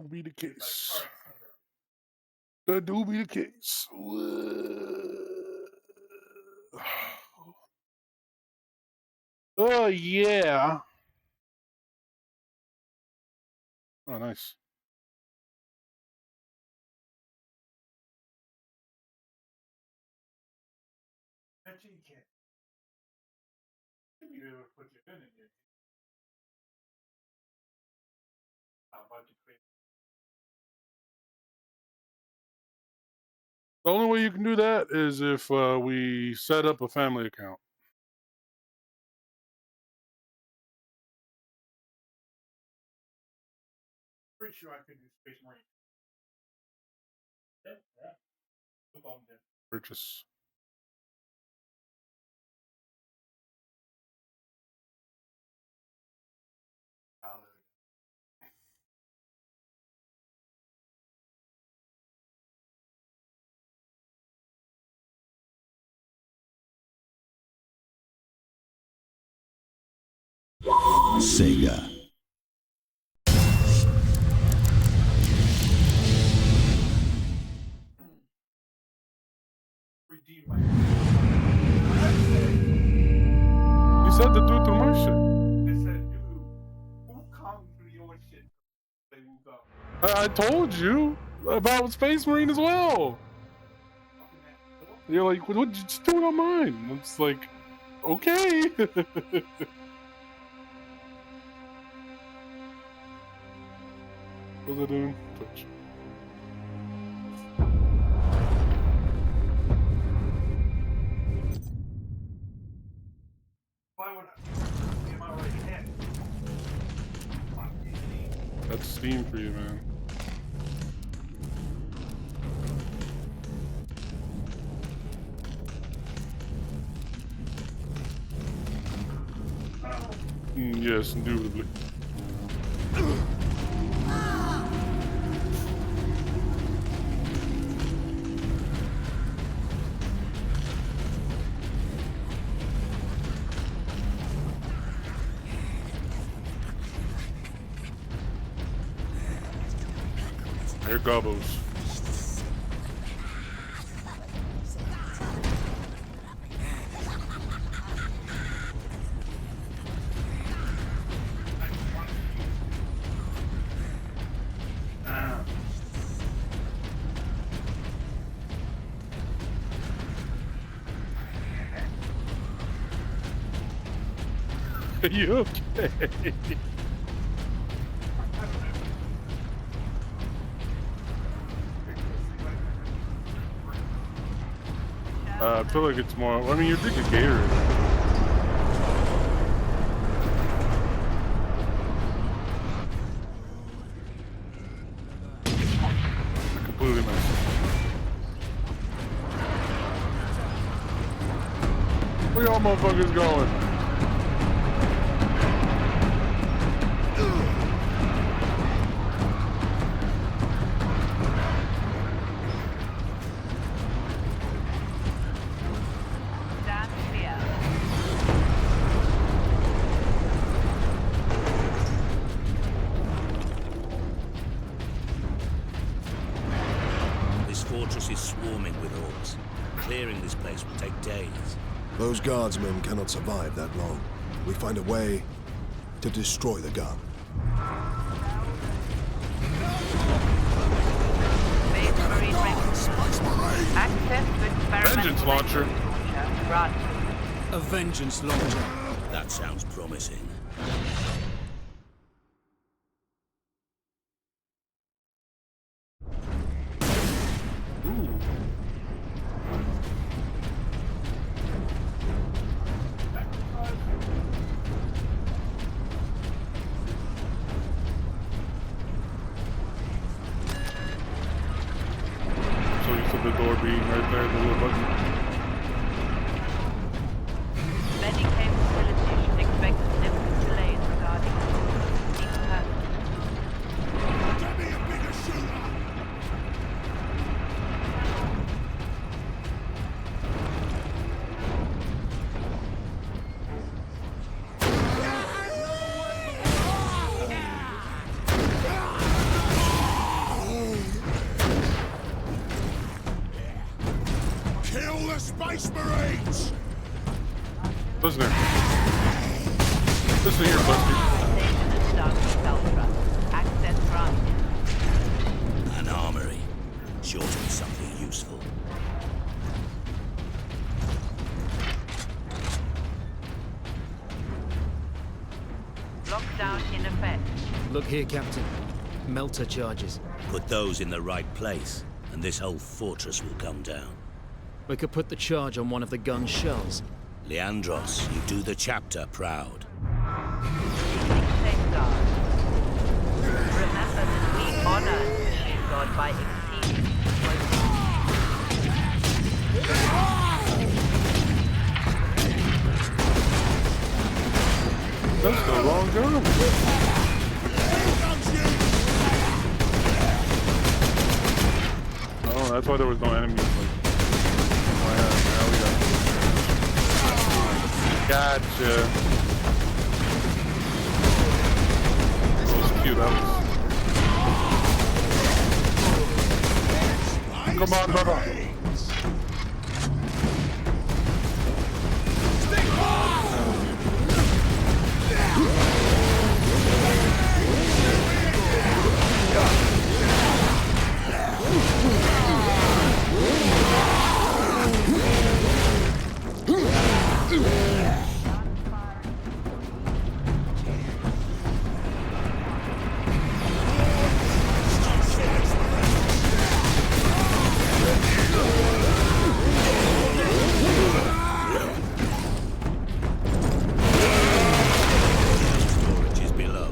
do be the case. That do be the case. Oh, yeah. Oh, nice. The only way you can do that is if we set up a family account. Pretty sure I could do Space Marine. Purchase. Sega. You said to do it through my shit. I said, dude, who comes through your shit? They moved up. I told you about Space Marine as well. You're like, what did you just do it on mine? It's like, okay. What's it doing? Twitch. Why would I? Am I already ahead? That's Steam for you, man. Yes, indubitably. There gobbles. Are you okay? I feel like it's more. I mean, you're drinking Gatorade. I completely messed up. Where y'all motherfuckers going? Those guardsmen cannot survive that long. We find a way to destroy the gun. Vengeance launcher. A vengeance launcher. That sounds promising. The door being right there, the little button. Many capabilities should expect significant delays regarding each person. Get me a bigger shooter! Space Marines! Listen here. Listen here, Buster. Station is Stargate Ultra. Access granted. An armory. Sure to be something useful. Lockdown in effect. Look here, Captain. Melter charges. Put those in the right place, and this whole fortress will come down. We could put the charge on one of the gun's shells. Leandros, you do the chapter proud. Using safeguard. Remember that we honor the God by exceeding That's the wrong gun. Oh, that's why there was no enemies. Now we got. Gotcha. That was cute. That was. Come on, brother. Storage is below.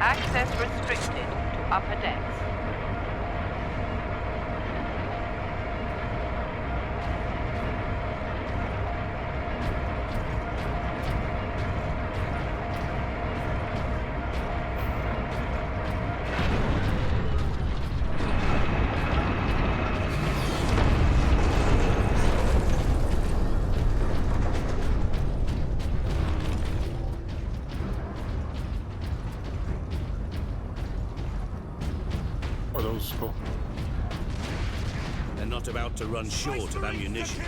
access restricted to upper decks. Oh, that was cool. They're not about to run short of ammunition.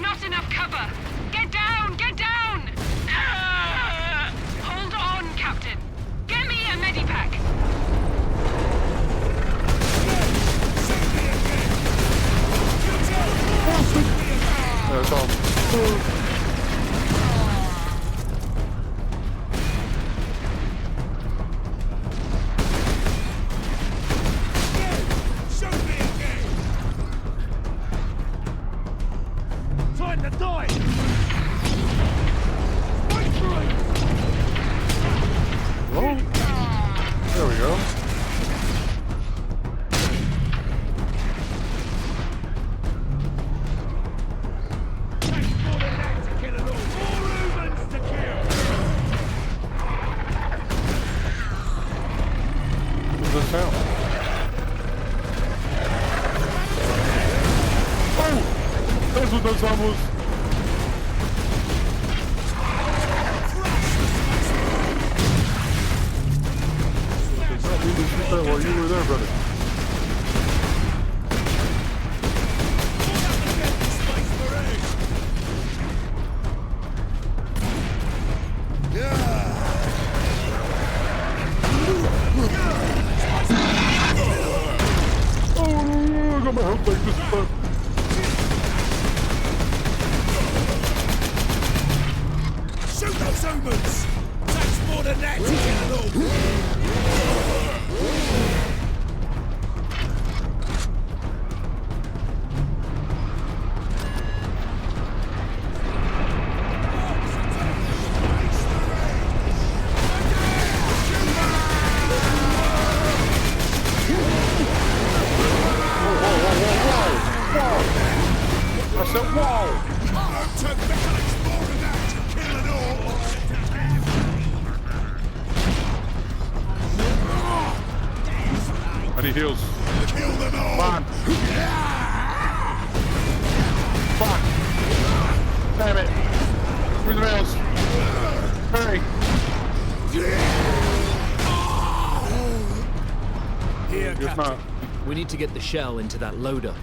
Not enough cover! Get down! Get down! Hold on, Captain. Get me a medipack. That's all. Oh, there we go. What's this sound? Oh! That's what that sound was. We didn't shoot that while you were there, brother. Oh, I got my health back this time. Shoot those humans! Takes more than that to get it all! I said, whoa! I need heals. Kill them all! Come on. Fuck. Damn it! Where's the rails? Hurry! Here, Guess Captain. not. We need to get the shell into that loader.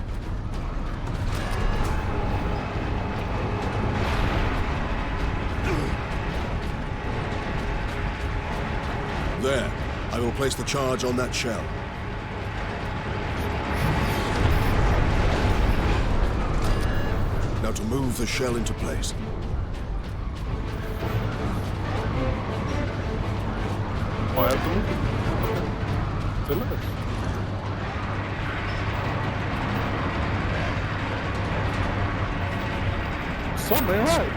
There. I will place the charge on that shell. Now to move the shell into place. Oh, I have to move it. To left. Something ain't right.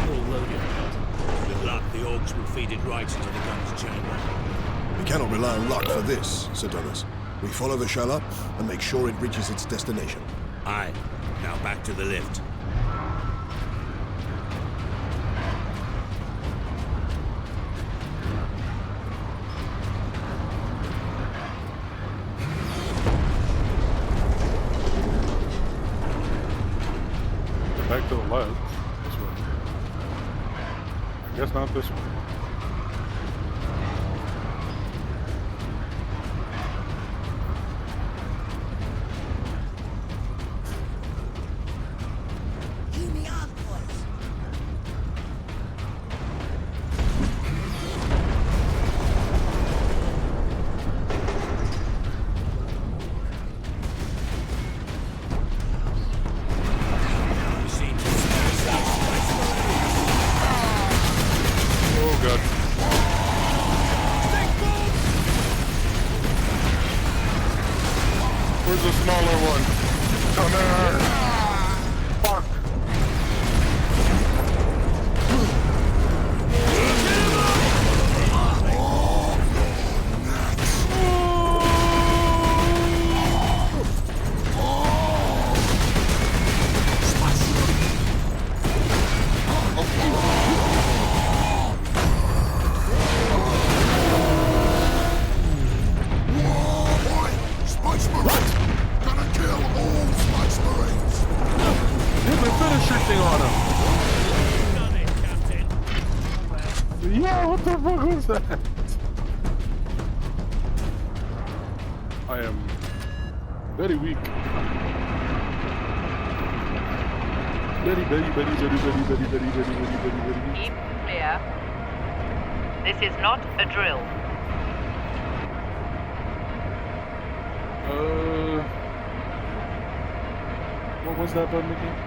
All loaded. With luck, the orcs will feed it right into the gun's chamber. We cannot rely on luck for this, Sir Donis. We follow the shell up and make sure it reaches its destination. Aye. Now back to the lift. Back to the left. This way. I guess not this way. Oh god. Where's the smaller one? Come here! Fuck! Spice Marines! Gonna kill all Spice Marines! Hit the finisher thing on him! Done it, Captain. Yeah, what the fuck was that? I am very weak. Very. Keep clear. This is not a drill. What was that button again?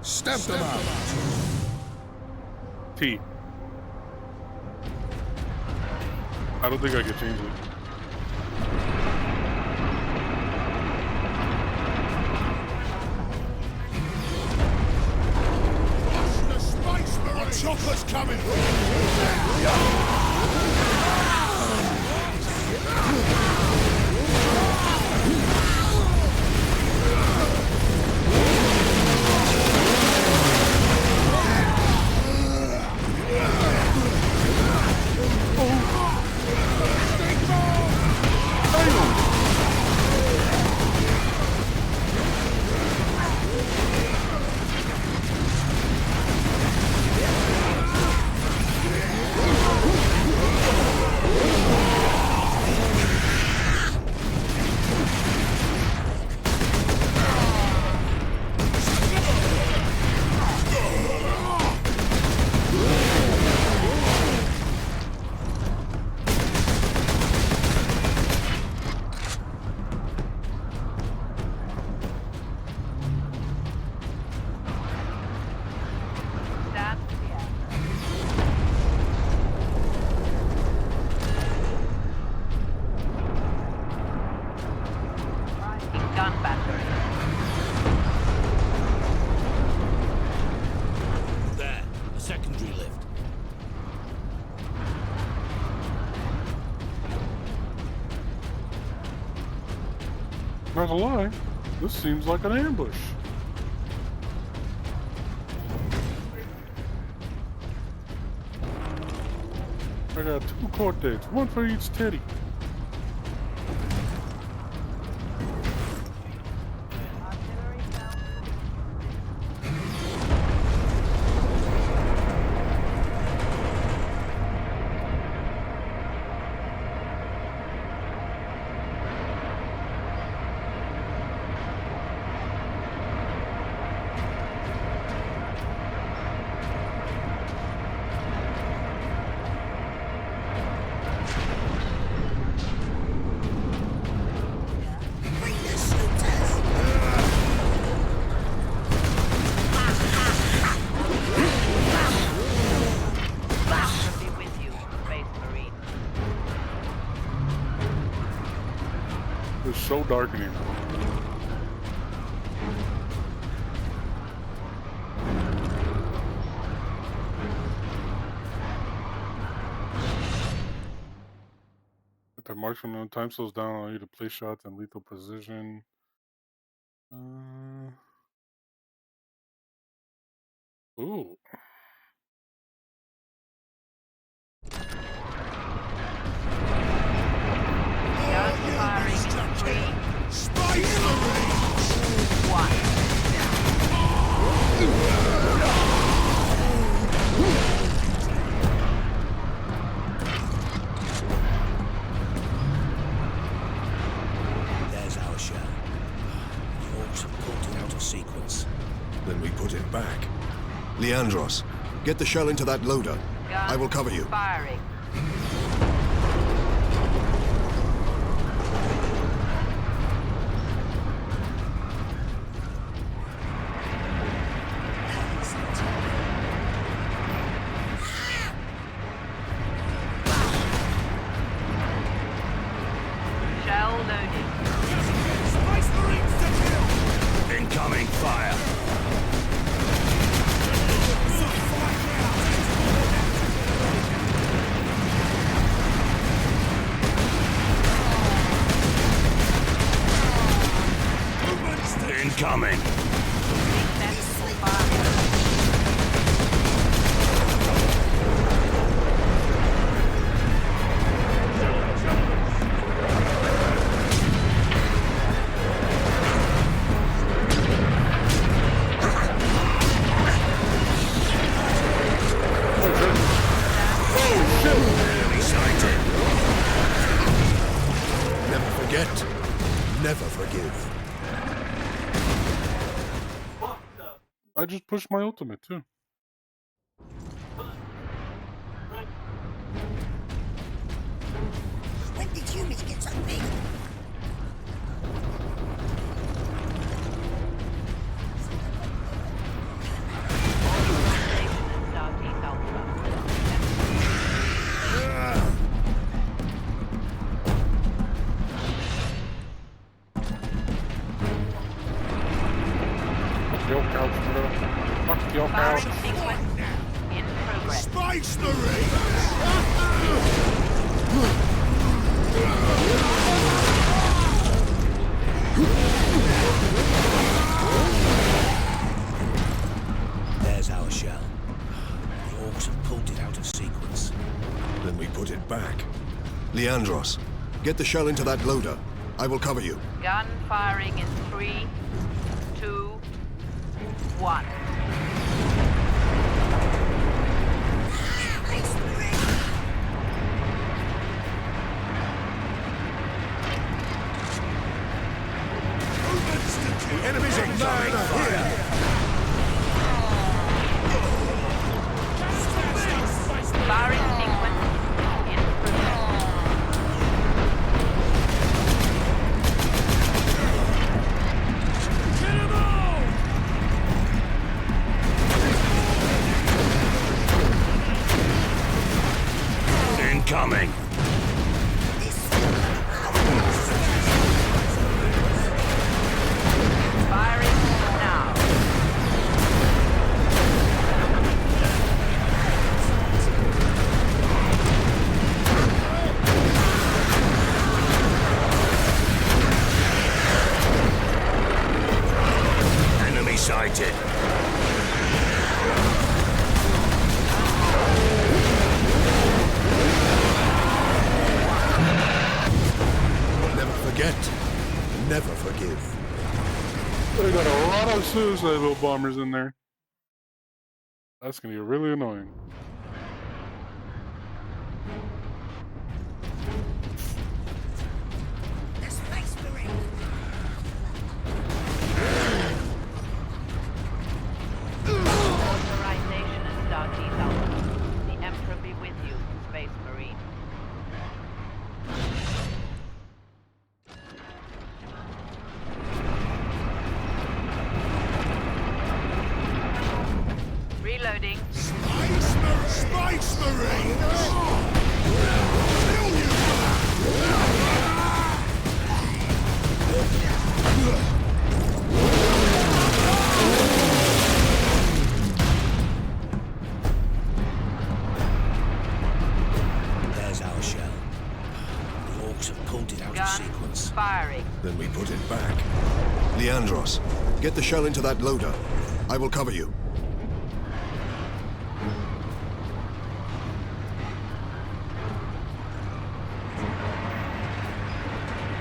Stamp them out! T. I don't think I can change it. The Spice Marines! Chopper's coming! Not gonna lie, this seems like an ambush. I got 2 Cortez, 1 for each teddy. It's so darkening. If the marksman time slows down, allow you to place shots in lethal precision. Ooh. There's our shell. The orcs have pulled it out of sequence. Then we put it back. Leandros, get the shell into that loader. I will cover you. Firing. Shell loading. Spice Marines to kill! Incoming fire! Incoming! Successful fire. Never forget, never forgive. I just pushed my ultimate too. When did humans get so big? Your couch, bro. Fuck your couch. Firing sequence in progress. Spice Marines! There's our shell. The orcs have pulled it out of sequence. Then we put it back. Leandros, get the shell into that loader. I will cover you. Gun firing in 3, 2, 1. Enemies incoming fire! Firing sequence in progress. Kill 'em all! Incoming! Firing now. suicide boat bombers in there. That's gonna get really annoying. The Space Marine. Authorization and Starkey's Alpha. The Emperor be with you, Space Marine. Reloading. Space Marines! Kill you! There's our shell. The orcs have pulled it out of Gun sequence. firing. Then we put it back. Leandros, get the shell into that loader. I will cover you.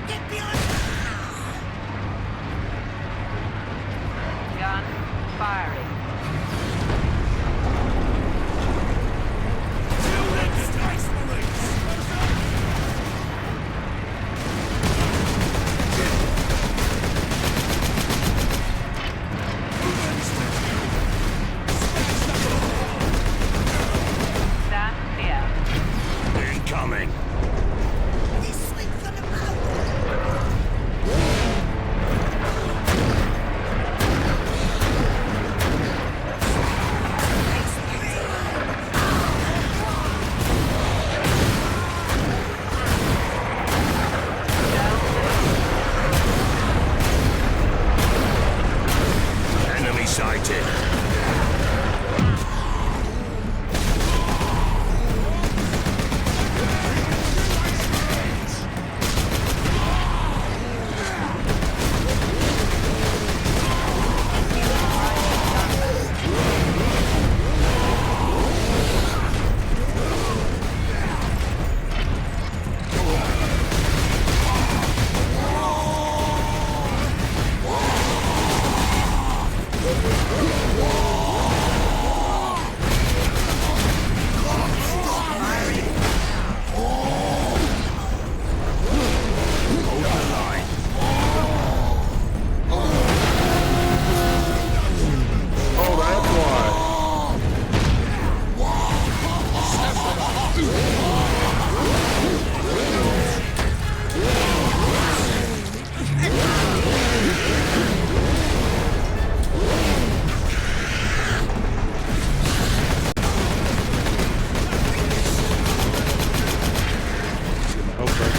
Get behind Gun firing. Kill them Space Marines! Stand clear. Incoming! this swing from the boat. Enemy sighted! Oh, that's why. Okay.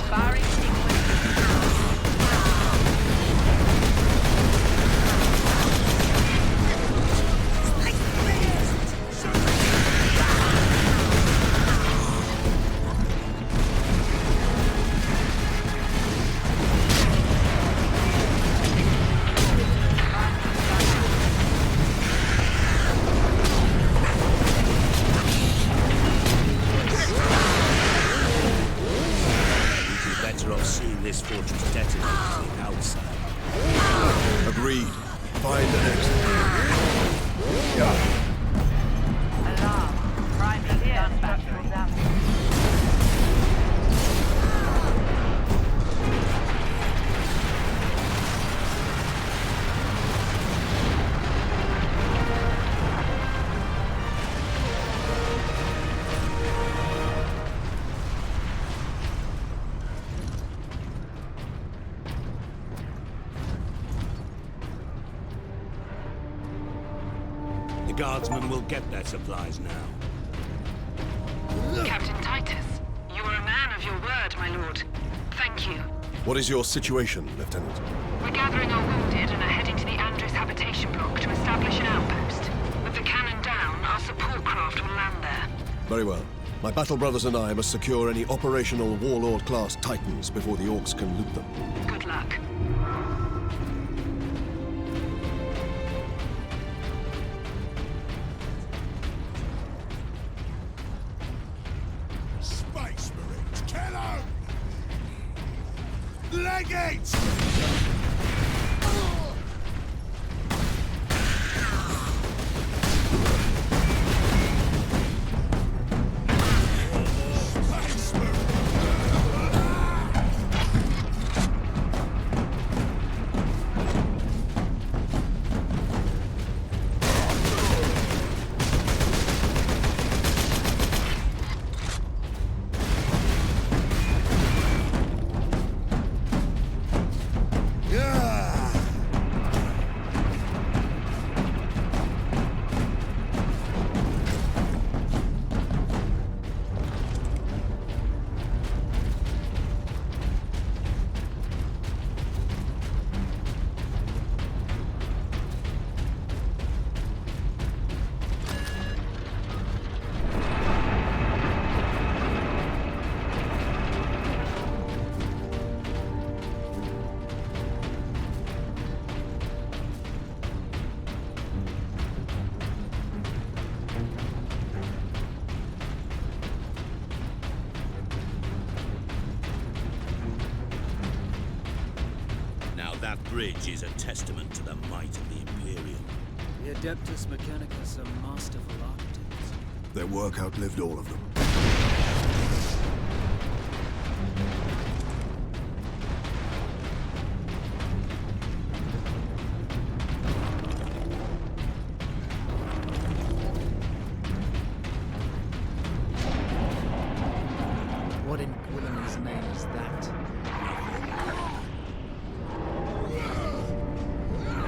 Firing sequence. We'd be better off seeing this fortress detonated from the outside. Agreed. Find an exit. Alarm. Priming gun batteries out. The guardsmen will get their supplies now. Captain Titus, you are a man of your word, my lord. Thank you. What is your situation, Lieutenant? We're gathering our wounded and are heading to the Andres habitation block to establish an outpost. With the cannon down, our support craft will land there. Very well. My battle brothers and I must secure any operational Warlord-class Titans before the Orcs can loot them. Good luck. Leg it! That bridge is a testament to the might of the Imperium. The Adeptus Mechanicus are masterful architects. Their work outlived all of them. What in Gwilym's name is that?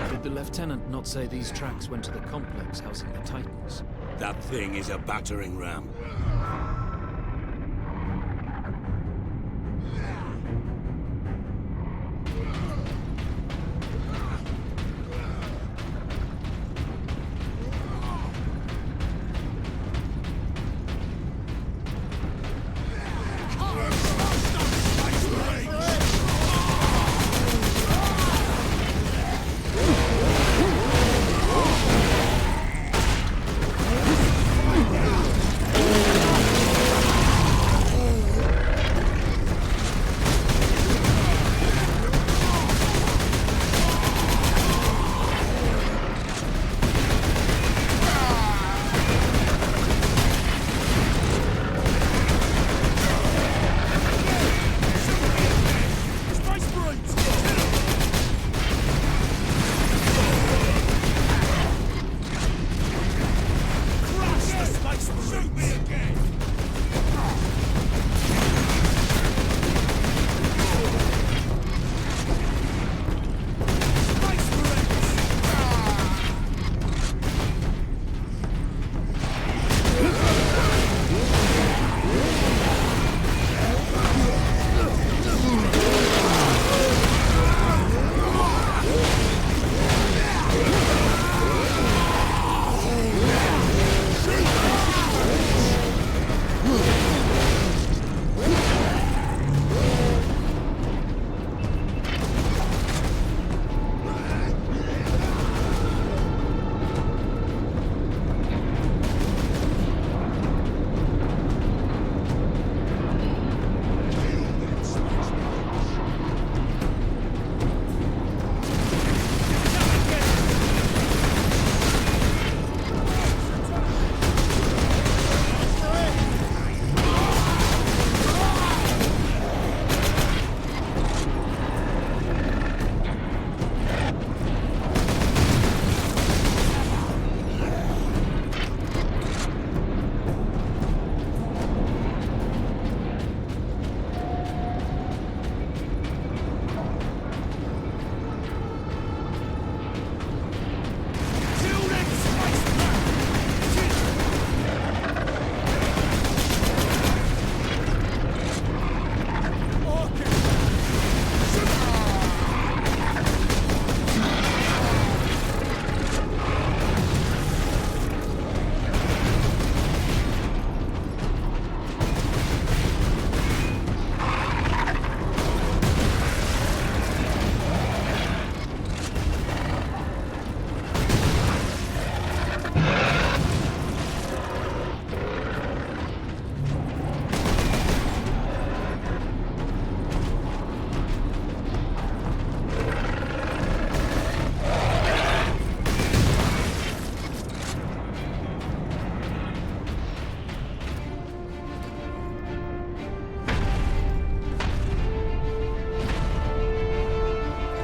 Did the Lieutenant not say these tracks went to the complex housing the Titans? That thing is a battering ram.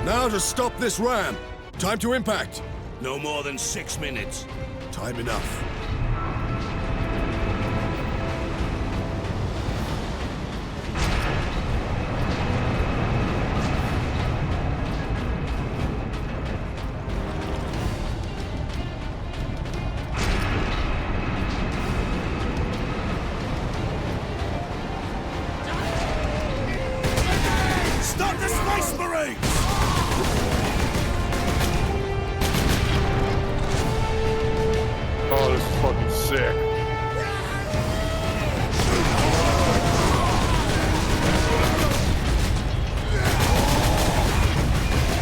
Now to stop this ram. Time to impact. No more than 6 minutes. Time enough. Stop the Space Marines! Oh, this is fucking sick.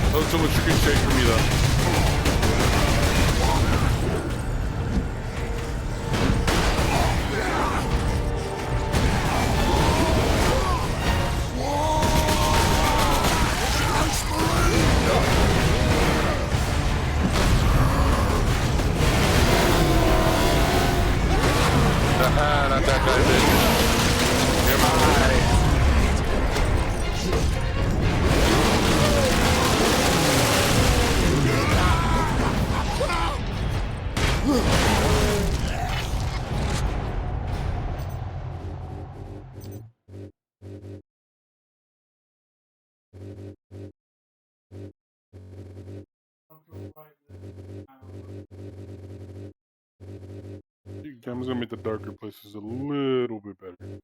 That was so much you can take from me, though. Not that guy, bitch. You're mine. I'm just gonna make the darker places a little bit better.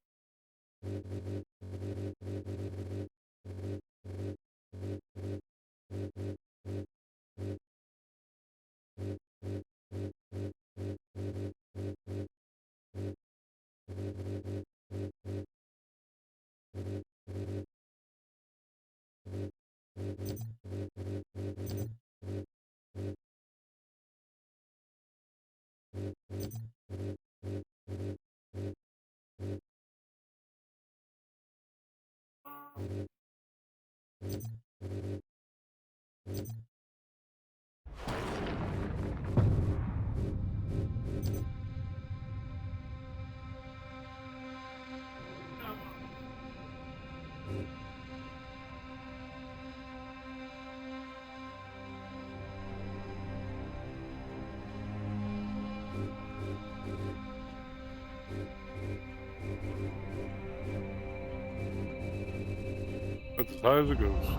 That's as high as it goes.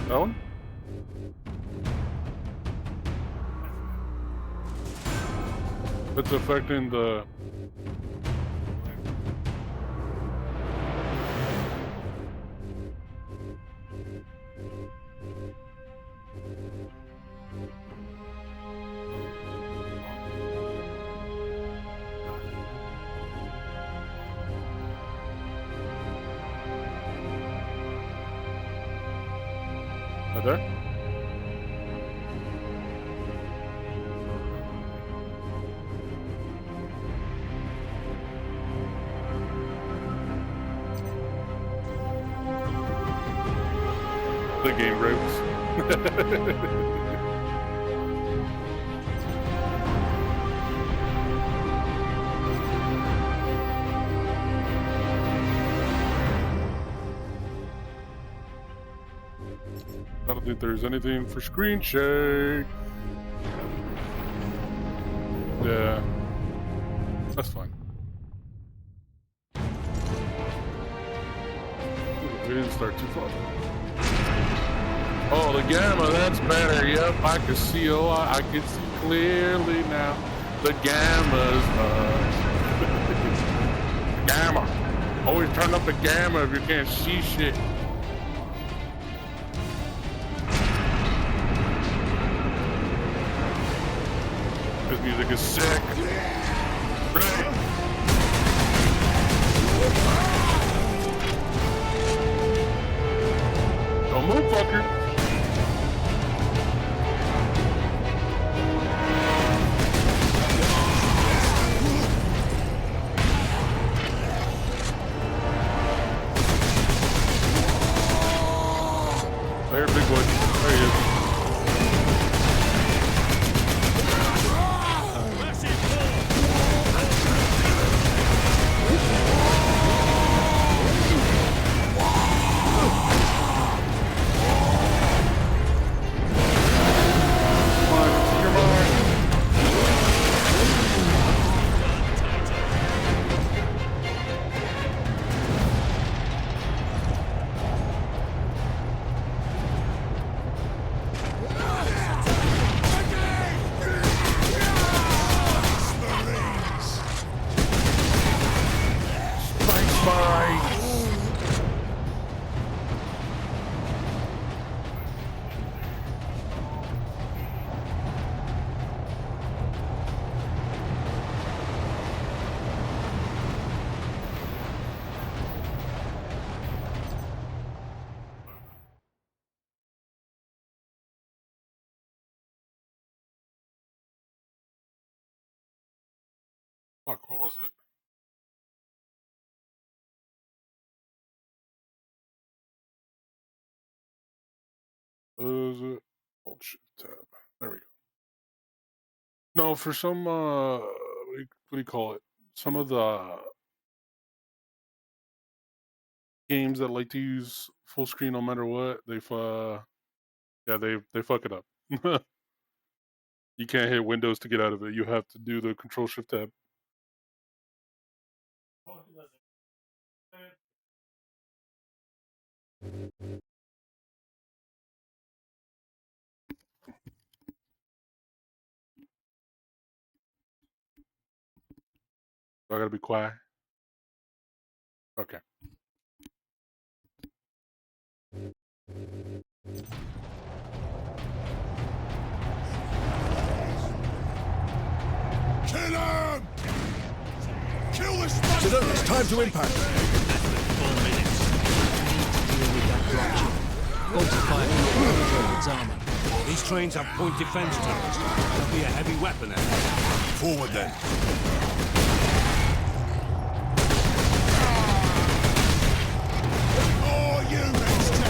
That one? It's affecting the... Right there? The game breaks. I don't think there's anything for screen shake. Yeah, that's fine. we didn't start too far. Oh, the gamma, that's better. Yep, I can see a lot. I can see clearly now. The gamma's gamma. Always turn up the gamma if you can't see shit. This music is sick. Right. Don't move, fucker. There, big boy. There he is. Fuck, what was it? Is it? Hold shift tab. There we go. No, for some, what do you call it? Some of the games that like to use full screen no matter what, they fuck it up. You can't hit Windows to get out of it. You have to do the Control Shift tab. So I gotta be quiet. Okay. Kill him! Kill this man! Sedonis, time to impact. 4 minutes. Deal with that dropship. Fortify Druid's armor. These trains have point defense turrets. There'll be a heavy weapon ahead. Forward then. Oh, you monster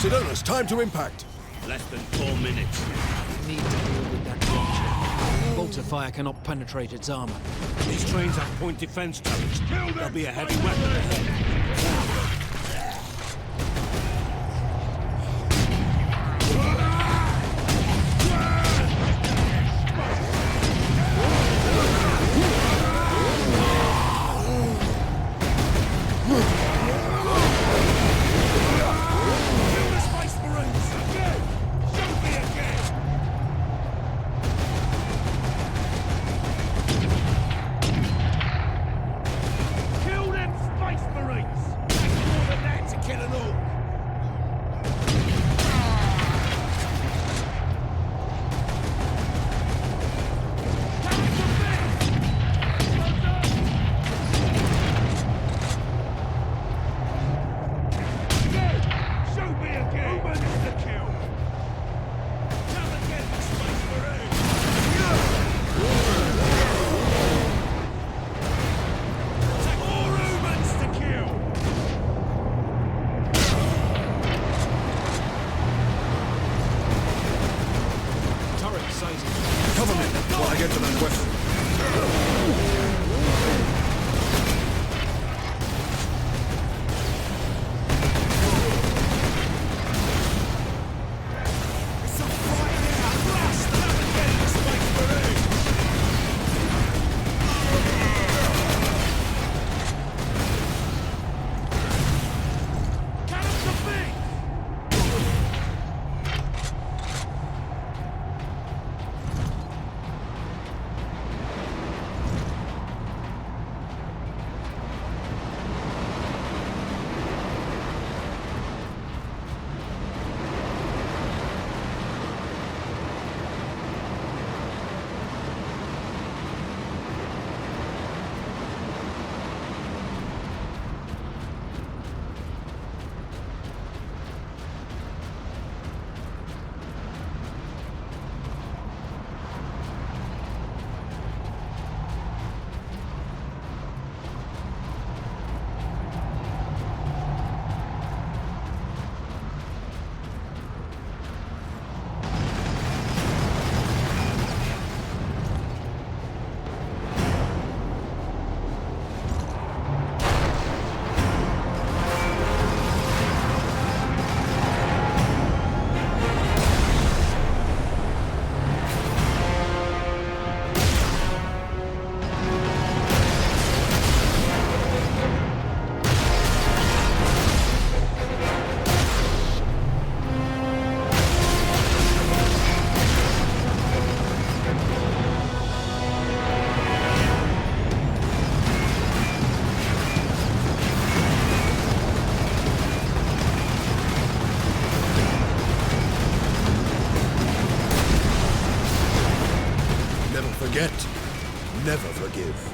Sidonus, time to impact. Less than 4 minutes. We need to deal with that dropship. Bolter fire cannot penetrate its armor. These trains have point defense turrets. There'll be a heavy weapon ahead. Kill the Space Marines! Again! Shoot me again! Kill them Space Marines! That's more than that to kill an orc! Shoot me again! Humans to kill! Come and get the Space Marines! Take more humans to kill! Turret sighted. Cover me while I get to that weapon. It's a fight now! Blast! Come and get the Space Marines! Cannons to feet! Never forget, never forgive.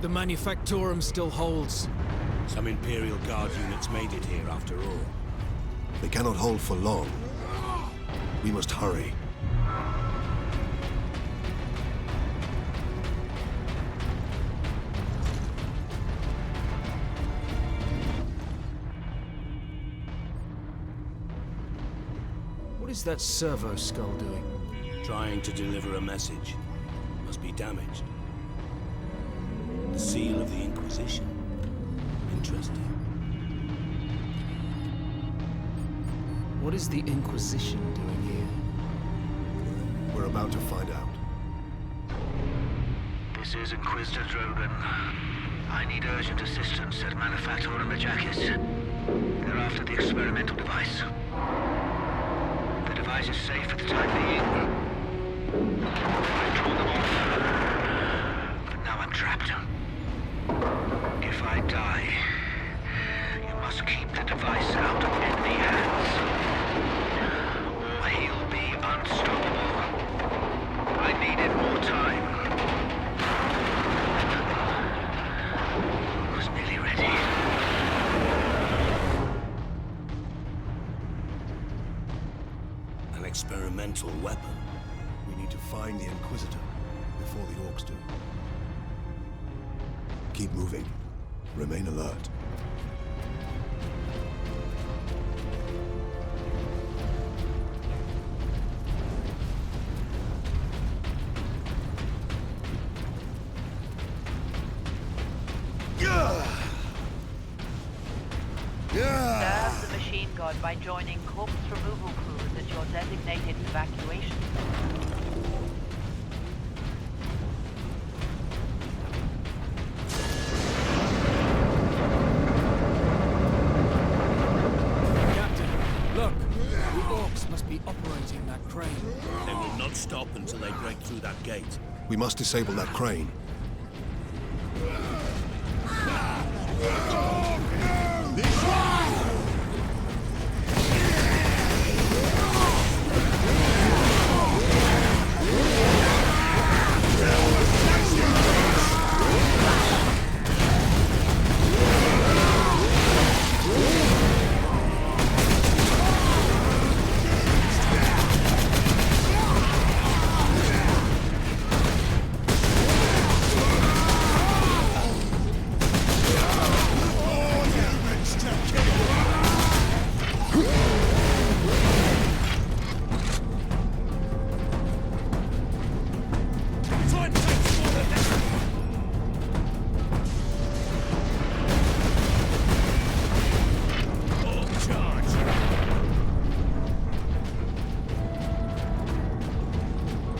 The Manufactorum still holds. Some Imperial Guard units made it here after all. They cannot hold for long. We must hurry. What is that servo skull doing? Trying to deliver a message. Must be damaged. The seal of the Inquisition. Interesting. What is the Inquisition doing here? We're about to find out. This is Inquisitor Drogan. I need urgent assistance at Manufactorum Majakis. They're after the experimental device. The device is safe for the time being. I've drawn them off. But now I'm trapped. If I die, you must keep the device out of enemy hands. Or he'll be unstoppable. I needed more time. I was nearly ready. An experimental weapon. We need to find the Inquisitor before the Orcs do. Keep moving. Remain alert. Serve the machine god by joining corpse removal crews at your designated evacuation. Captain, look! The Orcs must be operating that crane. They will not stop until they break through that gate. We must disable that crane.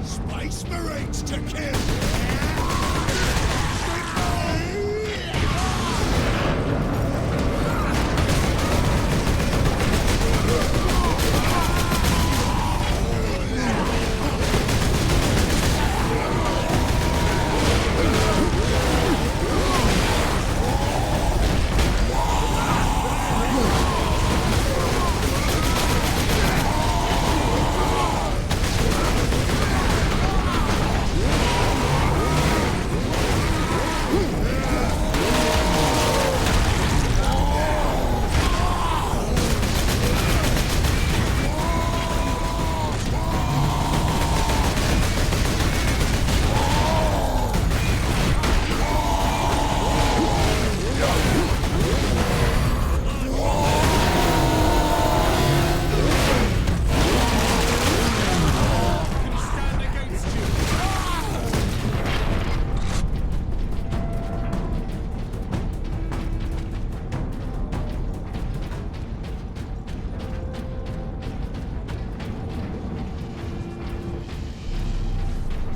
Space Marines to kill!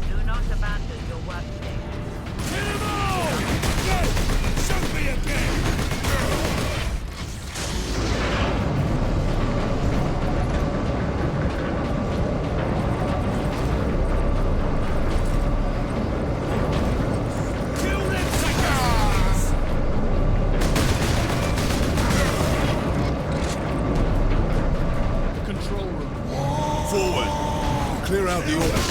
Do not abandon your workstation. Kill them all! Good! Shoot me again! Kill them suckers! Control room. Forward! Clear out the Orcs.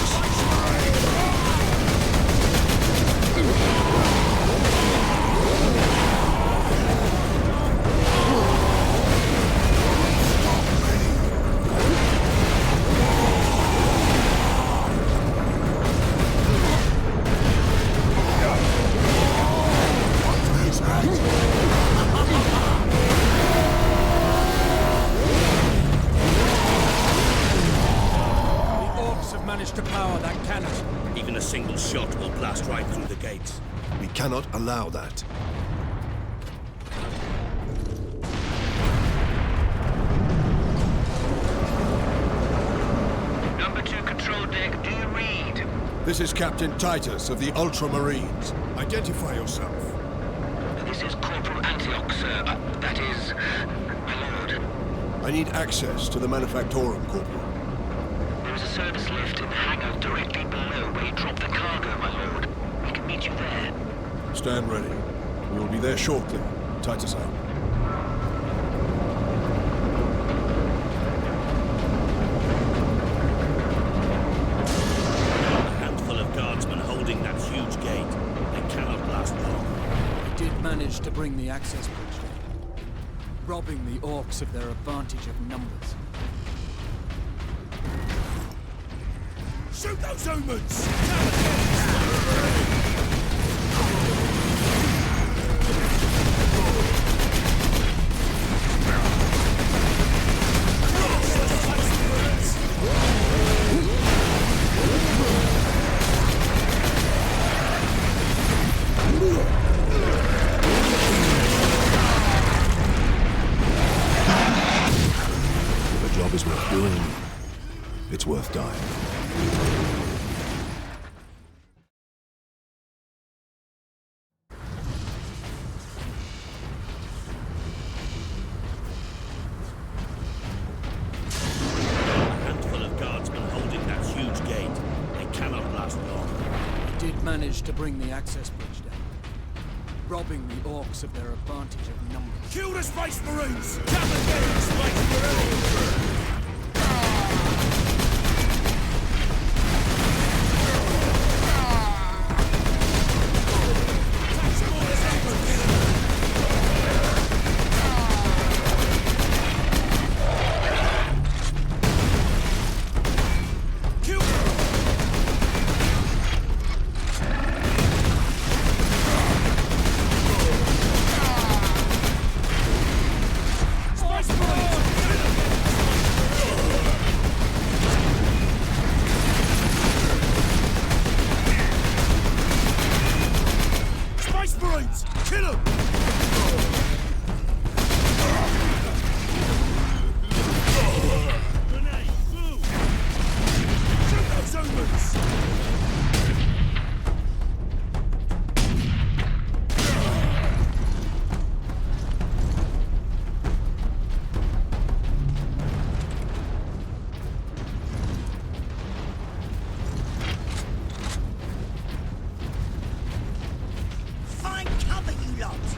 We cannot allow that. Number 2 control deck, do you read? This is Captain Titus of the Ultramarines. Identify yourself. This is Corporal Antioch, sir. That is, my lord. I need access to the Manufactorum, Corporal. There is a service lift in the hangar directly below where you drop the cargo, my lord. We can meet you there. Stand ready. We will be there shortly. Titus out. A handful of guardsmen holding that huge gate. They cannot last long. We did manage to bring the access bridge down, robbing the orcs of their advantage of numbers. Shoot those humans! If a job is worth doing, it's worth dying. A handful of guardsmen holding that huge gate. They cannot last long. We did manage to bring the access bridge down, robbing the orcs of their advantage of numbers. Kill the Space Marines! Come and get the Space Marines! Kill him! Grenade! Move! Shoot those humans! Find cover, you lot!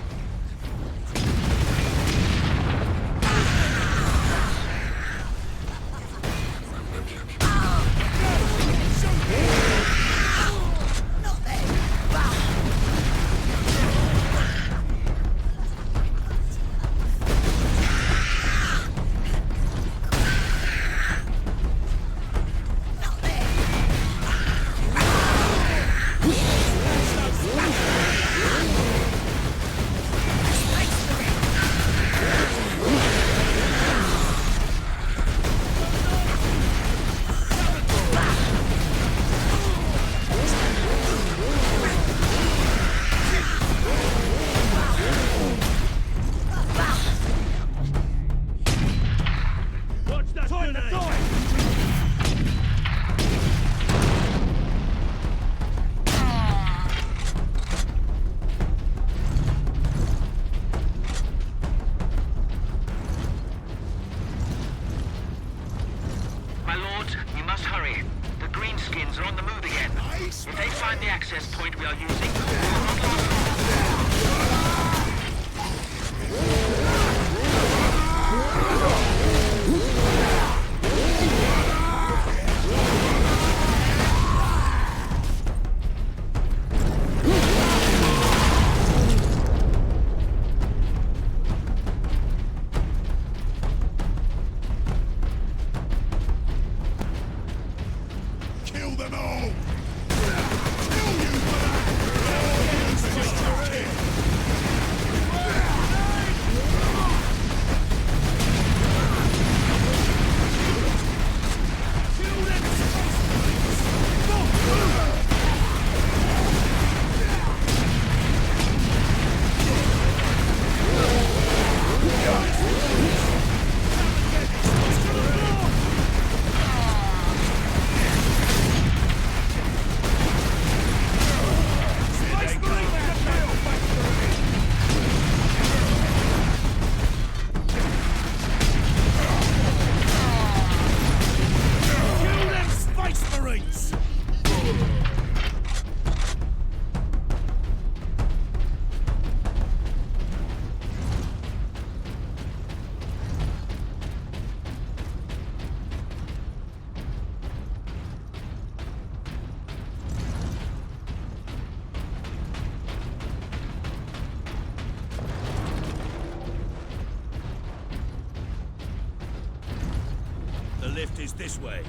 lift is this way.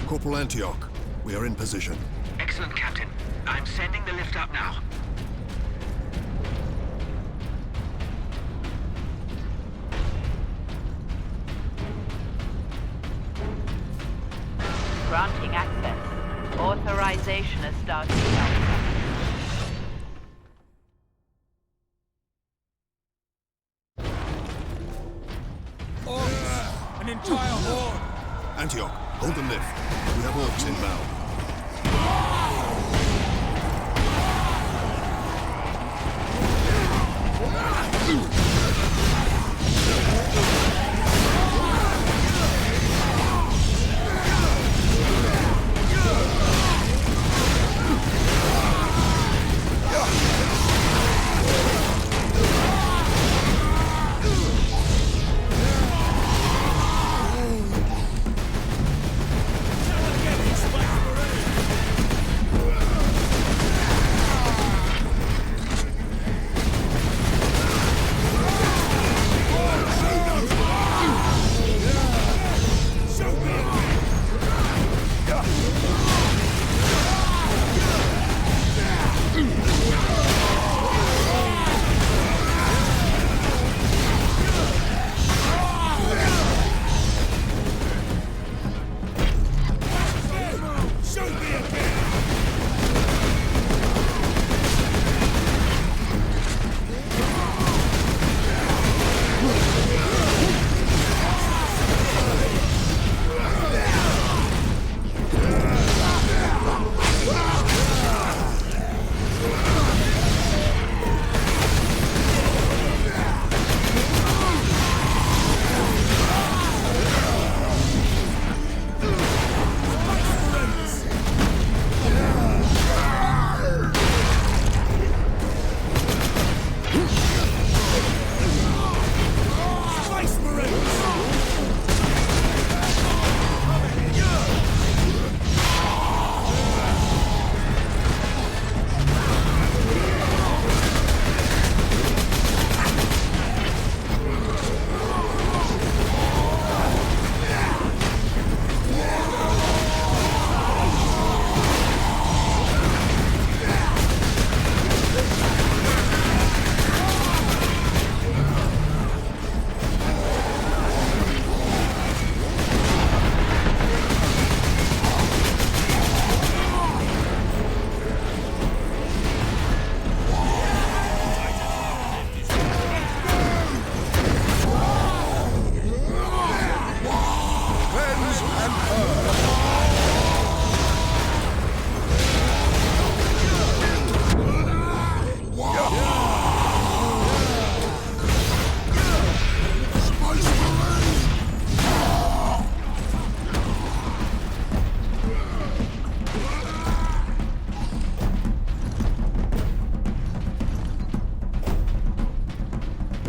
Corporal Antioch, we are in position. Excellent, Captain. I'm sending the lift up now. Granting access. Authorization has started now. Orcs! An entire horde! Antioch, hold the lift. We have orcs inbound.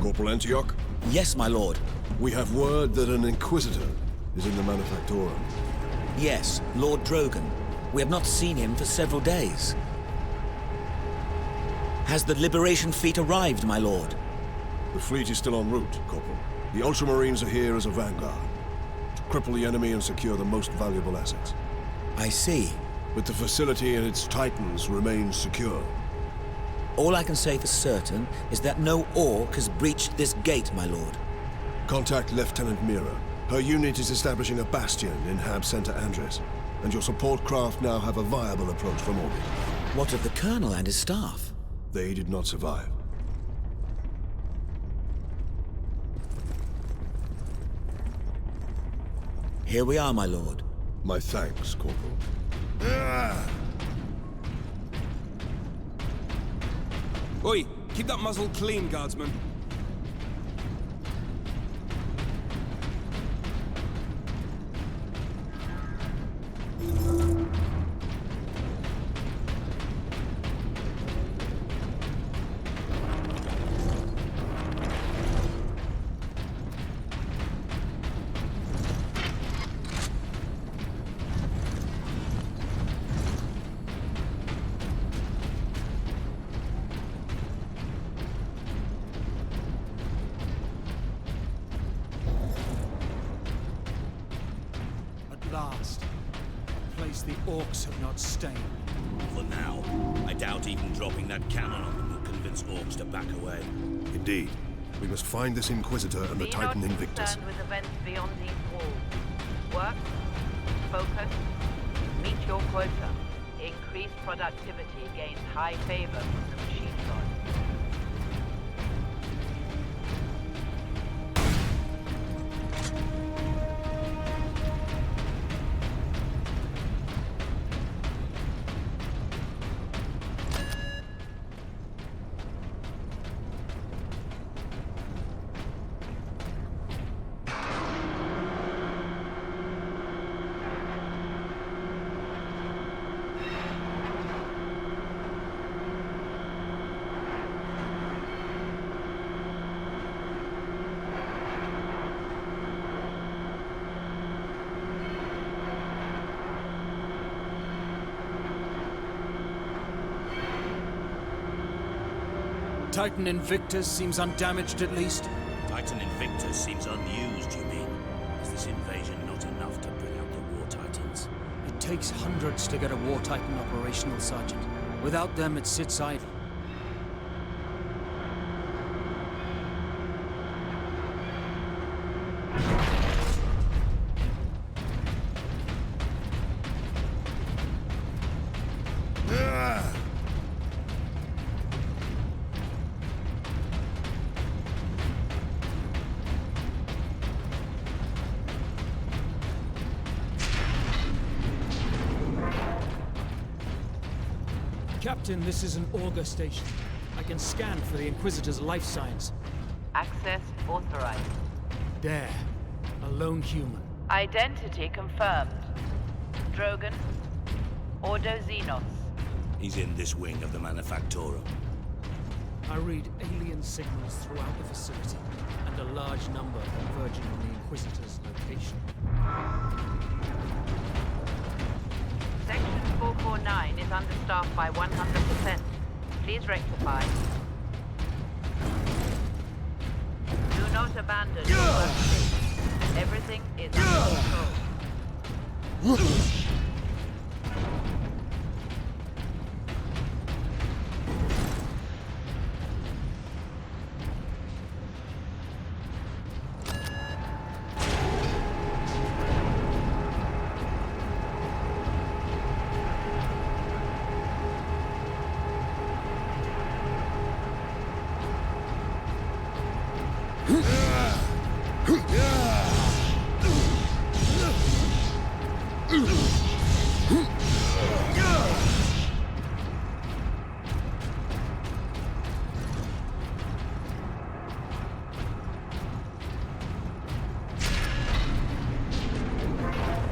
Corporal Antioch? Yes, my lord. We have word that an Inquisitor is in the Manufactorum. Yes, Lord Drogan. We have not seen him for several days. Has the Liberation fleet arrived, my lord? The fleet is still en route, Corporal. The Ultramarines are here as a vanguard, to cripple the enemy and secure the most valuable assets. I see. But the facility and its Titans remain secure. All I can say for certain is that no Orc has breached this gate, my lord. Contact Lieutenant Mira. Her unit is establishing a bastion in Hab Center Andres, and your support craft now have a viable approach from orbit. What of the Colonel and his staff? They did not survive. Here we are, my lord. My thanks, Corporal. Oi, keep that muzzle clean, guardsman. orcs have not stained. For now, I doubt even dropping that cannon on them will convince orcs to back away. Indeed. We must find this Inquisitor and the Be Titan not Invictus. concerned with events beyond these walls. Work, focus, meet your quota. Increased productivity gains high favor from the machine god. Titan Invictus seems undamaged at least. Titan Invictus seems unused, you mean? Is this invasion not enough to bring out the War Titans? It takes hundreds to get a War Titan operational, Sergeant. Without them, it sits idle. Captain, this is an auger station. I can scan for the Inquisitor's life signs. Access authorized. There. A lone human. Identity confirmed. Drogon. Ordo Xenos. He's in this wing of the Manufactorum. I read alien signals throughout the facility, and a large number converging on the Inquisitor's location. Section 449 is understaffed by 100%. Please rectify. Do not abandon your workstation. Everything is under control.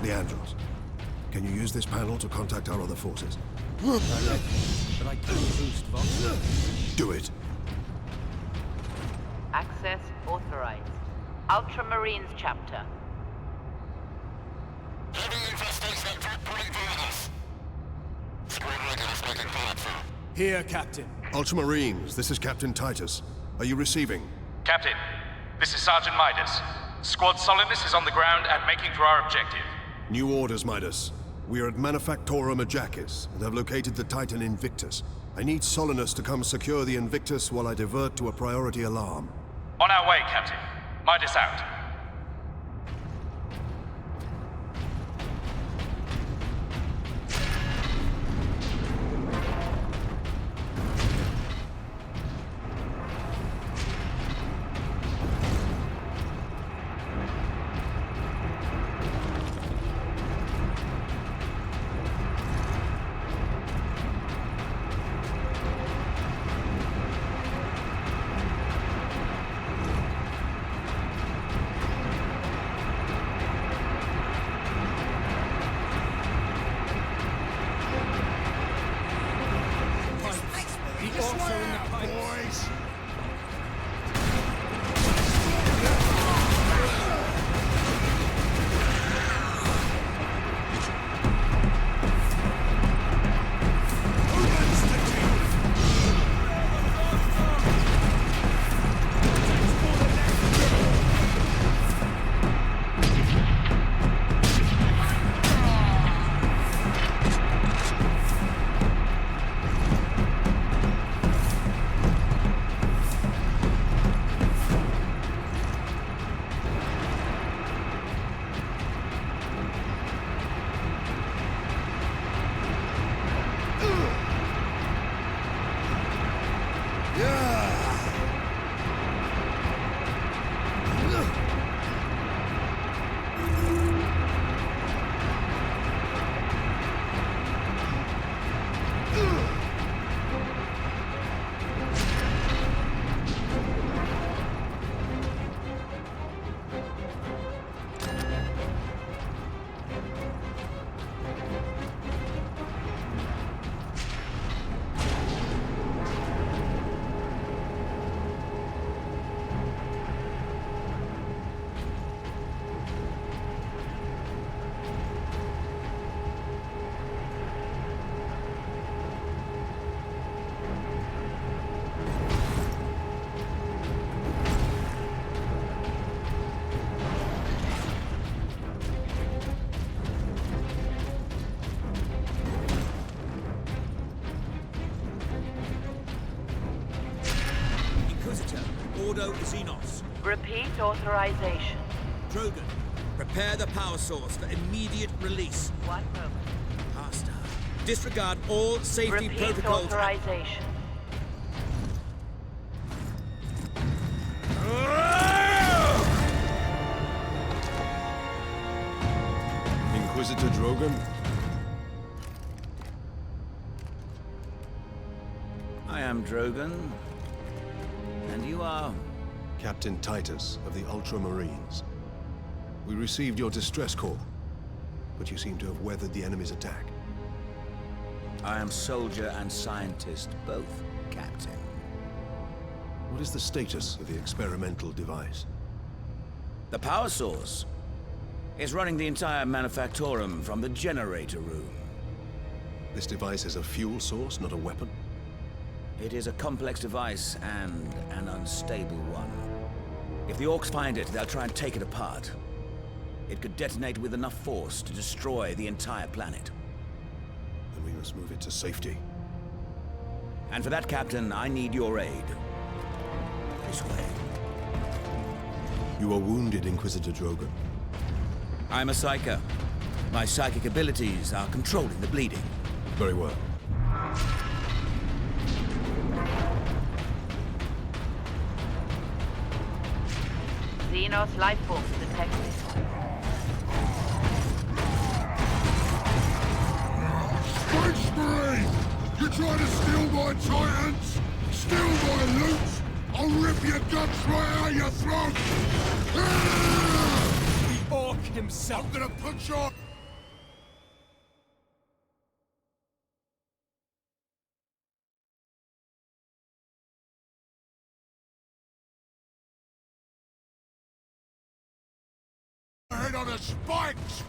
Leandros, can you use this panel to contact our other forces? But I can't boost Vox. Do it. Access authorized. Ultramarines chapter. Here, Captain. Ultramarines, this is Captain Titus. Are you receiving? Captain, this is Sergeant Midas. Squad Solidus is on the ground and making for our objective. New orders, Midas. We are at Manufactorum Ajakis and have located the Titan Invictus. I need Solinus to come secure the Invictus while I divert to a priority alarm. On our way, Captain. Midas out. Ordo Xenos. Repeat authorization. Drogon, prepare the power source for immediate release. 1 moment. Master, disregard all safety Repeat protocols. authorization. Inquisitor Drogon? I am Drogon. And you are? Captain Titus of the Ultramarines. We received your distress call, but you seem to have weathered the enemy's attack. I am soldier and scientist, both, Captain. What is the status of the experimental device? The power source is running the entire Manufactorum from the generator room. This device is a fuel source, not a weapon? It is a complex device and an unstable one. If the Orcs find it, they'll try and take it apart. It could detonate with enough force to destroy the entire planet. Then we must move it to safety. And for that, Captain, I need your aid. This way. You are wounded, Inquisitor Drogon. I'm a psyker. My psychic abilities are controlling the bleeding. Very well. Xenos life force detected. Space Marine! You trying to steal my Titans? Steal my loot? I'll rip your guts right out your throat! The Orc himself. I'm gonna put your... head on the spikes!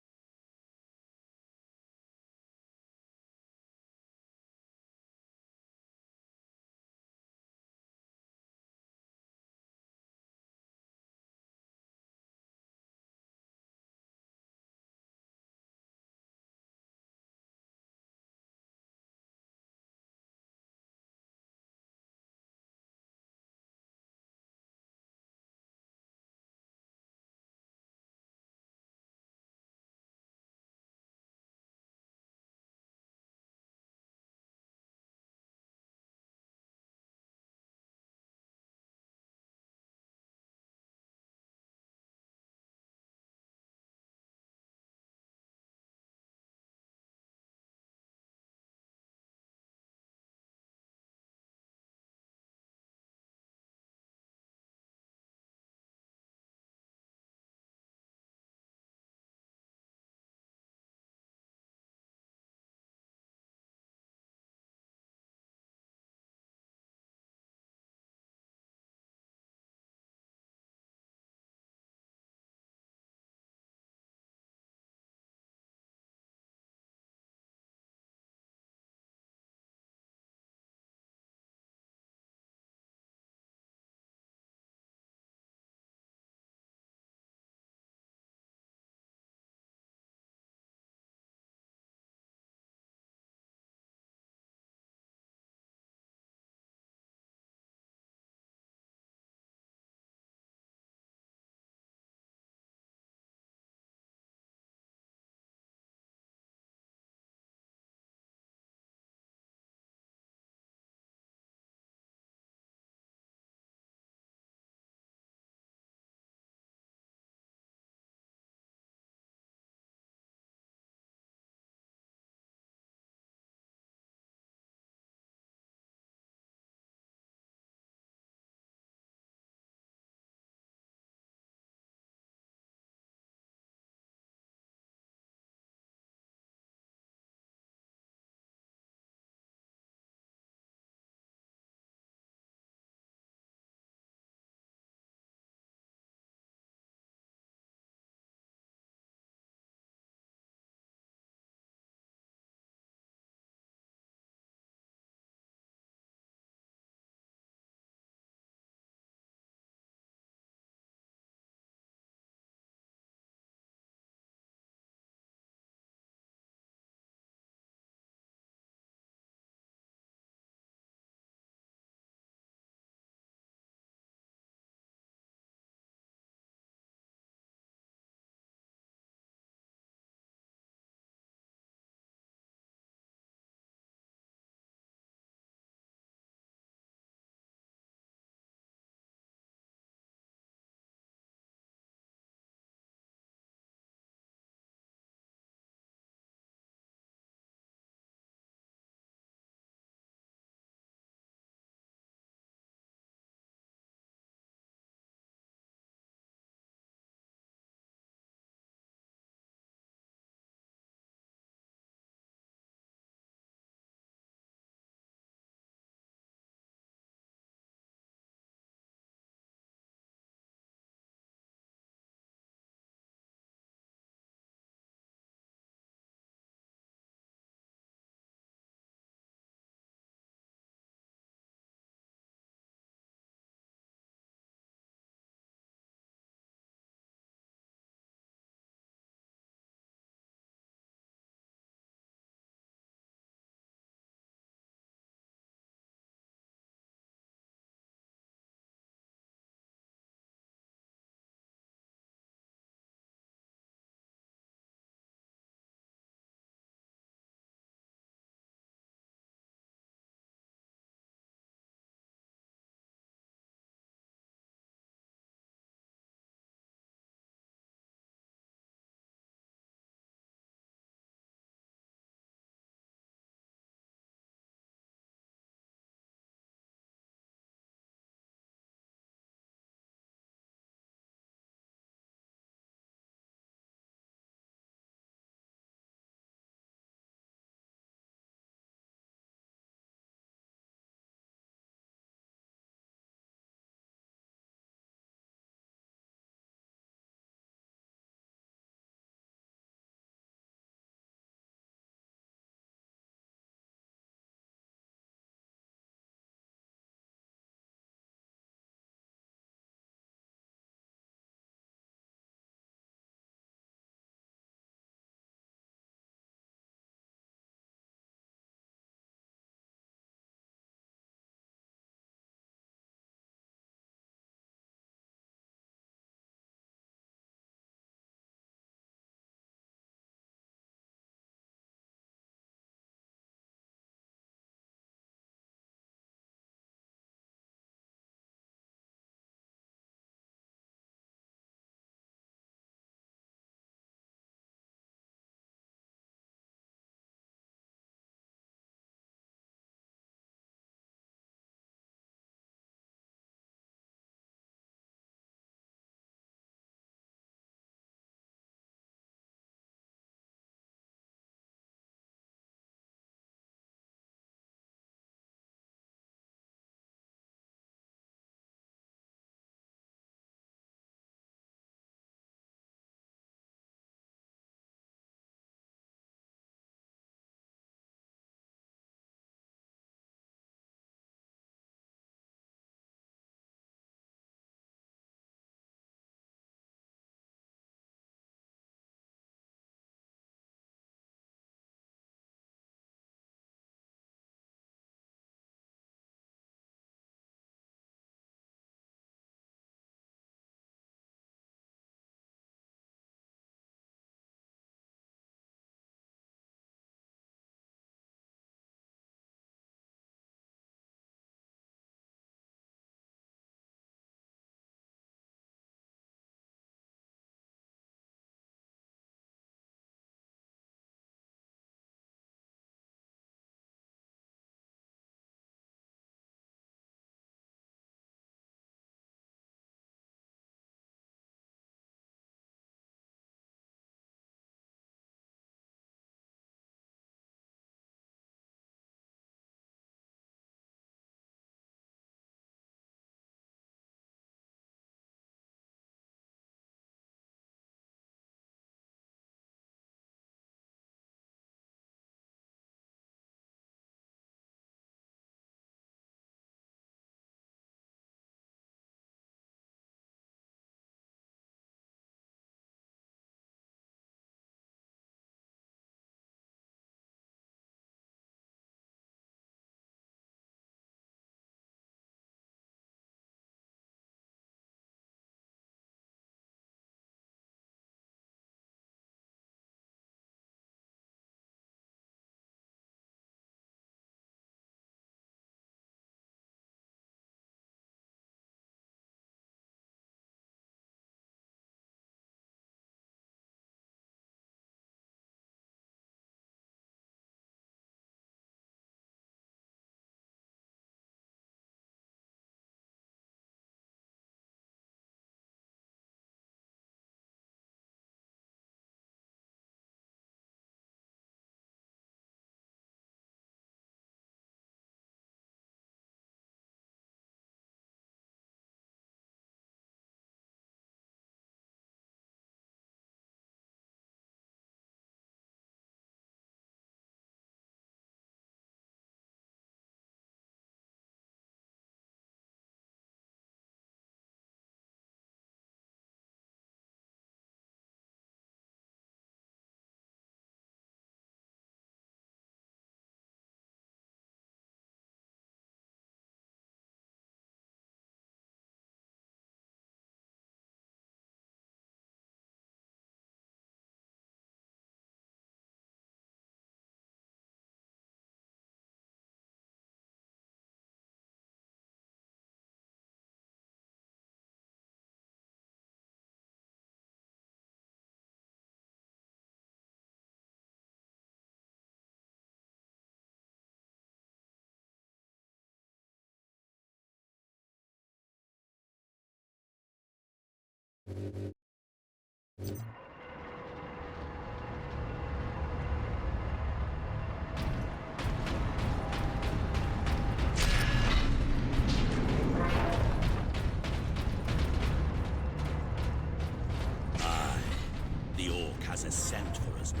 The Orc has a scent for us now.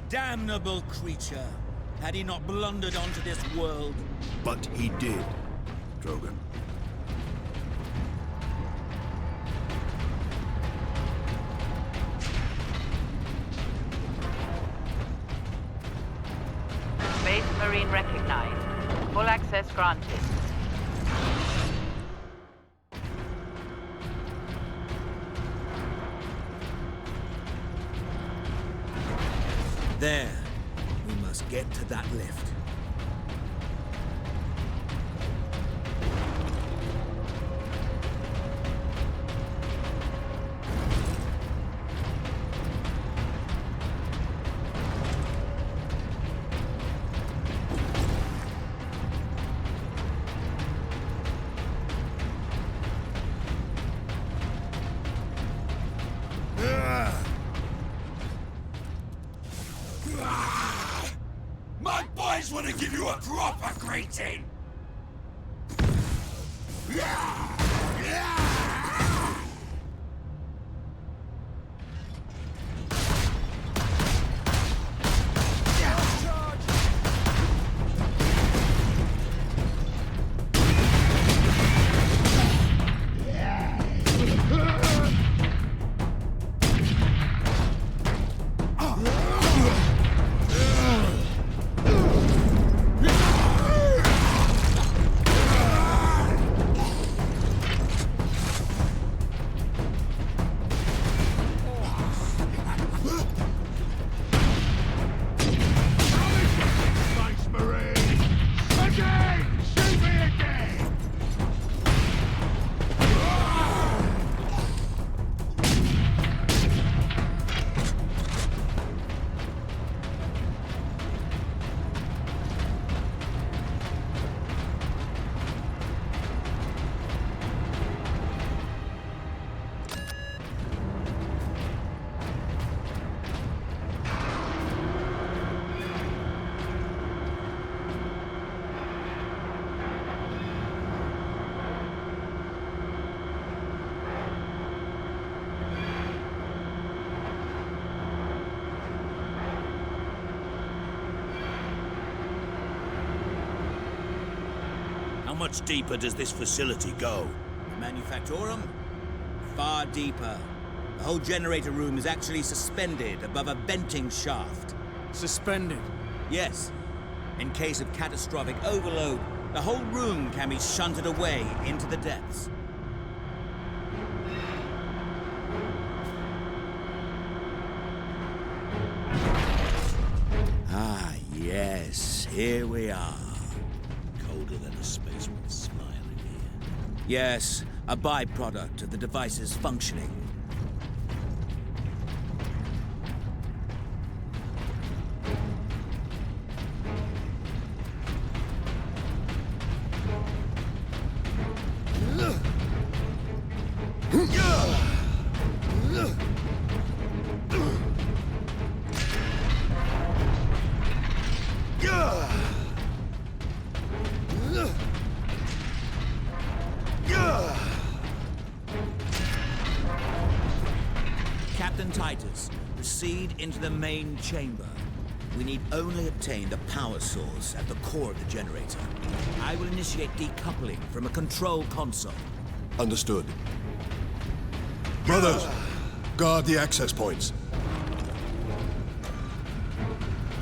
Damnable creature! Had he not blundered onto this world? But he did, Drogon. Space Marine recognized. Full access granted. There. We must get to that lift. My boys want to give you a proper greeting! How much deeper does this facility go? Manufactorum? Far deeper. The whole generator room is actually suspended above a venting shaft. Suspended? Yes. In case of catastrophic overload, the whole room can be shunted away into the depths. Ah, yes. Here we are. Colder than a spaceman's smile in here. Yes, a byproduct of the device's functioning. Captain Titus, proceed into the main chamber. We need only obtain the power source at the core of the generator. I will initiate decoupling from a control console. Understood. Brothers, guard the access points.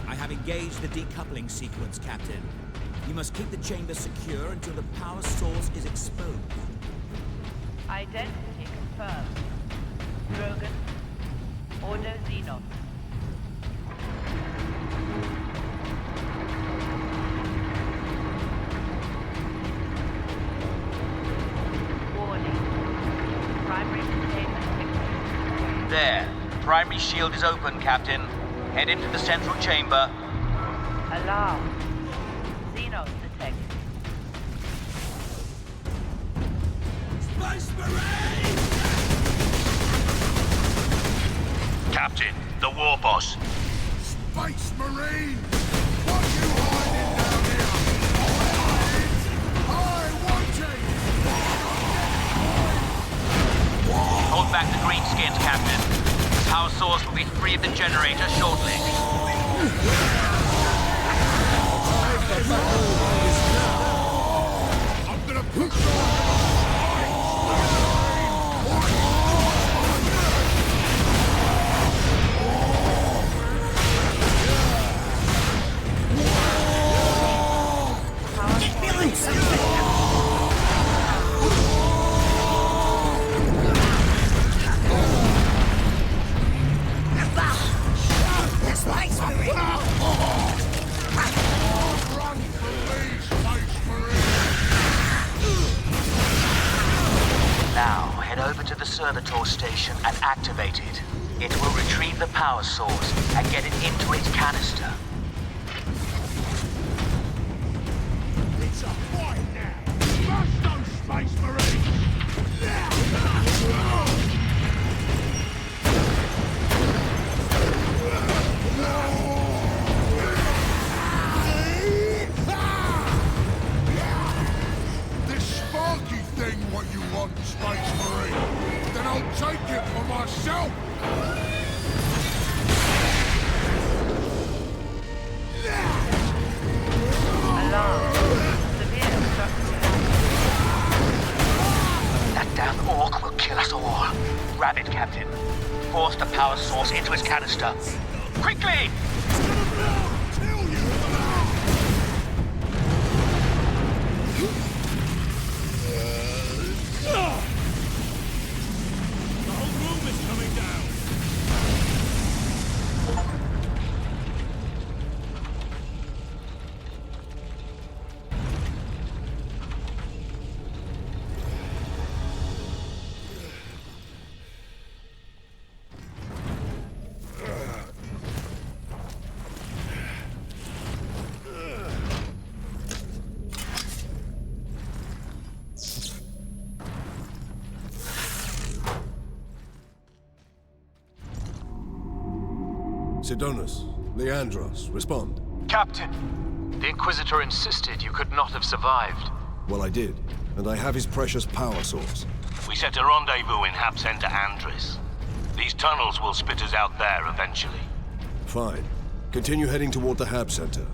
I have engaged the decoupling sequence, Captain. You must keep the chamber secure until the power source is exposed. Identity confirmed. Drogon. Ordo Xenos. Warning. Primary containment fixed. There. Primary shield is open, Captain. Head into the central chamber. Alarm. Xenos detected. Space Marine! Captain, the war boss. Space Marine! What are you hiding down here? I want it! Hold back the greenskins, Captain. The power source will be free of the generator shortly. I'm gonna push on! Feeling something! The Space Marine! Run for me, Space Marine! Now, head over to the servitor station and activate it. It will retrieve the power source and get it into its canister. It's a fight now! Smash those Space Marines! This sparky thing what you want, Space Marine? Then I'll take it for myself! Alarm. Severe structural That damn orc will kill us all. Grab it, Captain. Force the power source into its canister. Quickly! The whole room is coming down! Sidonus, Leandros, respond. Captain, the Inquisitor insisted you could not have survived. Well, I did, and I have his precious power source. We set a rendezvous in Hab Center Andres. These tunnels will spit us out there eventually. Fine. Continue heading toward the Hab Center.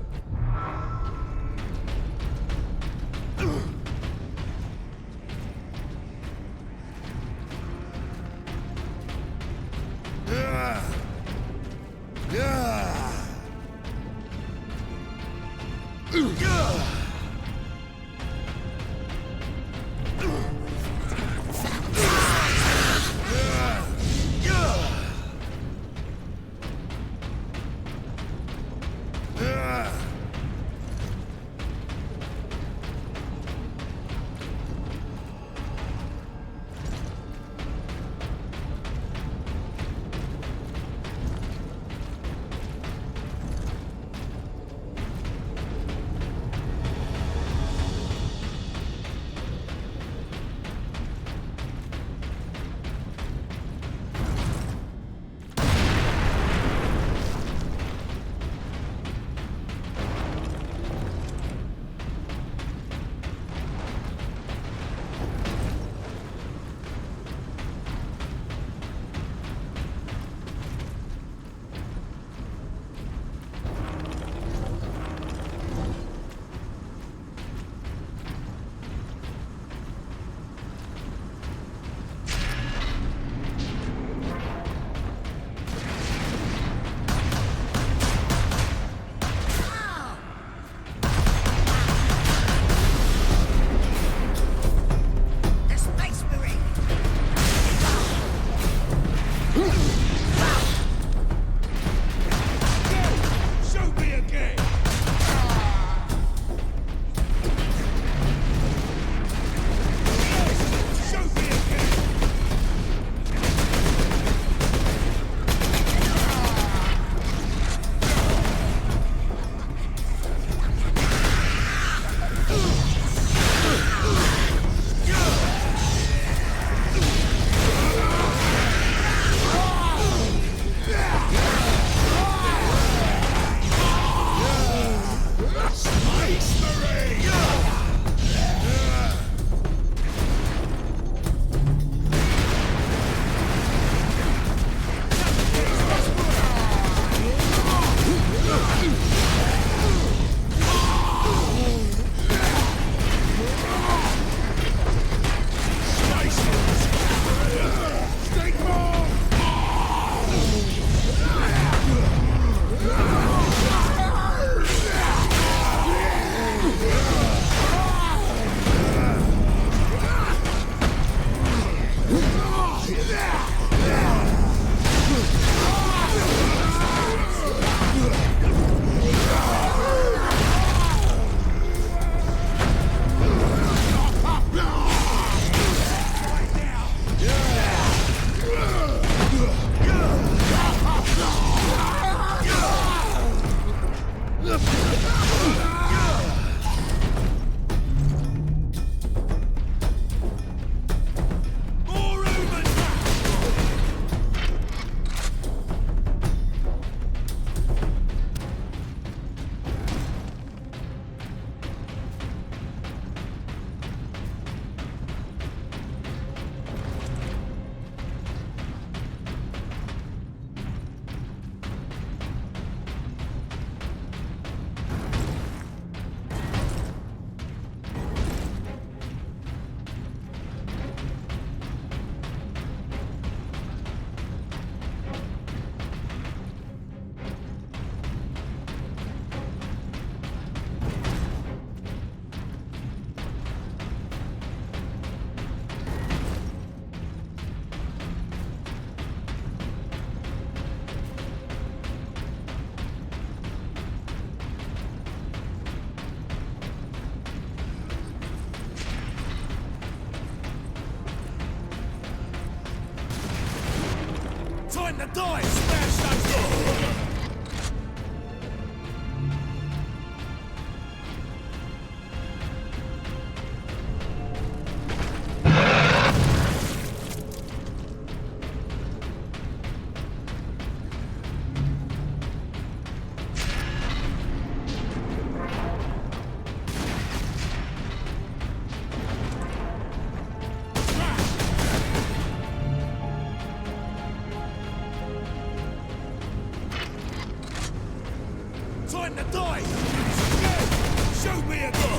Time to die! Smash those! Time to die! Shoot me again!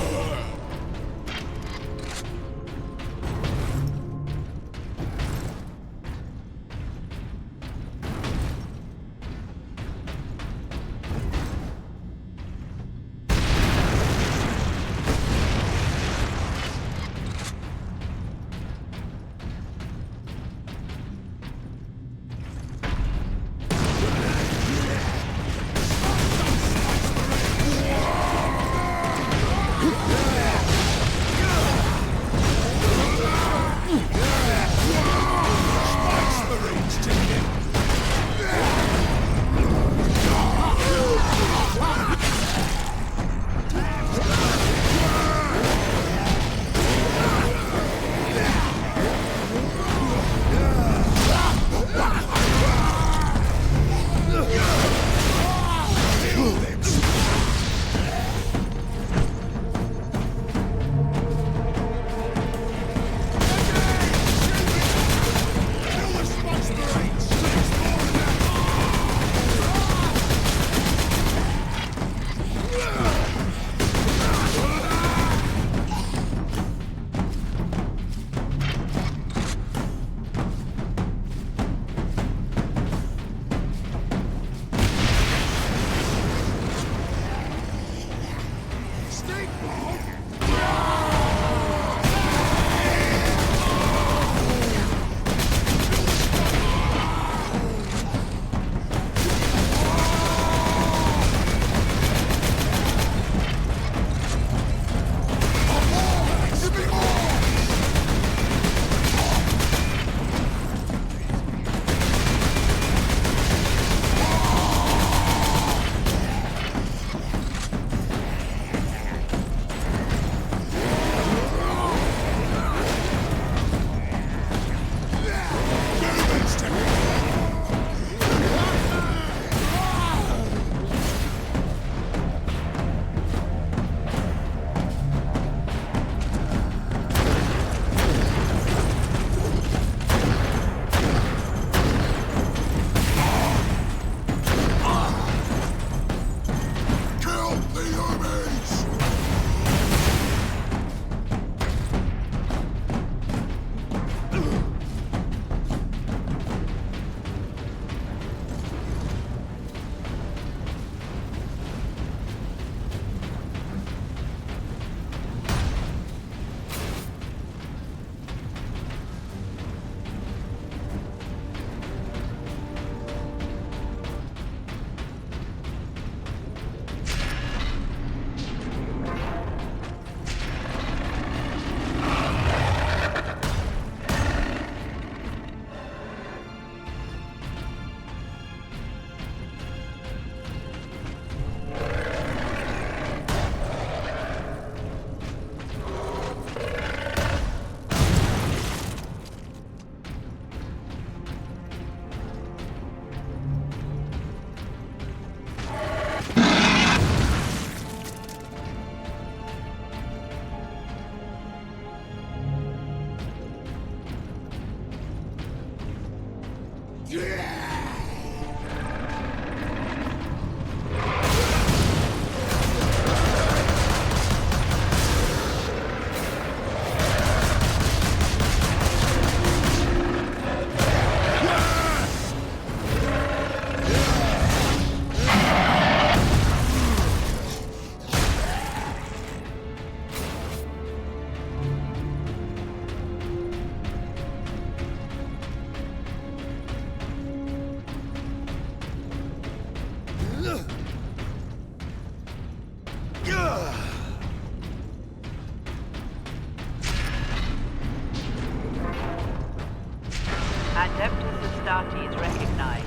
Adeptus Astartes recognized.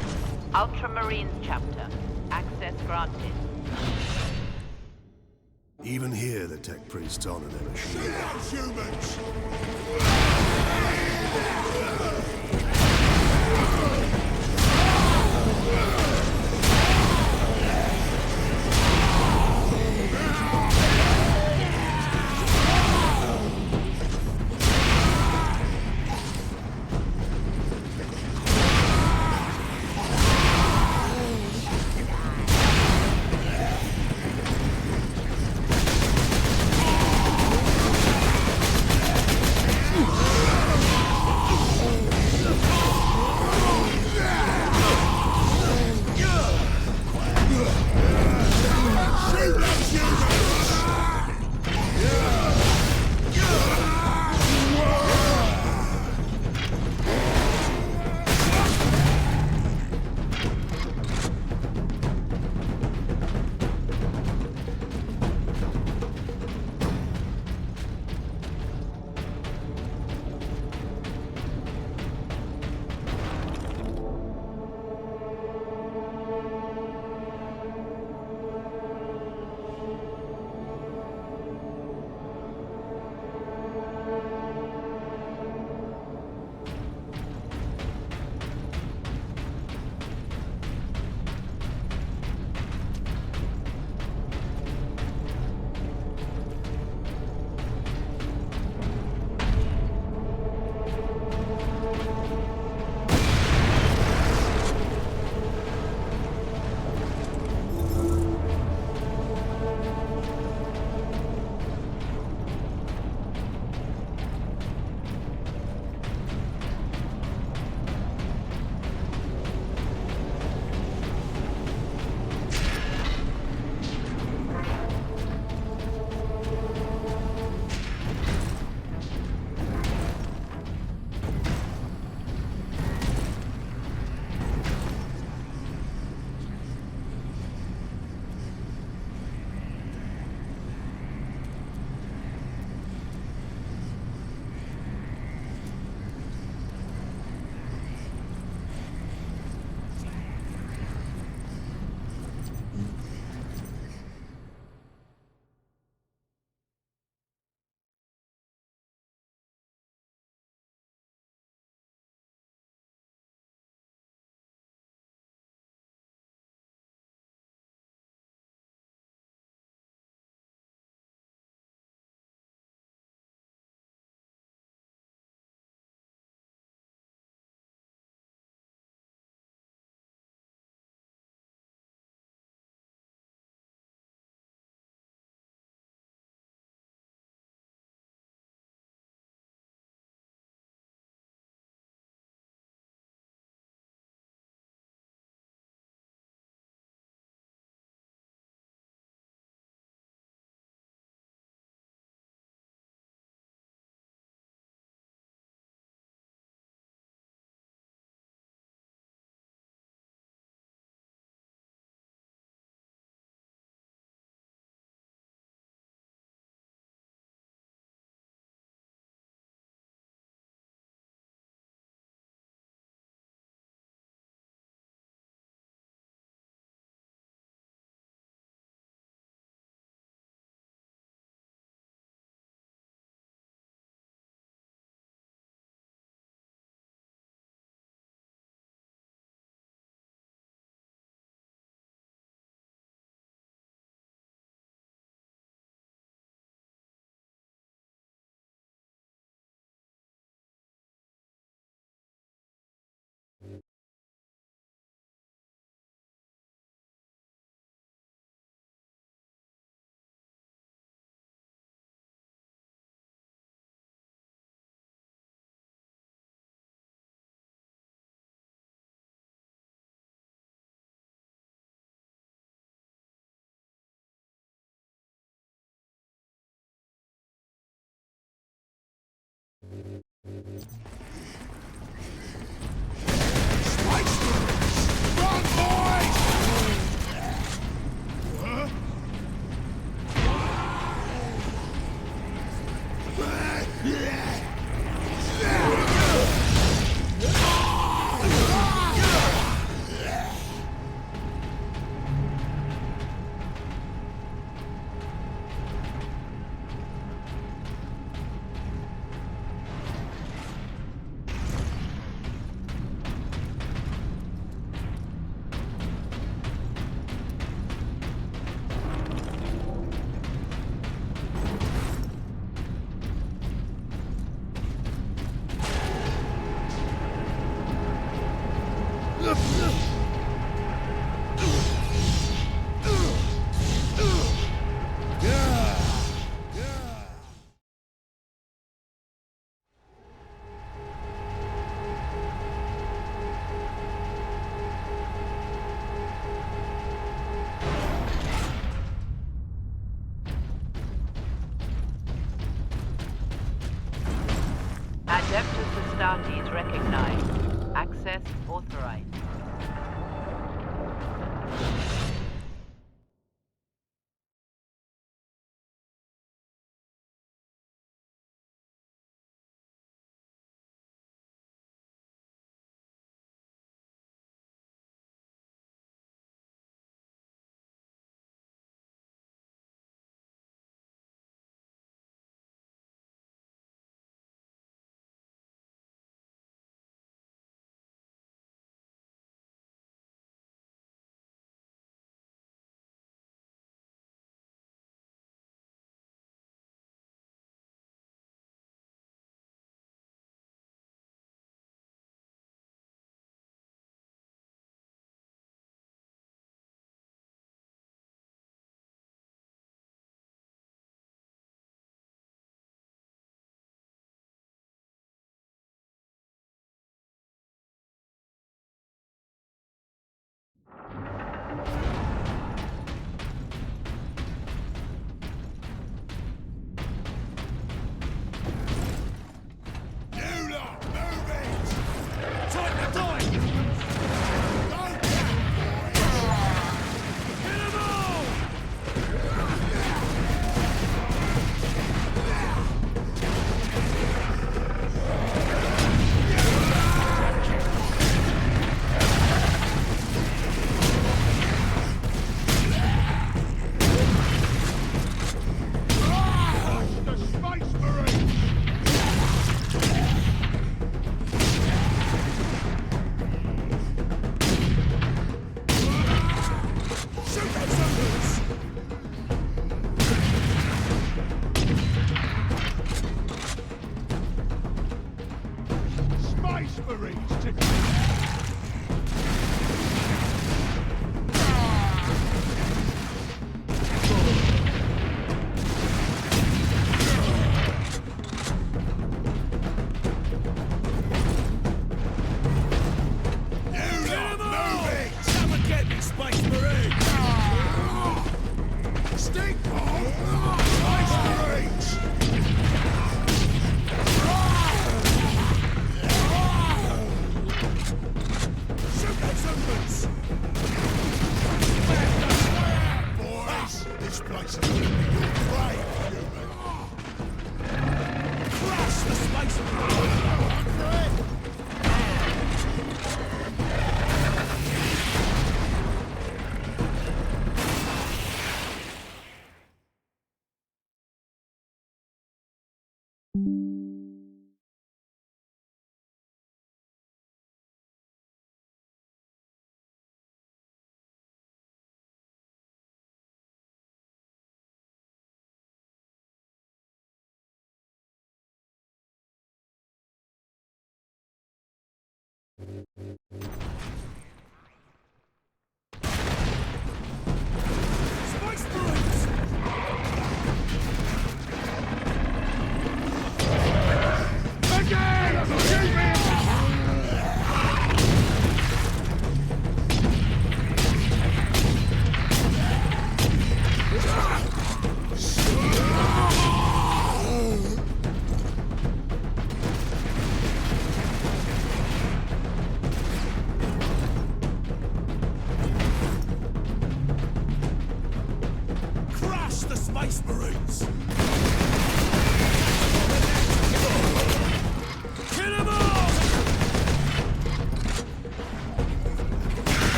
Ultramarines chapter. Access granted. Even here, the tech priests honor their machine. Chill out, humans! Astartes recognized. Access authorized.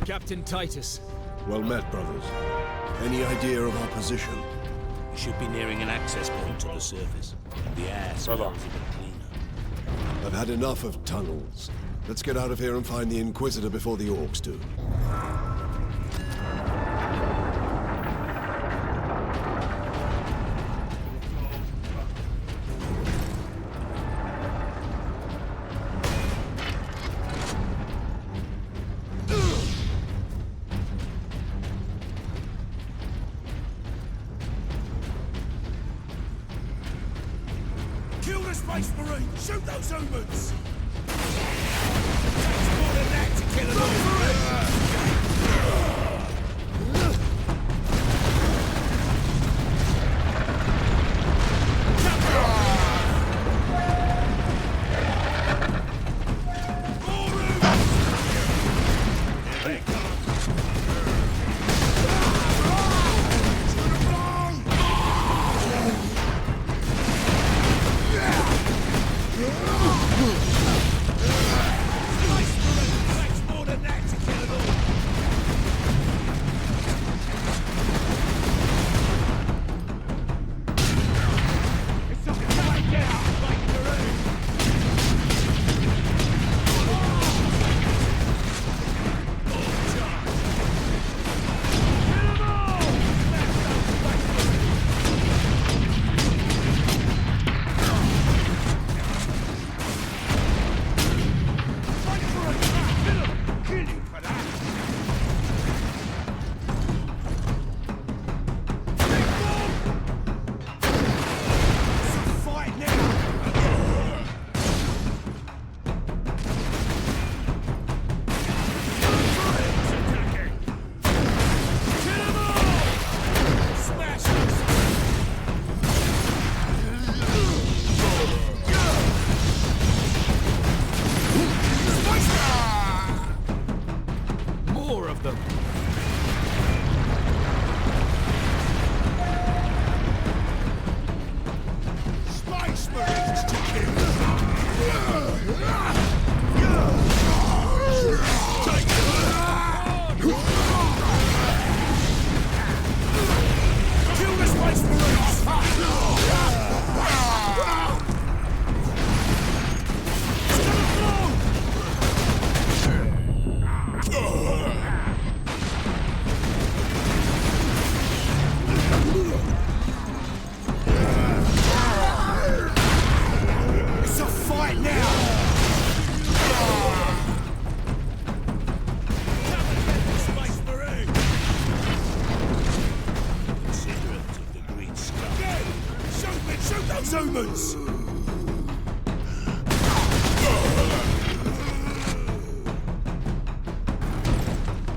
Captain Titus. Well met, brothers. Any idea of our position? We should be nearing an access point to the surface. The air smells a bit cleaner. I've had enough of tunnels. Let's get out of here and find the Inquisitor before the orcs do. Kill the Space Marine! Marine! Shoot those humans! Takes more than that to kill them all!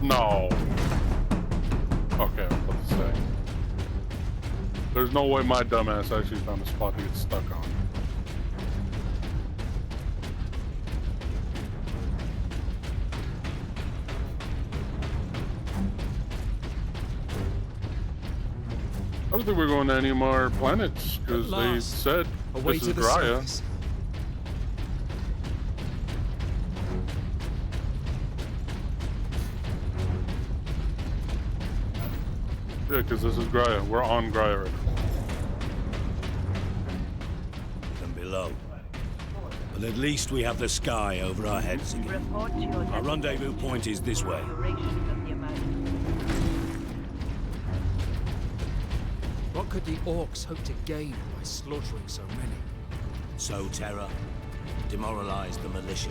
No. Okay, I was about to say. There's no way my dumbass actually found a spot to get stuck on. I don't think we're going to any more planets because they said this is Gaia. Yeah, because this is Gaia. We're on Gaia right now. And below. But at least we have the sky over our heads again. Our rendezvous point is this way. What could the Orcs hope to gain by slaughtering so many? Sow terror, demoralize the militia.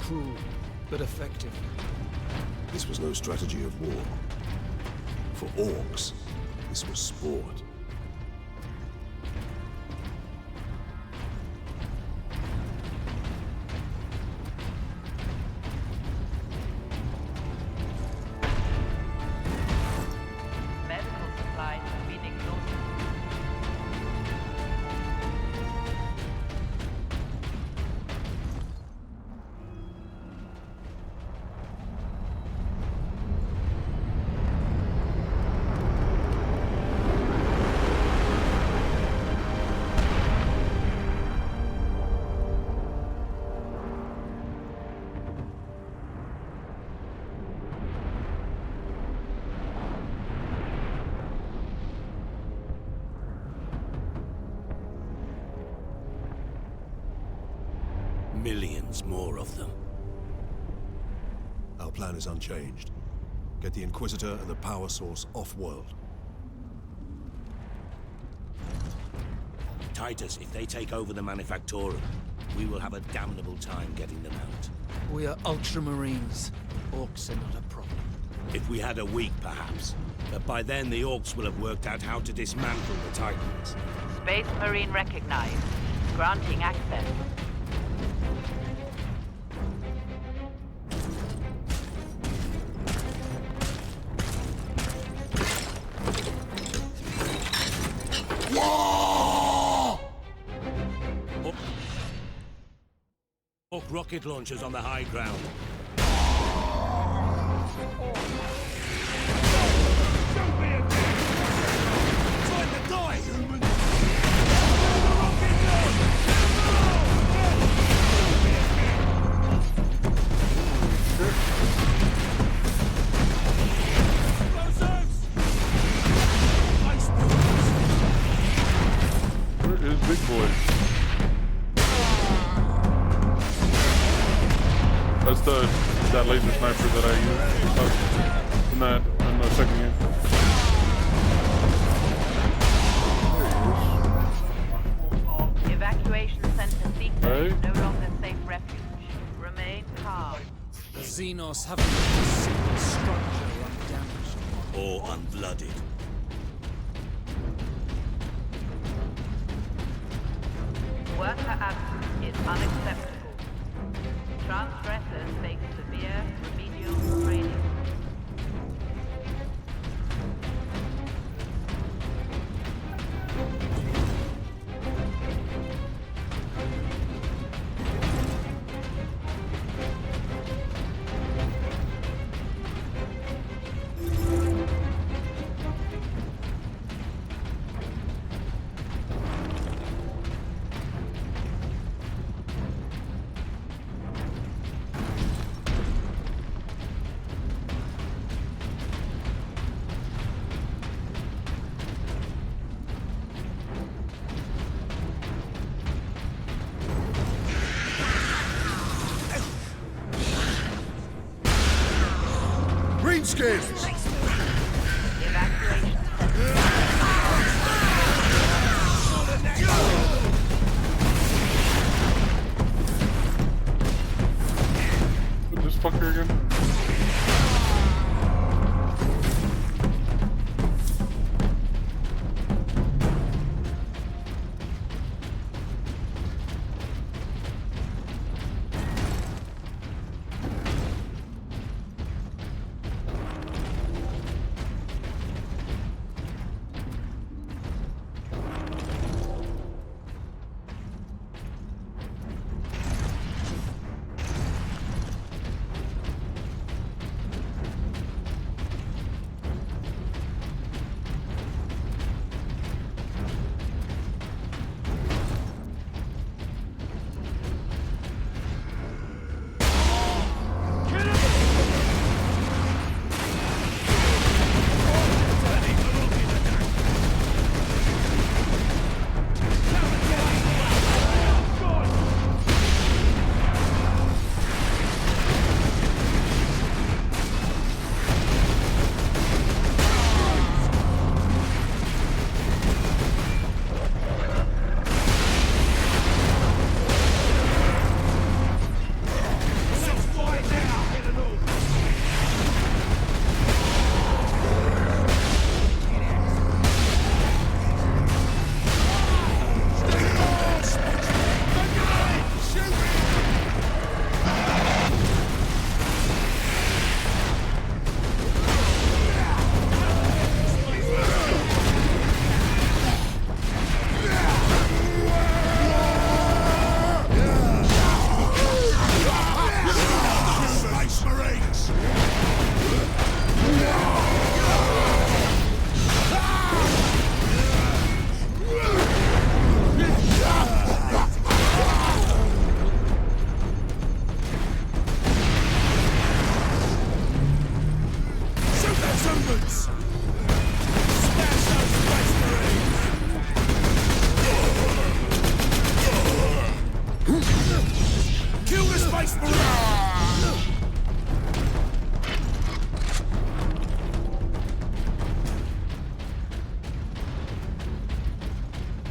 Cruel, but effective. This was no strategy of war. For Orcs, this was sport. Millions more of them. Our plan is unchanged. Get the Inquisitor and the power source off-world. Titus, if they take over the Manufactorum, we will have a damnable time getting them out. We are Ultramarines. Orcs are not a problem. If we had a week, perhaps. But by then, the Orcs will have worked out how to dismantle the Titans. Space Marine recognized. Granting access. Hawk rocket launchers on the high ground. Time to die, humans! Where is Big Boy? That's that laser sniper that I used in the second game. Evacuation center sequence Right. no longer safe refuge. Remain calm. The Xenos haven't left a single structure undamaged. Or unblooded. Worker absence is unacceptable. Transgressors face severe remedial training. Greenskins! Evacuation This fucker again?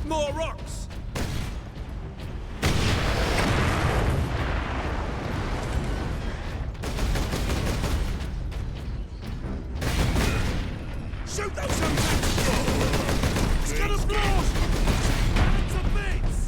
More rocks! Shoot those sometimes! It's gonna blow! To bits!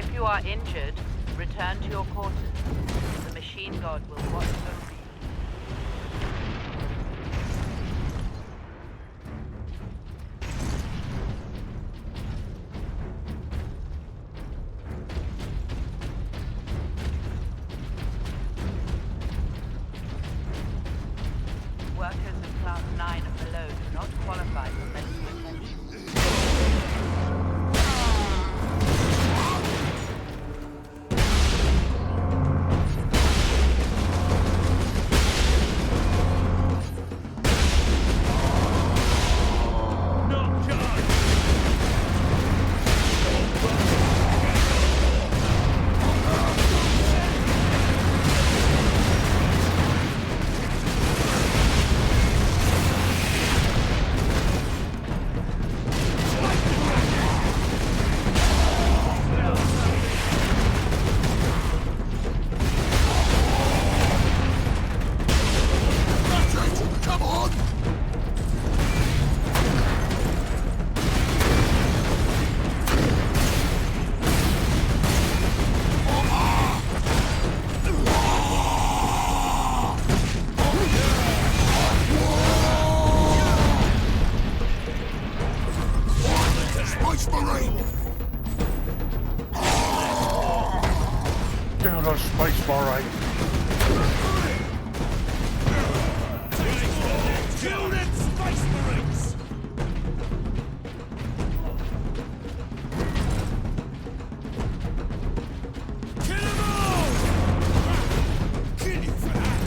If you are injured, return to your quarters. The machine god will watch over you. Workers of Class 9 and below do not qualify for medical attention. Down a Space Marine. Kill them Space Marines! Kill them all! Kill you for that!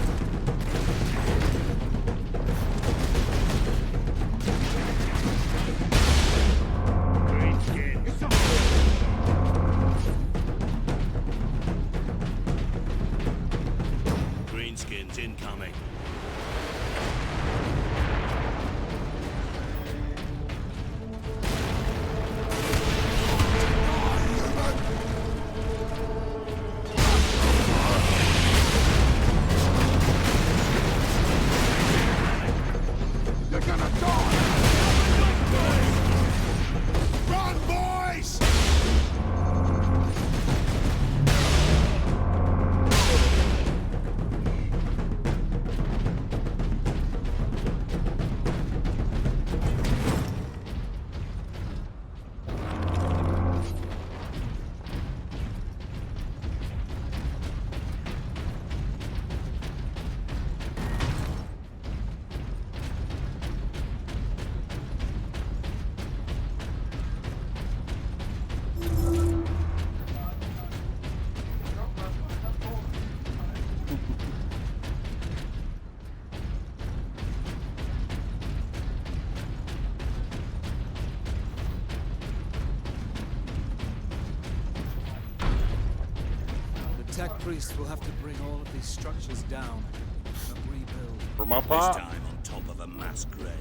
Greenskins incoming. You're gonna die! Run, boys! The tech priests will have to bring all of these structures down and rebuild. For my This pop. time on top of a mass grave.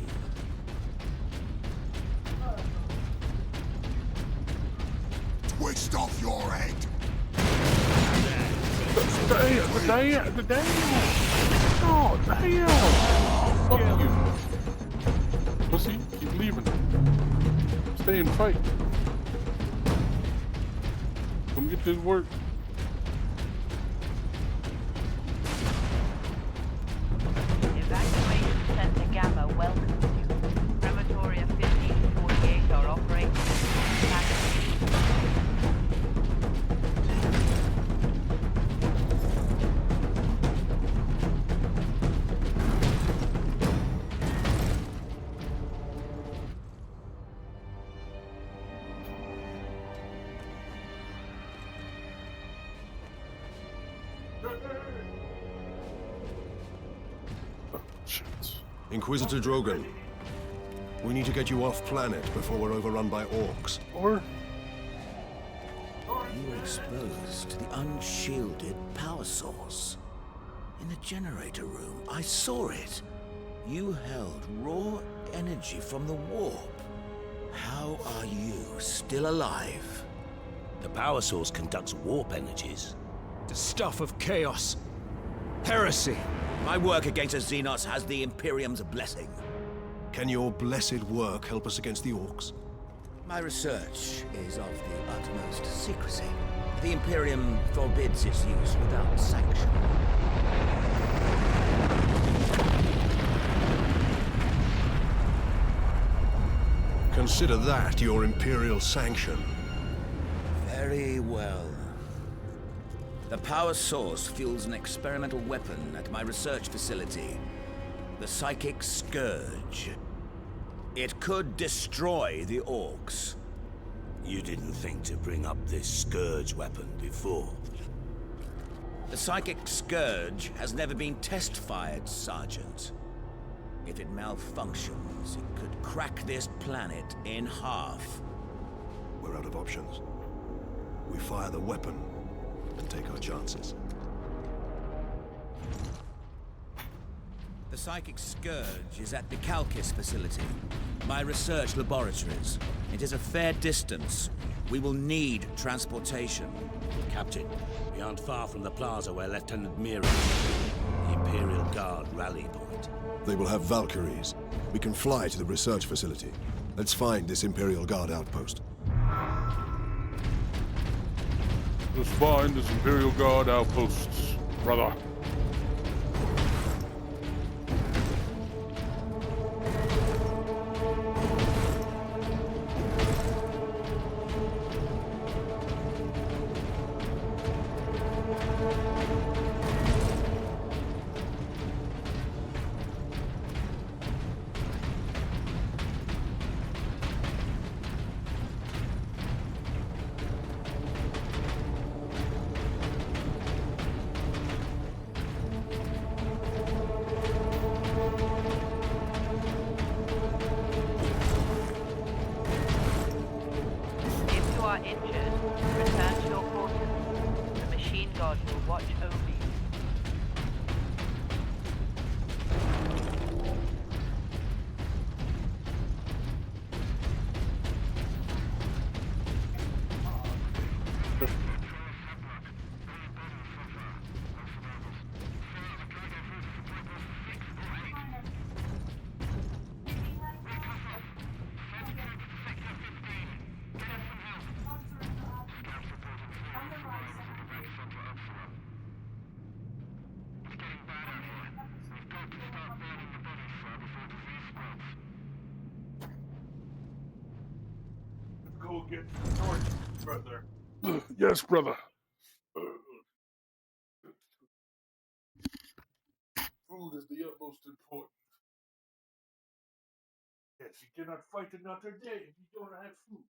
Twist off your head! Damn! Oh, damn! Fuck you. Pussy, keep leaving. Stay and fight. Come get this work. Evacuation Center Gamma welcomes you. Crematoria 50 to 48 are operating. Shit. Inquisitor Drogon, we need to get you off planet before we're overrun by orcs. Or You were exposed to the unshielded power source. In the generator room, I saw it. You held raw energy from the warp. How are you still alive? The power source conducts warp energies. The stuff of chaos. Heresy. My work against the Xenots has the Imperium's blessing. Can your blessed work help us against the orcs? My research is of the utmost secrecy. The Imperium forbids its use without sanction. Consider that your Imperial sanction. Very well. The power source fuels an experimental weapon at my research facility. The Psychic Scourge. It could destroy the Orcs. You didn't think to bring up this Scourge weapon before? The Psychic Scourge has never been test-fired, Sergeant. If it malfunctions, it could crack this planet in half. We're out of options. We fire the weapon and take our chances. The Psychic Scourge is at the Calkis facility, my research laboratories. It is a fair distance. We will need transportation. Captain, we aren't far from the plaza where Lieutenant Mira is. The Imperial Guard rally point. They will have Valkyries. We can fly to the research facility. Let's find this Imperial Guard outpost. Let's find this Imperial Guard outposts, brother. Injured, return to your quarters. The machine guard will watch over you. Go get George, brother. Yes, brother. Food is the utmost important. Yes, you cannot fight another day if you don't have food.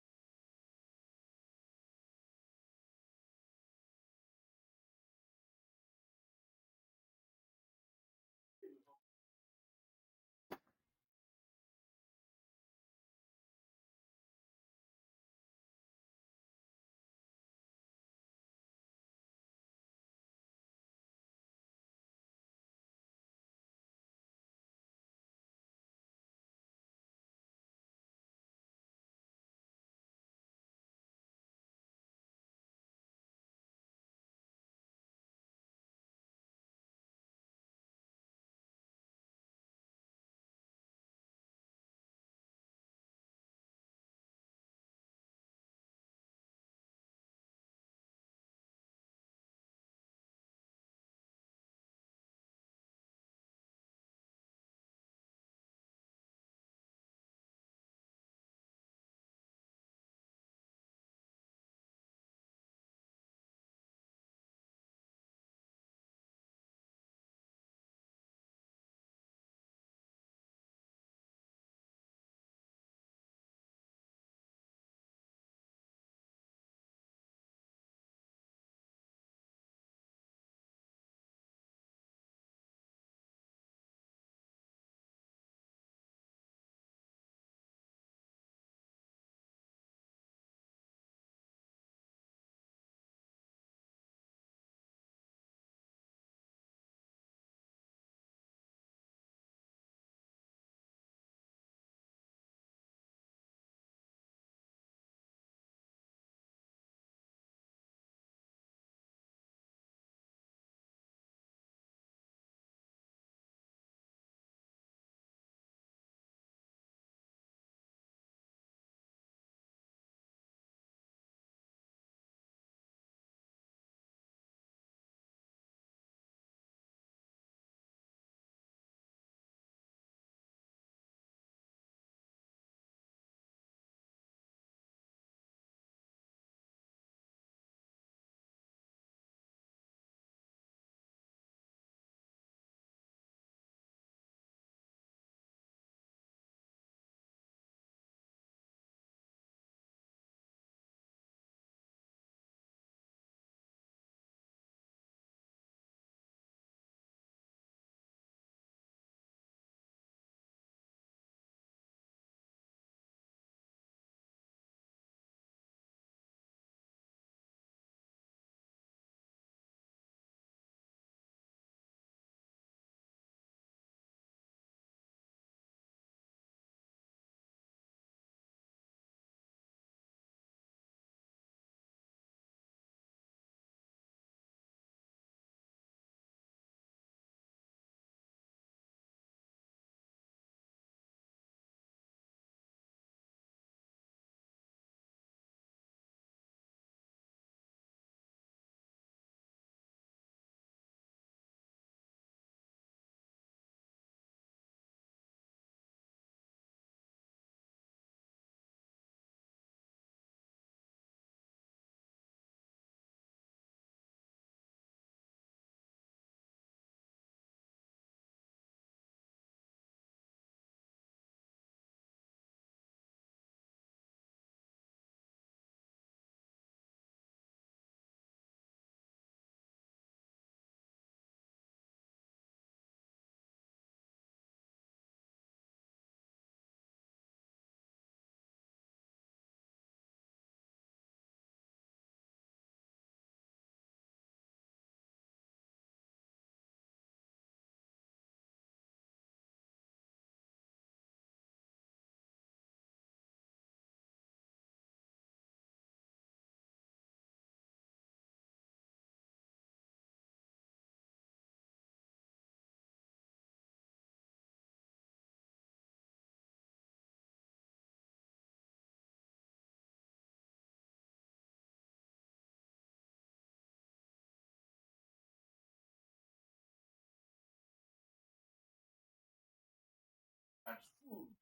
That's food.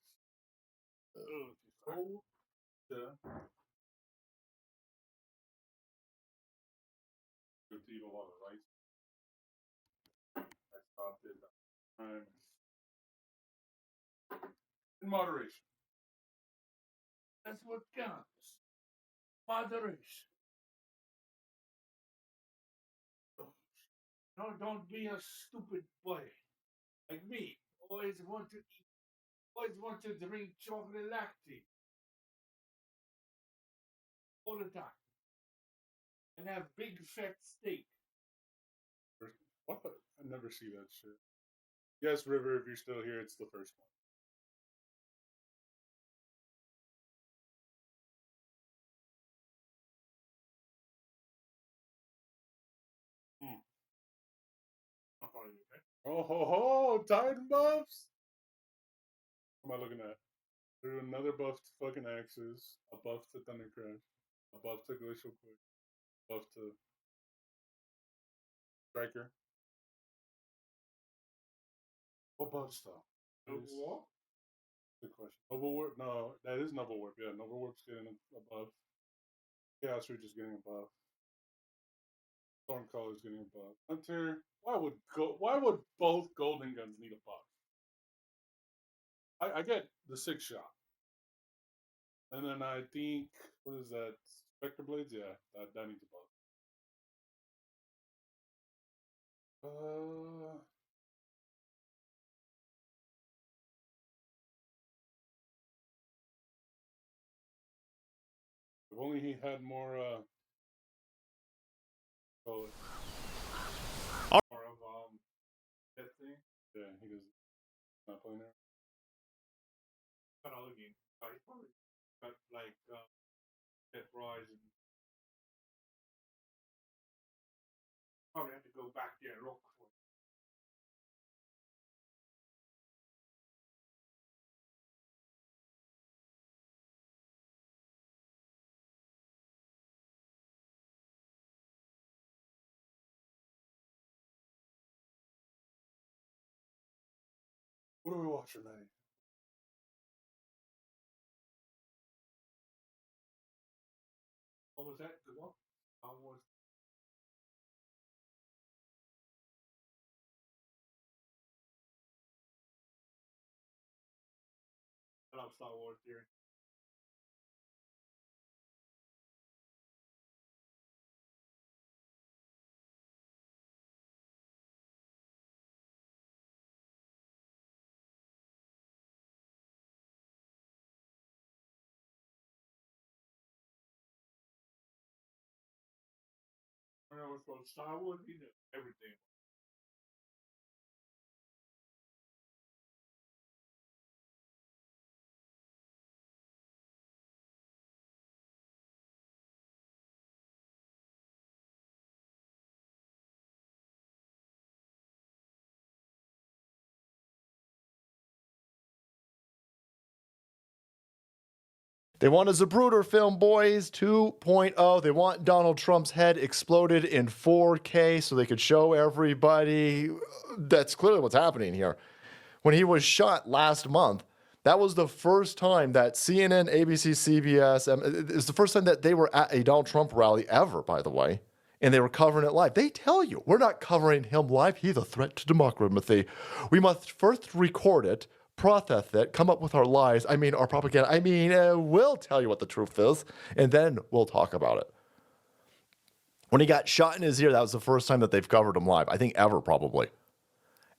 Oh, yeah. Good to eat a lot of rice. I stopped it time. In moderation. That's what counts. Moderation. No, don't be a stupid boy like me. Always want to eat. Always want to drink chocolate latte. All the time. And have big fat steak. What? I never see that shit. Yes, River, if you're still here, it's the first one. Oh ho ho! Titan buffs. What am I looking at? There's another buff to fucking Axes, a buff to Thundercrash, a buff to Glacial Quick, a buff to Striker. What buffs though? Noble Warp? Good question. Noble Warp? No, that is Noble Warp. Yeah, Noble Warp's getting a buff. Chaos Reach is getting a buff. Stormcaller is getting a buff. Hunter, why would both Golden Guns need a buff? I get the 6-shot. And then I think, what is that? Spectre Blades? Yeah, that needs a buff. If only he had more, more of, that thing. Yeah, he doesn't. Not playing there. But I'll again. He's probably got like Death Rise and probably have to go back there and look for it. What are we watching, man? What was that? The one? Star Wars. I love Star Wars theory. When I was from Star Wars, he knew everything. They want a Zapruder film, boys, 2.0. They want Donald Trump's head exploded in 4K so they could show everybody. That's clearly what's happening here. When he was shot last month, that was the first time that CNN, ABC, CBS, it's the first time that they were at a Donald Trump rally ever, by the way, and they were covering it live. They tell you, we're not covering him live. He's a threat to democracy. We must first record it, process it, come up with our lies, our propaganda. We'll tell you what the truth is, and then we'll talk about it. When he got shot in his ear, that was the first time that they've covered him live. I think ever, probably.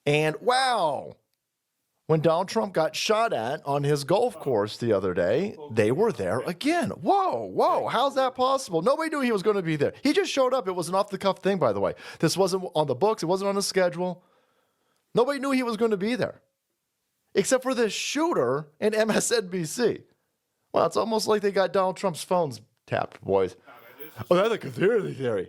And wow, when Donald Trump got shot at on his golf course the other day, they were there again. Whoa, how's that possible? Nobody knew he was going to be there. He just showed up. It was an off-the-cuff thing, by the way. This wasn't on the books. It wasn't on the schedule. Nobody knew he was going to be there, except for this shooter and MSNBC. Well, it's almost like they got Donald Trump's phones tapped, boys. Oh, that's a conspiracy theory.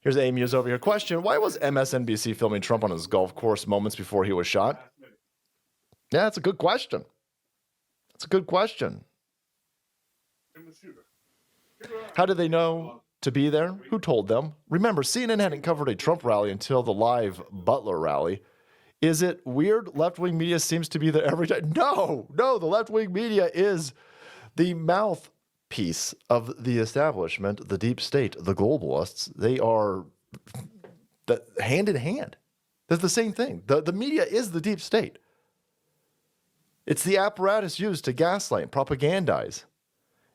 Here's Amy's over here. Question, why was MSNBC filming Trump on his golf course moments before he was shot? Yeah, that's a good question. That's a good question. How did they know to be there? Who told them? Remember, CNN hadn't covered a Trump rally until the live Butler rally. Is it weird? Left-wing media seems to be there every time. No, the left-wing media is the mouthpiece of the establishment, the deep state, the globalists. They are hand in hand. They're the same thing. The media is the deep state. It's the apparatus used to gaslight and propagandize,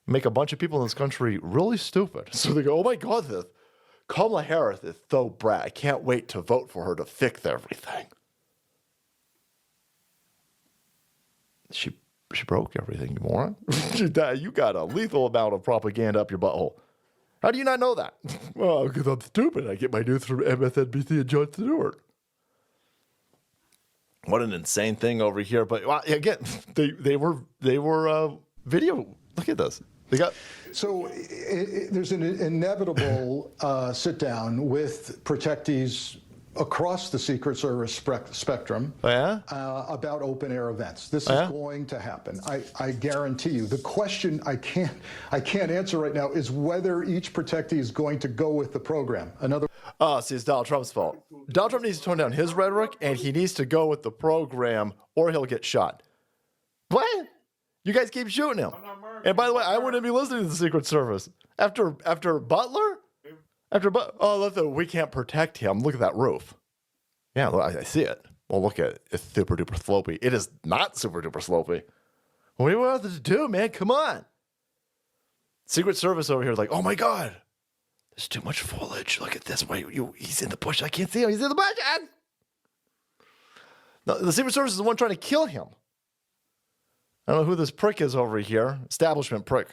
make a bunch of people in this country really stupid. So they go, oh my God, Kamala Harris is so brat. I can't wait to vote for her to fix everything. She broke everything, you moron. You got a lethal amount of propaganda up your butthole. How do you not know that? Well, because I'm stupid. I get my news from MSNBC and Jon Stewart. What an insane thing over here. But again, they were video. Look at this. They got. So there's an inevitable sit down with protectees across the Secret Service spectrum about open air events. This is going to happen. I guarantee you. The question I can't answer right now is whether each protectee is going to go with the program. See, it's Donald Trump's fault. Donald Trump needs to tone down his rhetoric, and he needs to go with the program, or he'll get shot. What? You guys keep shooting him. And by the way, I wouldn't be listening to the Secret Service after Butler. We can't protect him. Look at that roof. Yeah, look, I see it. Well, look at it. It's super duper slopey. It is not super duper slopey. What do you want us to do, man? Come on. Secret Service over here is like, oh my God, there's too much foliage. Look at this. Wait, he's in the bush. I can't see him. He's in the bush. No, the Secret Service is the one trying to kill him. I don't know who this prick is over here. Establishment prick.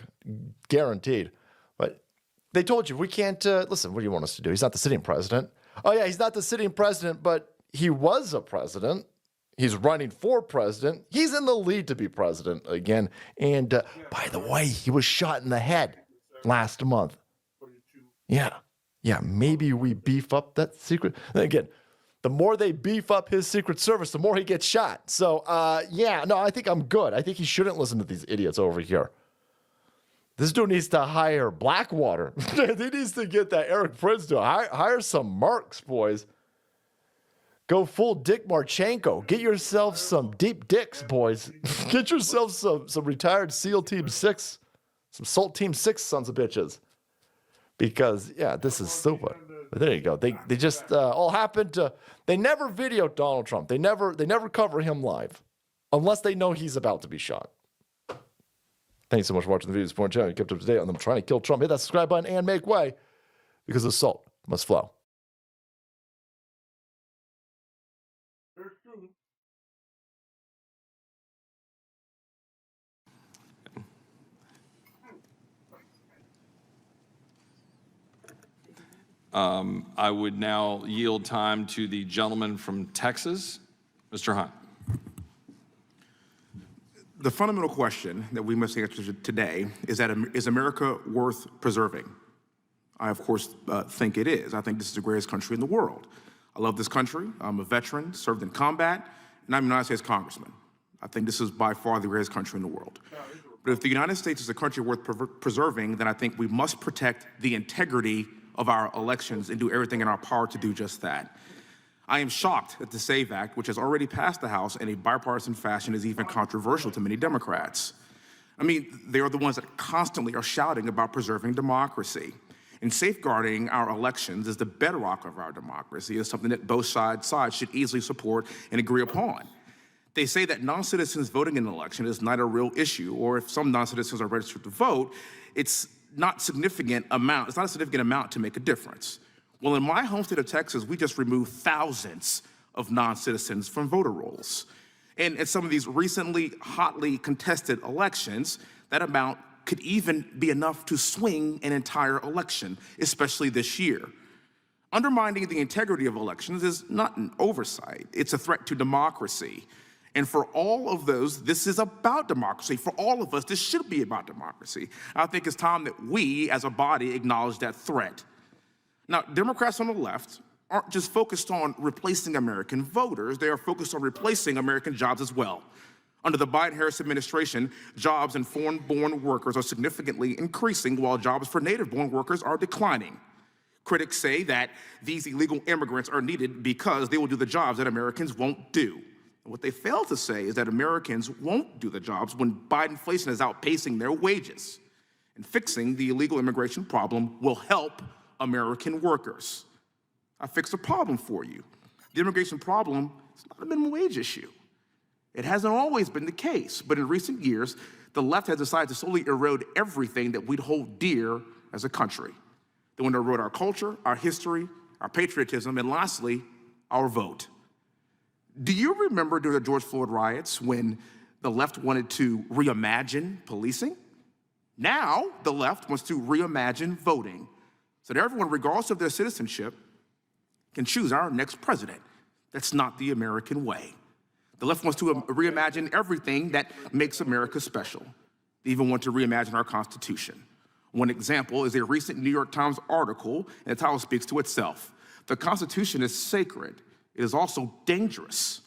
Guaranteed. But they told you, we can't, listen, what do you want us to do? He's not the sitting president. Oh yeah, he's not the sitting president, but he was a president. He's running for president. He's in the lead to be president again. And by the way, he was shot in the head last month. Yeah, maybe we beef up that secret. Again, the more they beef up his Secret Service, the more he gets shot. So, I think I'm good. I think he shouldn't listen to these idiots over here. This dude needs to hire Blackwater. He needs to get that Eric Prince to hire some mercs, boys. Go full Dick Marchenko. Get yourself some deep dicks, boys. Get yourself some retired SEAL Team 6, some SALT Team 6 sons of bitches. Because, this is stupid. But there you go. They just all happened to. They never videoed Donald Trump. They never cover him live, unless they know he's about to be shot. Thanks so much for watching the videos. Point channel. You kept up to date on them trying to kill Trump. Hit that subscribe button and make way, because the salt must flow. I would now yield time to the gentleman from Texas, Mr. Hunt. The fundamental question that we must answer today is is America worth preserving? I, of course, think it is. I think this is the greatest country in the world. I love this country. I'm a veteran, served in combat, and I'm a United States congressman. I think this is by far the greatest country in the world. But if the United States is a country worth preserving, then I think we must protect the integrity of our elections and do everything in our power to do just that. I am shocked that the SAVE Act, which has already passed the House in a bipartisan fashion, is even controversial to many Democrats. I mean, they are the ones that constantly are shouting about preserving democracy. And safeguarding our elections is the bedrock of our democracy, is something that both sides should easily support and agree upon. They say that non-citizens voting in an election is not a real issue, or if some non-citizens are registered to vote, it's not a significant amount to make a difference. Well, in my home state of Texas, we just removed thousands of non-citizens from voter rolls. And in some of these recently hotly contested elections, that amount could even be enough to swing an entire election, especially this year. Undermining the integrity of elections is not an oversight, it's a threat to democracy. And for all of those, this is about democracy. For all of us, this should be about democracy. I think it's time that we, as a body, acknowledge that threat. Now, Democrats on the left aren't just focused on replacing American voters, they are focused on replacing American jobs as well. Under the Biden-Harris administration, jobs in foreign-born workers are significantly increasing while jobs for native-born workers are declining. Critics say that these illegal immigrants are needed because they will do the jobs that Americans won't do. And what they fail to say is that Americans won't do the jobs when Biden inflation is outpacing their wages. And fixing the illegal immigration problem will help American workers. I fixed a problem for you. The immigration problem is not a minimum wage issue. It hasn't always been the case, but in recent years, the left has decided to slowly erode everything that we'd hold dear as a country. They want to erode our culture, our history, our patriotism, and lastly, our vote. Do you remember during the George Floyd riots when the left wanted to reimagine policing? Now, the left wants to reimagine voting so that everyone, regardless of their citizenship, can choose our next president. That's not the American way. The left wants to reimagine everything that makes America special. They even want to reimagine our Constitution. One example is a recent New York Times article, and the title speaks to itself. The Constitution is sacred. It is also dangerous.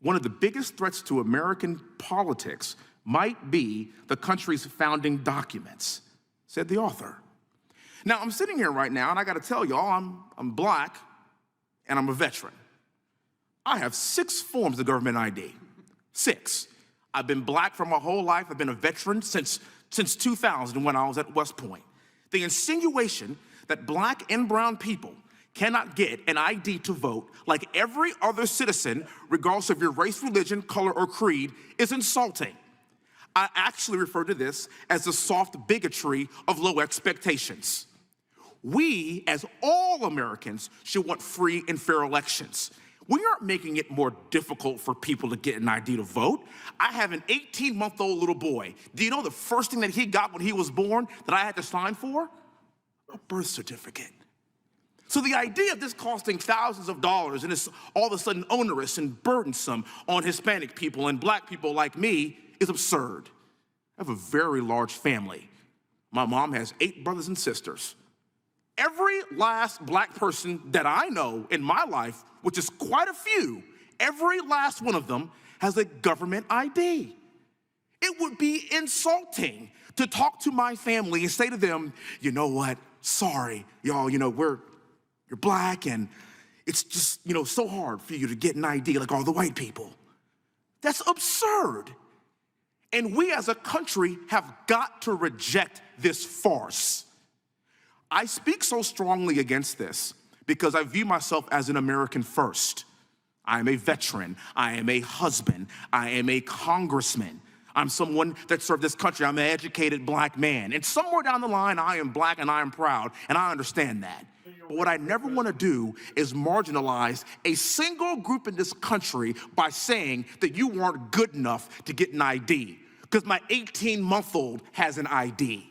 One of the biggest threats to American politics might be the country's founding documents, said the author. Now, I'm sitting here right now, and I gotta tell y'all, I'm black, and I'm a veteran. I have 6 forms of government ID. 6. I've been black for my whole life. I've been a veteran since 2000 when I was at West Point. The insinuation that black and brown people cannot get an ID to vote like every other citizen, regardless of your race, religion, color, or creed, is insulting. I actually refer to this as the soft bigotry of low expectations. We, as all Americans, should want free and fair elections. We aren't making it more difficult for people to get an ID to vote. I have an 18-month-old little boy. Do you know the first thing that he got when he was born that I had to sign for? A birth certificate. So the idea of this costing thousands of dollars and it's all of a sudden onerous and burdensome on Hispanic people and black people like me is absurd. I have a very large family. My mom has 8 brothers and sisters. Every last black person that I know in my life, which is quite a few, every last one of them has a government ID. It would be insulting to talk to my family and say to them, you know what, sorry, y'all, you're black and it's just, so hard for you to get an ID like all the white people. That's absurd. And we as a country have got to reject this farce. I speak so strongly against this because I view myself as an American first. I am a veteran. I am a husband. I am a congressman. I'm someone that served this country. I'm an educated black man. And somewhere down the line, I am black and I am proud, and I understand that. But what I never want to do is marginalize a single group in this country by saying that you weren't good enough to get an ID, because my 18-month-old has an ID.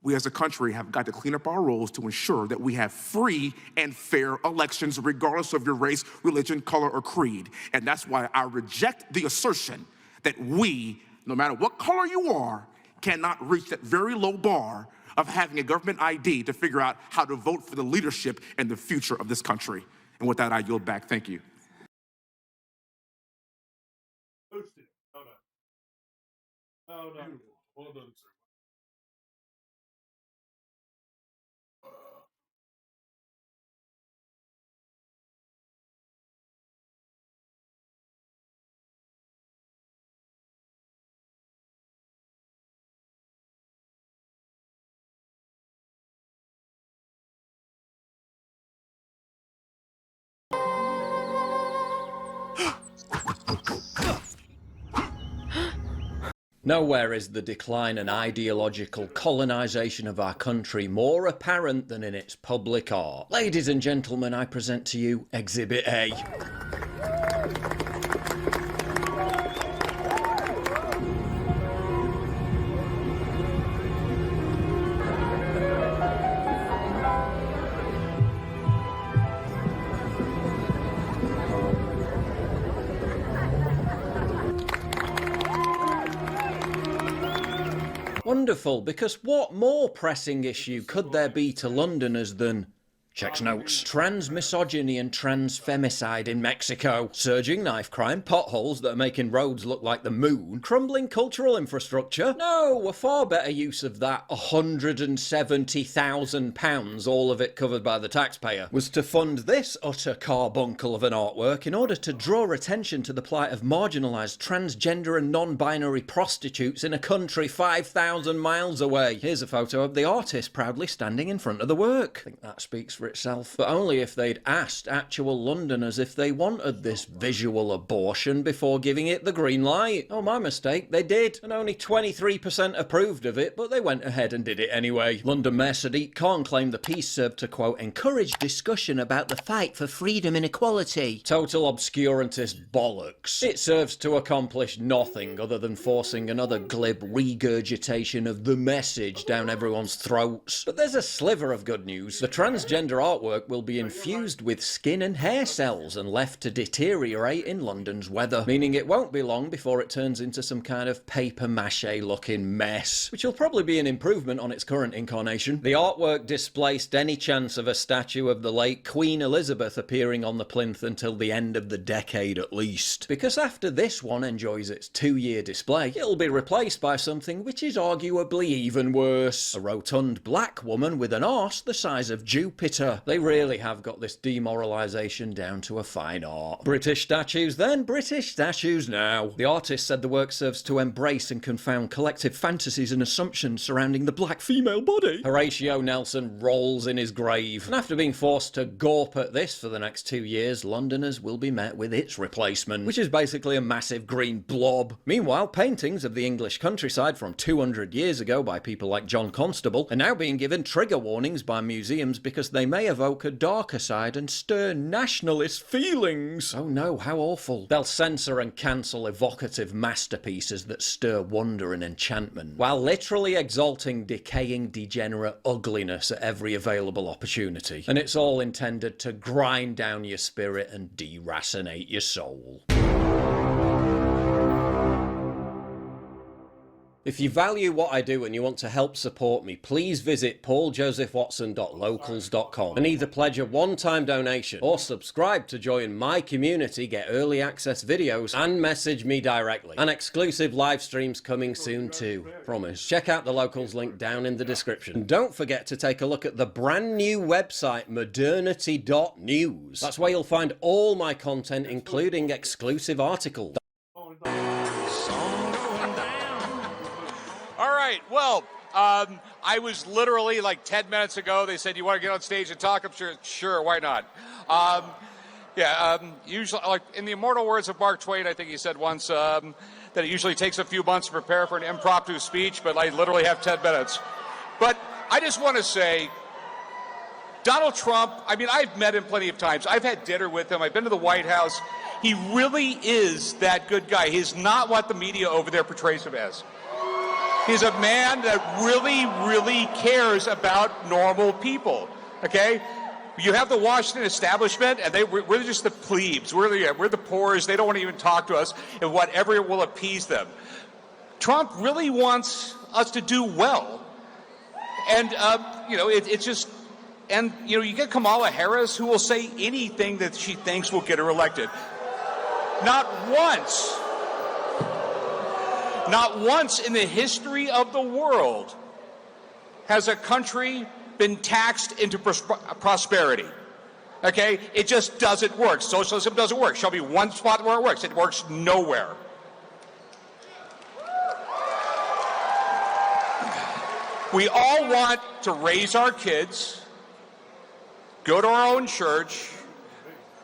We as a country have got to clean up our rules to ensure that we have free and fair elections regardless of your race, religion, color, or creed. And that's why I reject the assertion that we, no matter what color you are, cannot reach that very low bar of having a government ID to figure out how to vote for the leadership and the future of this country. And with that, I yield back. Thank you. Post it. Oh, no. Well done, sir. Nowhere is the decline and ideological colonisation of our country more apparent than in its public art. Ladies and gentlemen, I present to you Exhibit A. Wonderful, because what more pressing issue could there be to Londoners than Checks notes. Trans misogyny and trans femicide in Mexico. Surging knife crime, potholes that are making roads look like the moon, crumbling cultural infrastructure. No, a far better use of that £170,000, all of it covered by the taxpayer, was to fund this utter carbuncle of an artwork in order to draw attention to the plight of marginalised transgender and non-binary prostitutes in a country 5,000 miles away. Here's a photo of the artist proudly standing in front of the work. I think that speaks for itself, but only if they'd asked actual Londoners if they wanted this visual abortion before giving it the green light. Oh, my mistake, they did, and only 23% approved of it, but they went ahead and did it anyway. London Mayor Sadiq Khan claimed the piece served to, quote, encourage discussion about the fight for freedom and equality. Total obscurantist bollocks. It serves to accomplish nothing other than forcing another glib regurgitation of the message down everyone's throats. But there's a sliver of good news. The transgender artwork will be infused with skin and hair cells and left to deteriorate in London's weather, meaning it won't be long before it turns into some kind of paper mache looking mess, which will probably be an improvement on its current incarnation. The artwork displaced any chance of a statue of the late Queen Elizabeth appearing on the plinth until the end of the decade at least, because after this one enjoys its 2-year display, it'll be replaced by something which is arguably even worse. A rotund black woman with an arse the size of Jupiter. They really have got this demoralisation down to a fine art. British statues then, British statues now. The artist said the work serves to embrace and confound collective fantasies and assumptions surrounding the black female body. Horatio Nelson rolls in his grave. And after being forced to gawp at this for the next 2 years, Londoners will be met with its replacement, which is basically a massive green blob. Meanwhile, paintings of the English countryside from 200 years ago by people like John Constable are now being given trigger warnings by museums because they may evoke a darker side and stir nationalist feelings. Oh no, how awful. They'll censor and cancel evocative masterpieces that stir wonder and enchantment, while literally exalting decaying, degenerate ugliness at every available opportunity. And it's all intended to grind down your spirit and deracinate your soul. If you value what I do and you want to help support me, please visit pauljosephwatson.locals.com and either pledge a one-time donation or subscribe to join my community, get early access videos, and message me directly. And exclusive live streams coming soon too. Promise. Check out the Locals link down in the description. And don't forget to take a look at the brand new website, modernity.news. That's where you'll find all my content, including exclusive articles. All right, well, I was literally like 10 minutes ago, they said, you want to get on stage and talk? I'm sure, why not? Usually, like in the immortal words of Mark Twain, I think he said once that it usually takes a few months to prepare for an impromptu speech, but I literally have 10 minutes. But I just want to say, Donald Trump, I mean, I've met him plenty of times. I've had dinner with him. I've been to the White House. He really is that good guy. He's not what the media over there portrays him as. He's a man that really, really cares about normal people, okay? You have the Washington establishment, and we're just the plebes. We're the poorest. They don't want to even talk to us, and whatever will appease them. Trump really wants us to do well. And, it's just... And, you get Kamala Harris, who will say anything that she thinks will get her elected. Not once in the history of the world has a country been taxed into prosperity. Okay? It just doesn't work. Socialism doesn't work. Show me one spot where it works. It works nowhere. We all want to raise our kids, go to our own church,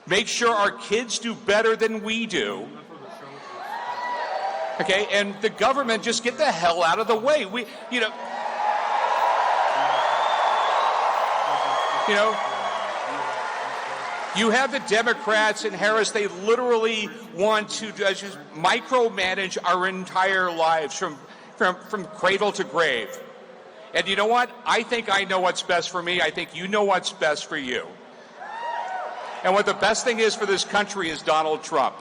make sure our kids do better than we do. Okay, and the government just get the hell out of the way. You have the Democrats and Harris, they literally want to just micromanage our entire lives from cradle to grave. And you know what? I think I know what's best for me. I think you know what's best for you. And what the best thing is for this country is Donald Trump.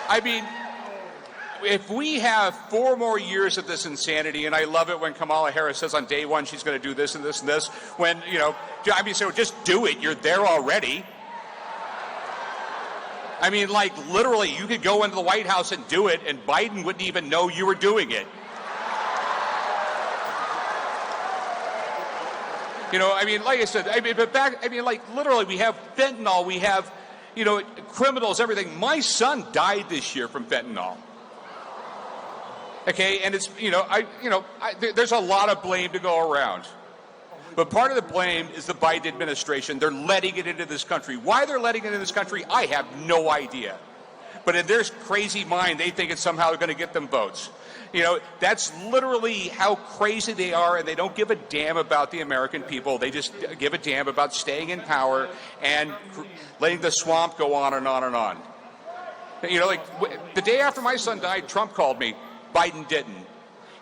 I mean, if we have 4 more years of this insanity, and I love it when Kamala Harris says on day one she's going to do this and this and this, when, you know, I mean, so just do it. You're there already. I mean, like, literally, you could go into the White House and do it, and Biden wouldn't even know you were doing it. You know, I mean, like I said, like, literally, we have fentanyl, we have, you know, criminals, everything. My son died this year from fentanyl. Okay, and it's, there's a lot of blame to go around. But part of the blame is the Biden administration. They're letting it into this country. Why they're letting it into this country, I have no idea. But in their crazy mind, they think it's somehow going to get them votes. You know, that's literally how crazy they are, and they don't give a damn about the American people. They just give a damn about staying in power and letting the swamp go on and on and on. You know, like, the day after my son died, Trump called me. Biden didn't.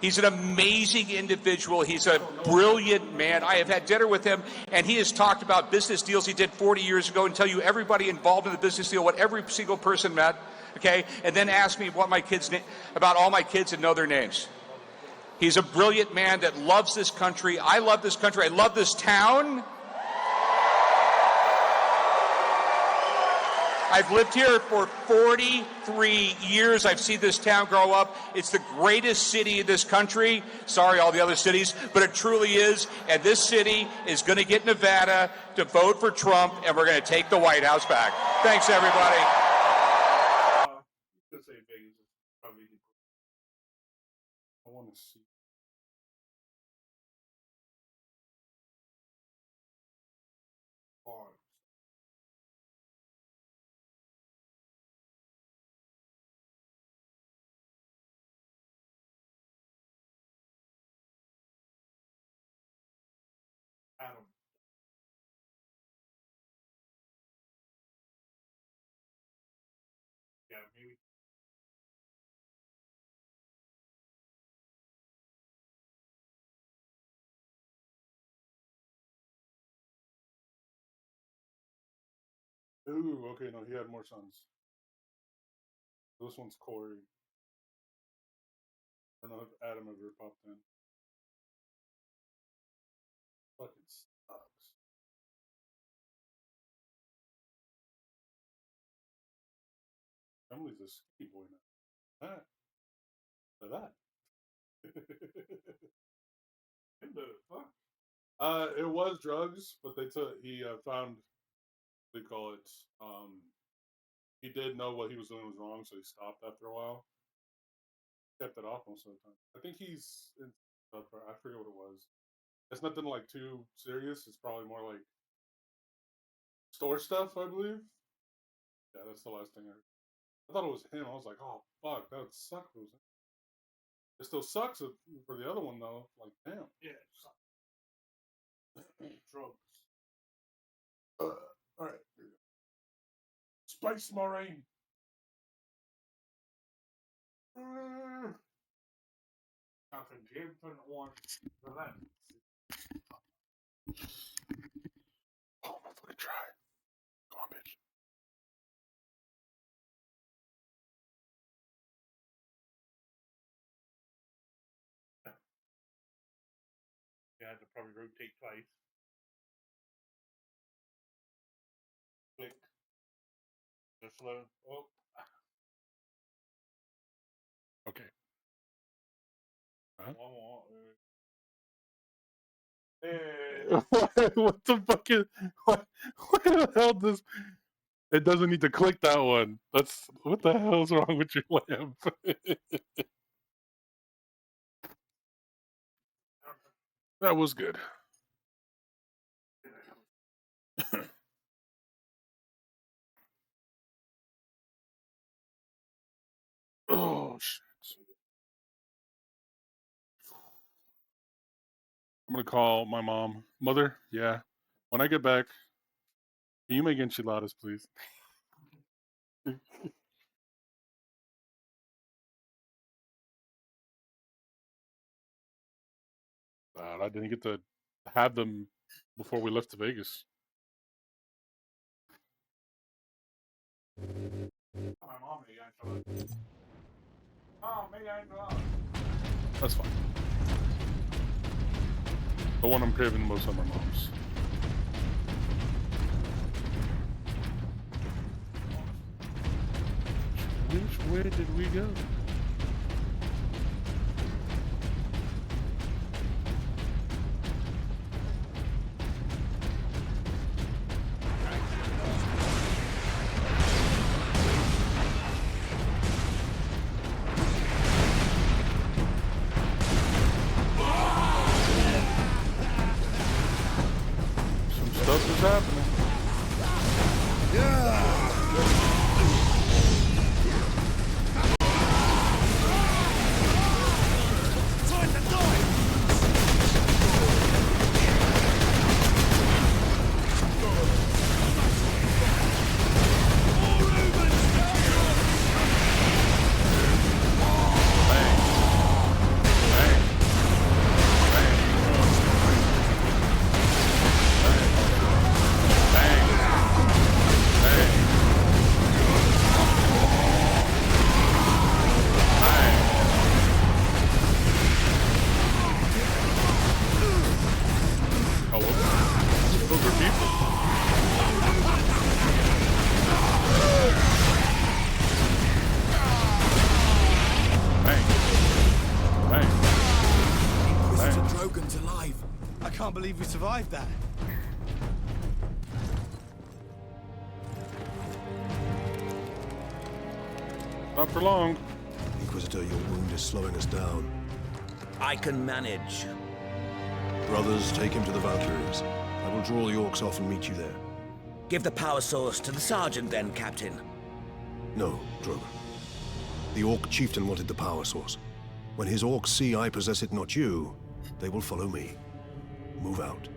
He's an amazing individual. He's a brilliant man. I have had dinner with him, and he has talked about business deals he did 40 years ago and tell you everybody involved in the business deal, what every single person met, okay, and then ask me what my kids about all my kids and know their names. He's a brilliant man that loves this country. I love this country. I love this town. I've lived here for 43 years. I've seen this town grow up. It's the greatest city in this country. Sorry, all the other cities, but it truly is. And this city is going to get Nevada to vote for Trump, and we're going to take the White House back. Thanks, everybody. I want to see. Adam. Yeah, maybe. Ooh, okay, no, he had more sons. This one's Corey. I don't know if Adam ever popped in. Fucking sucks. Emily's a skinny boy now. That. For that. What the fuck? It was drugs, but he found, they call it, he did know what he was doing was wrong, so he stopped after a while. Kept it off most of the time. I think he's in stuff, I forget what it was. It's nothing like too serious. It's probably more like store stuff, I believe. Yeah, that's the last thing I heard. I thought it was him. I was like, oh fuck, that would suck if it was him. It still sucks for the other one though. Like, damn. Yeah, it sucks. Drugs. Alright. Spice Marine. Nothing. Jim on for that. Oh, I'm fucking try. Go on, bitch. You had to probably rotate twice. Click. Just slow. Oh. Okay. Huh? What the fuck is what the hell does it doesn't need to click that one. That's what the hell's wrong with your lamp? That was good. Oh shit. I'm gonna call my mom. Mother, yeah. When I get back, can you make enchiladas, please? I didn't get to have them before we left to Vegas. My mom made enchiladas. That's fine. The one I'm craving the most are my mom's. Which way did we go? Stuff is happening. I can't believe we survived that. Not for long. Inquisitor, your wound is slowing us down. I can manage. Brothers, take him to the Valkyries. I will draw the orcs off and meet you there. Give the power source to the sergeant then, Captain. No, Drogon. The orc chieftain wanted the power source. When his orcs see I possess it, not you, they will follow me. Move out.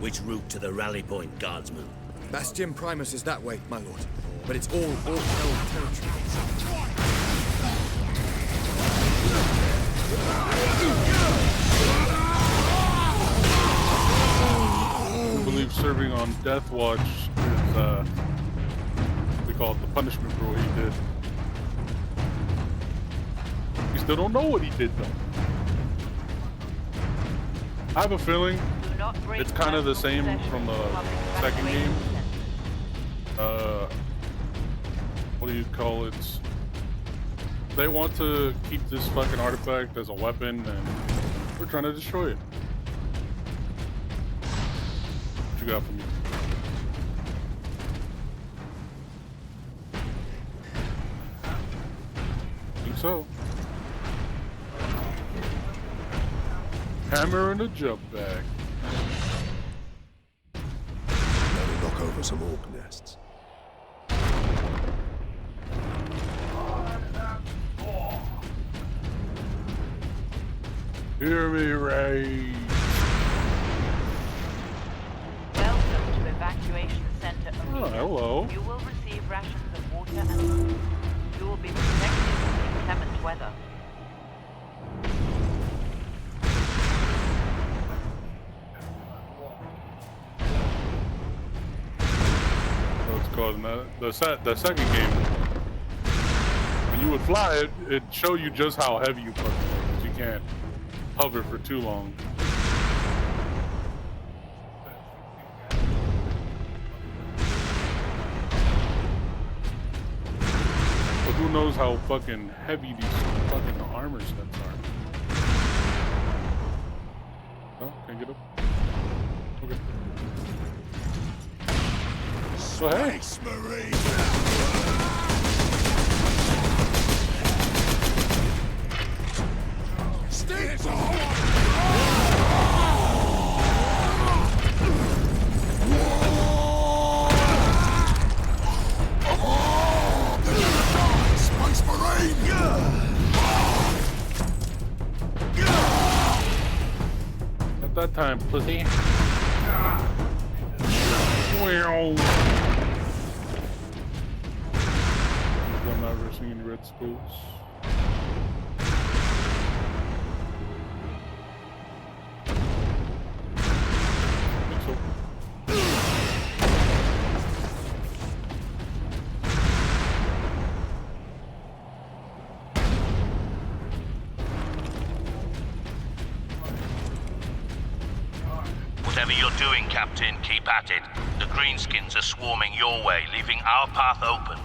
Which route to the rally point, Guardsman? Bastion Primus is that way, my lord. But it's all orc-held territory. I believe serving on Death Watch is, we call it the punishment for what he did. We still don't know what he did, though. I have a feeling it's kind of the same from the second game. What do you call it? They want to keep this fucking artifact as a weapon, and we're trying to destroy it. What you got for me? I think so. Hammer and a jump bag. Now knock over some orc nests. Hear me rage. Welcome to Evacuation Center Arena. Oh, hello. You will receive rations of water and food. You will be protected from inclement weather. The second game, when you would fly it, it'd show you just how heavy you fucking are, because you can't hover for too long. But who knows how fucking heavy these fucking armor sets are. No, can't get up. Okay. So hey. Space Marine! At that time, pussy. Well. I'm not rushing any red spools. doing, Captain. Keep at it. The Greenskins are swarming your way, leaving our path open.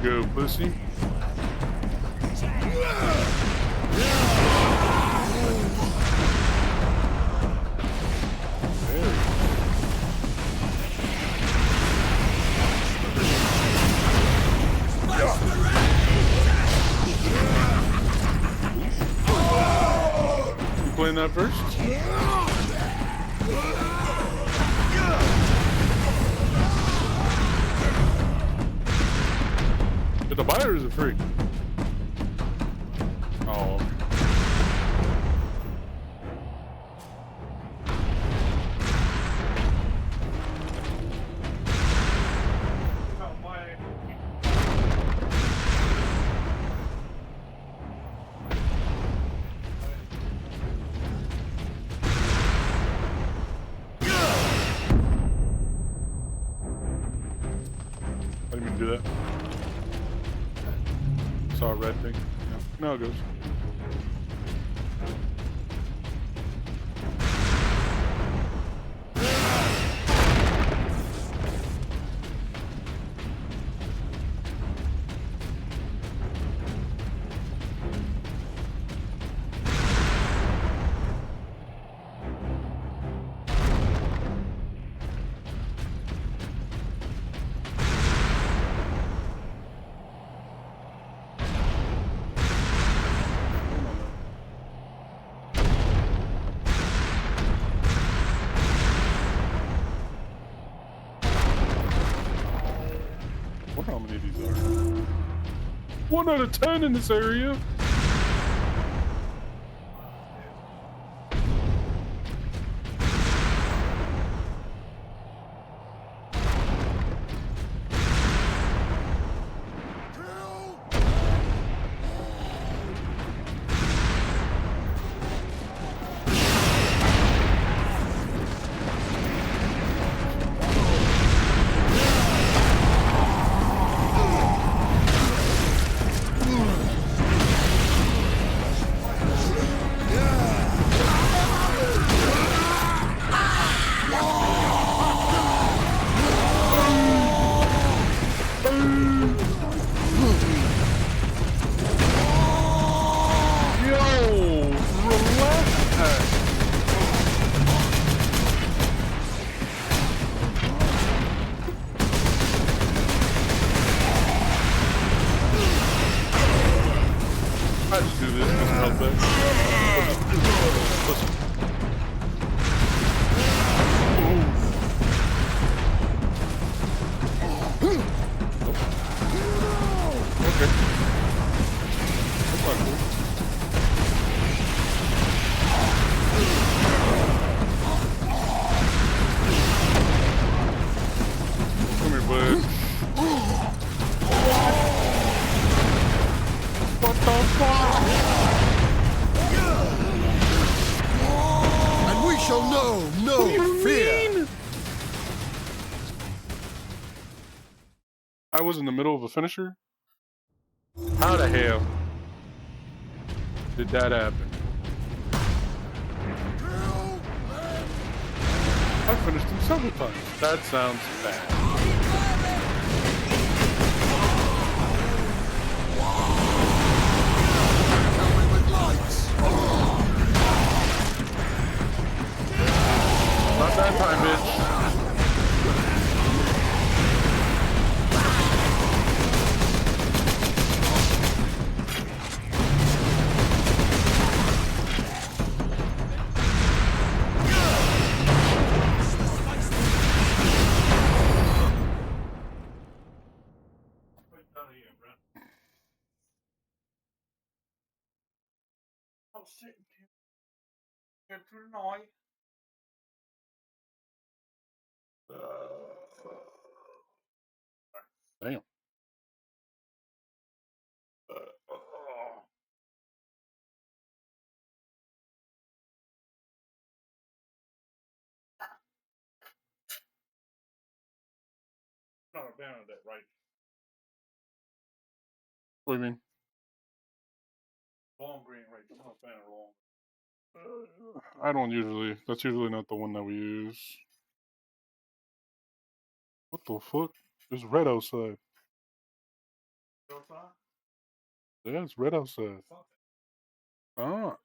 Go, pussy. You playing that first? Is it a buy or is it free? Oh. I didn't mean to do that. Saw a red thing. No, no, it goes. How many of these are? 1 out of 10 in this area. I just do this just to help it. Listen. Okay. That's not cool. Come here, bud. What the fuck? And we shall know no fear. I was in the middle of a finisher? How the hell did that happen? I finished him several times. That sounds bad. Not that time, bitch. sitting here tonight. Damn. Not a fan of that, right? What do you mean? Long green right. I'm not a fan of long. I don't usually. That's usually not the one that we use. What the fuck? It's red outside. Outside? Yeah, it's red outside. Ah.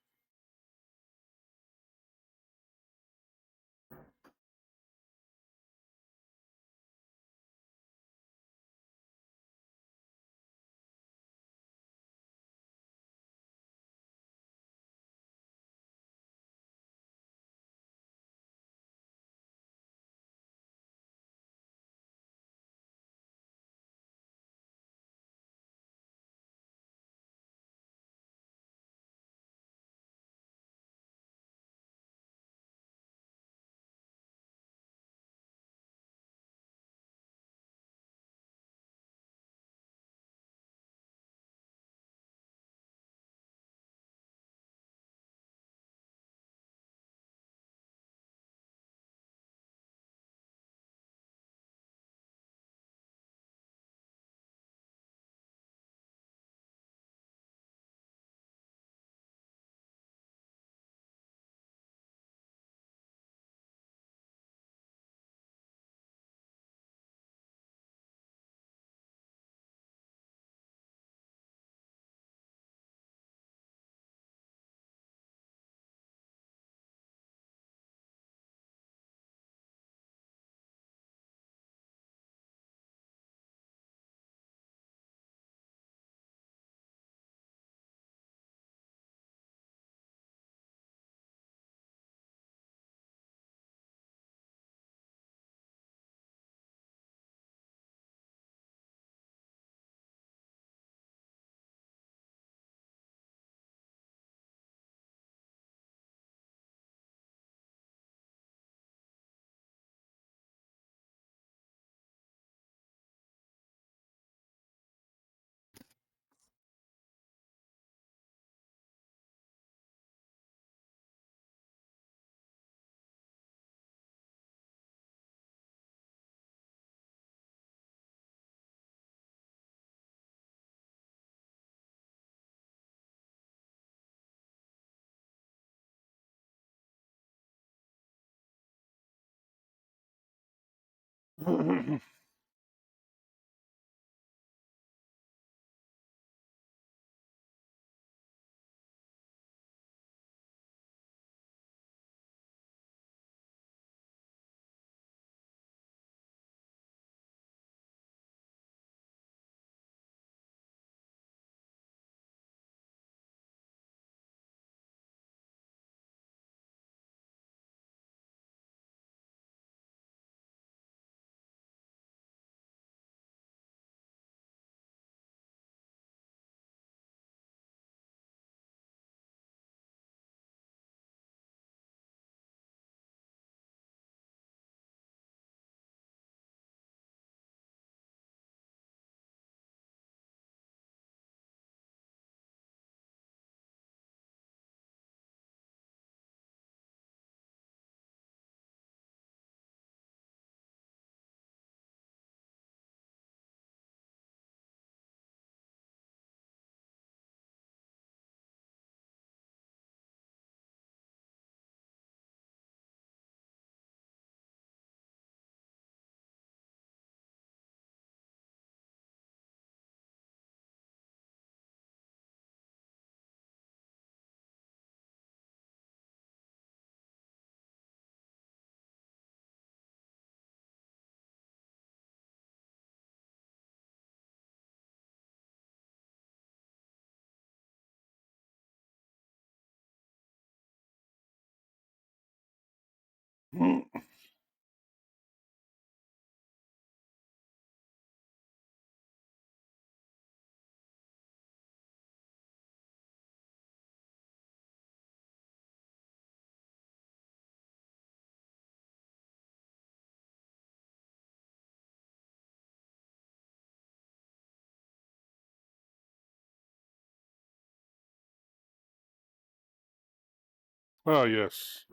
Oh, yes.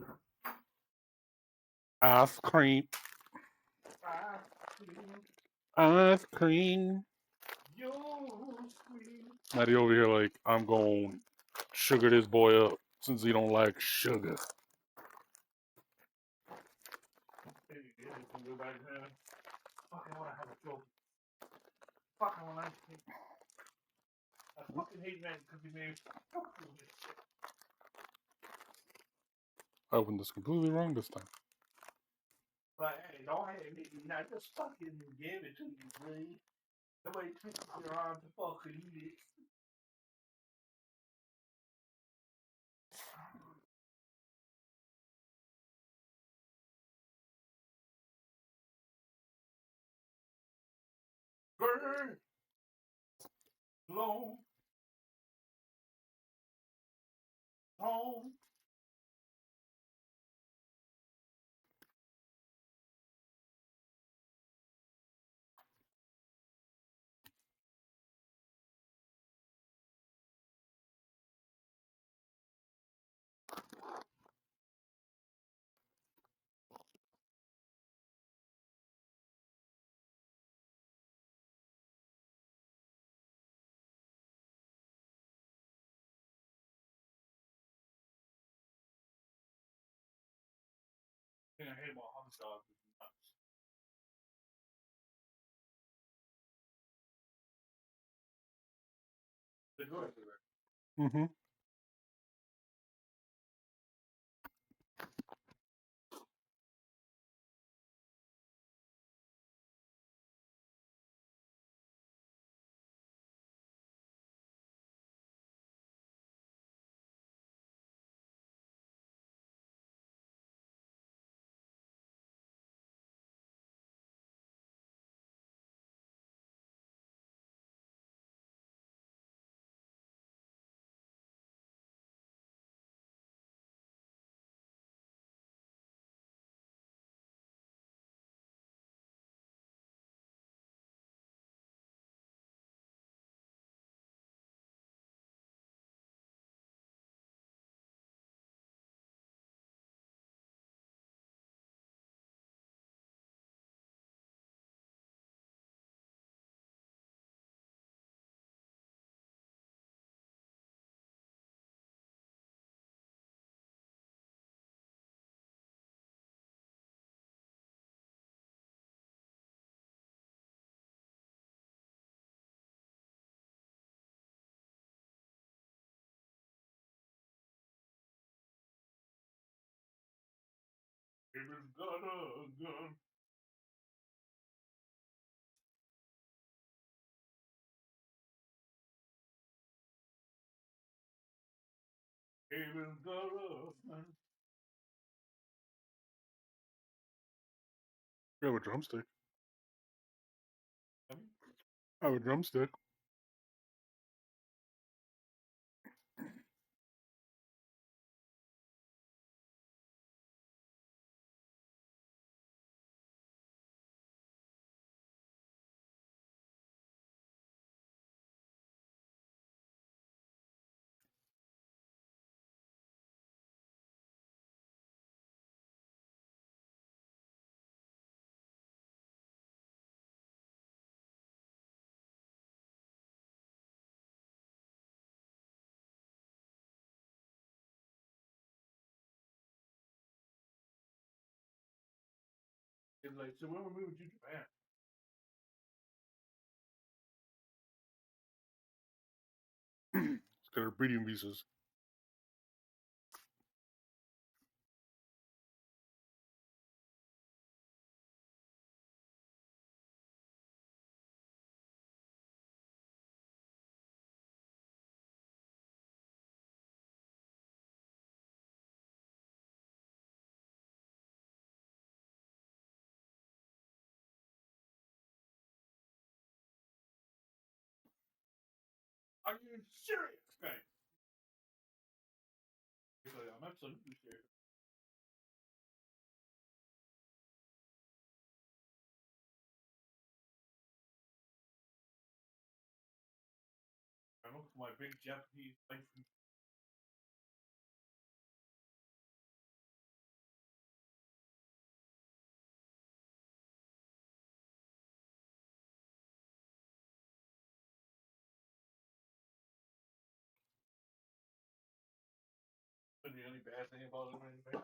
Ice cream. Ice cream. Maddie over here like, I'm going to sugar this boy up since he don't like sugar. I fucking hate man because he made fucking this shit. I opened this completely wrong this time. But hey, don't hate me. I just fucking gave it to you, please. Nobody twisted your arm to fucking eat it. Burn. Long. Home. The thing I hate about hot dogs is nuts. They go everywhere. Mm-hmm. Even got a gun. Even got a gun. I have a drumstick. I have a drumstick. It's like, so when we moved to Japan, It's got her breeding visas. are you serious, guys? He's like, I'm absolutely serious. I look for my big Japanese life. any bad thing about it anyway?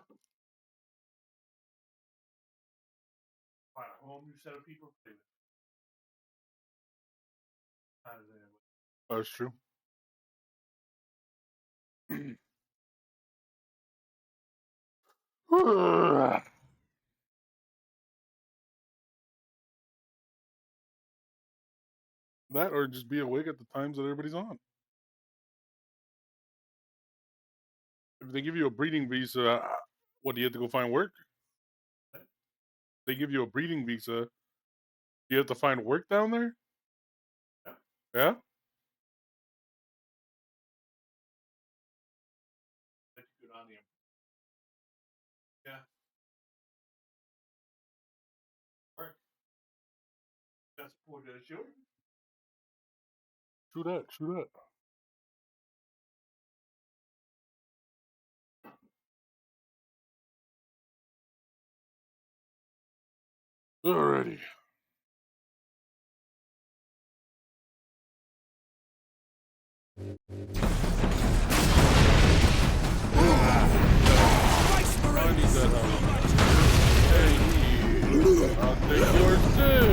Find a whole new set of people to play with. How does it anyway? That's true. That or just be awake at the times that everybody's on. If they give you a breeding visa, what do you have to go find work? They give you a breeding visa, you have to find work down there? Yeah? That's good on the yeah. Work. That's for the show. True that, true that. Alrighty. I need that Hey, I'll take yours too.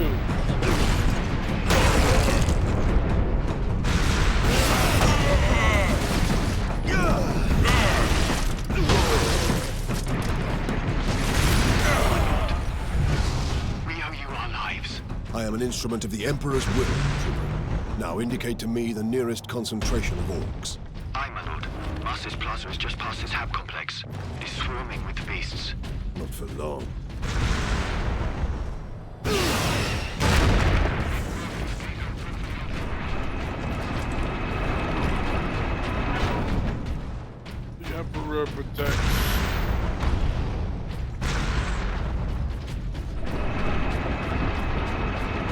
I am an instrument of the Emperor's will, Trooper. Now indicate to me the nearest concentration of orcs. Aye, my lord. Master's Plaza is just past his hab complex. It is swarming with beasts. Not for long. The Emperor protects.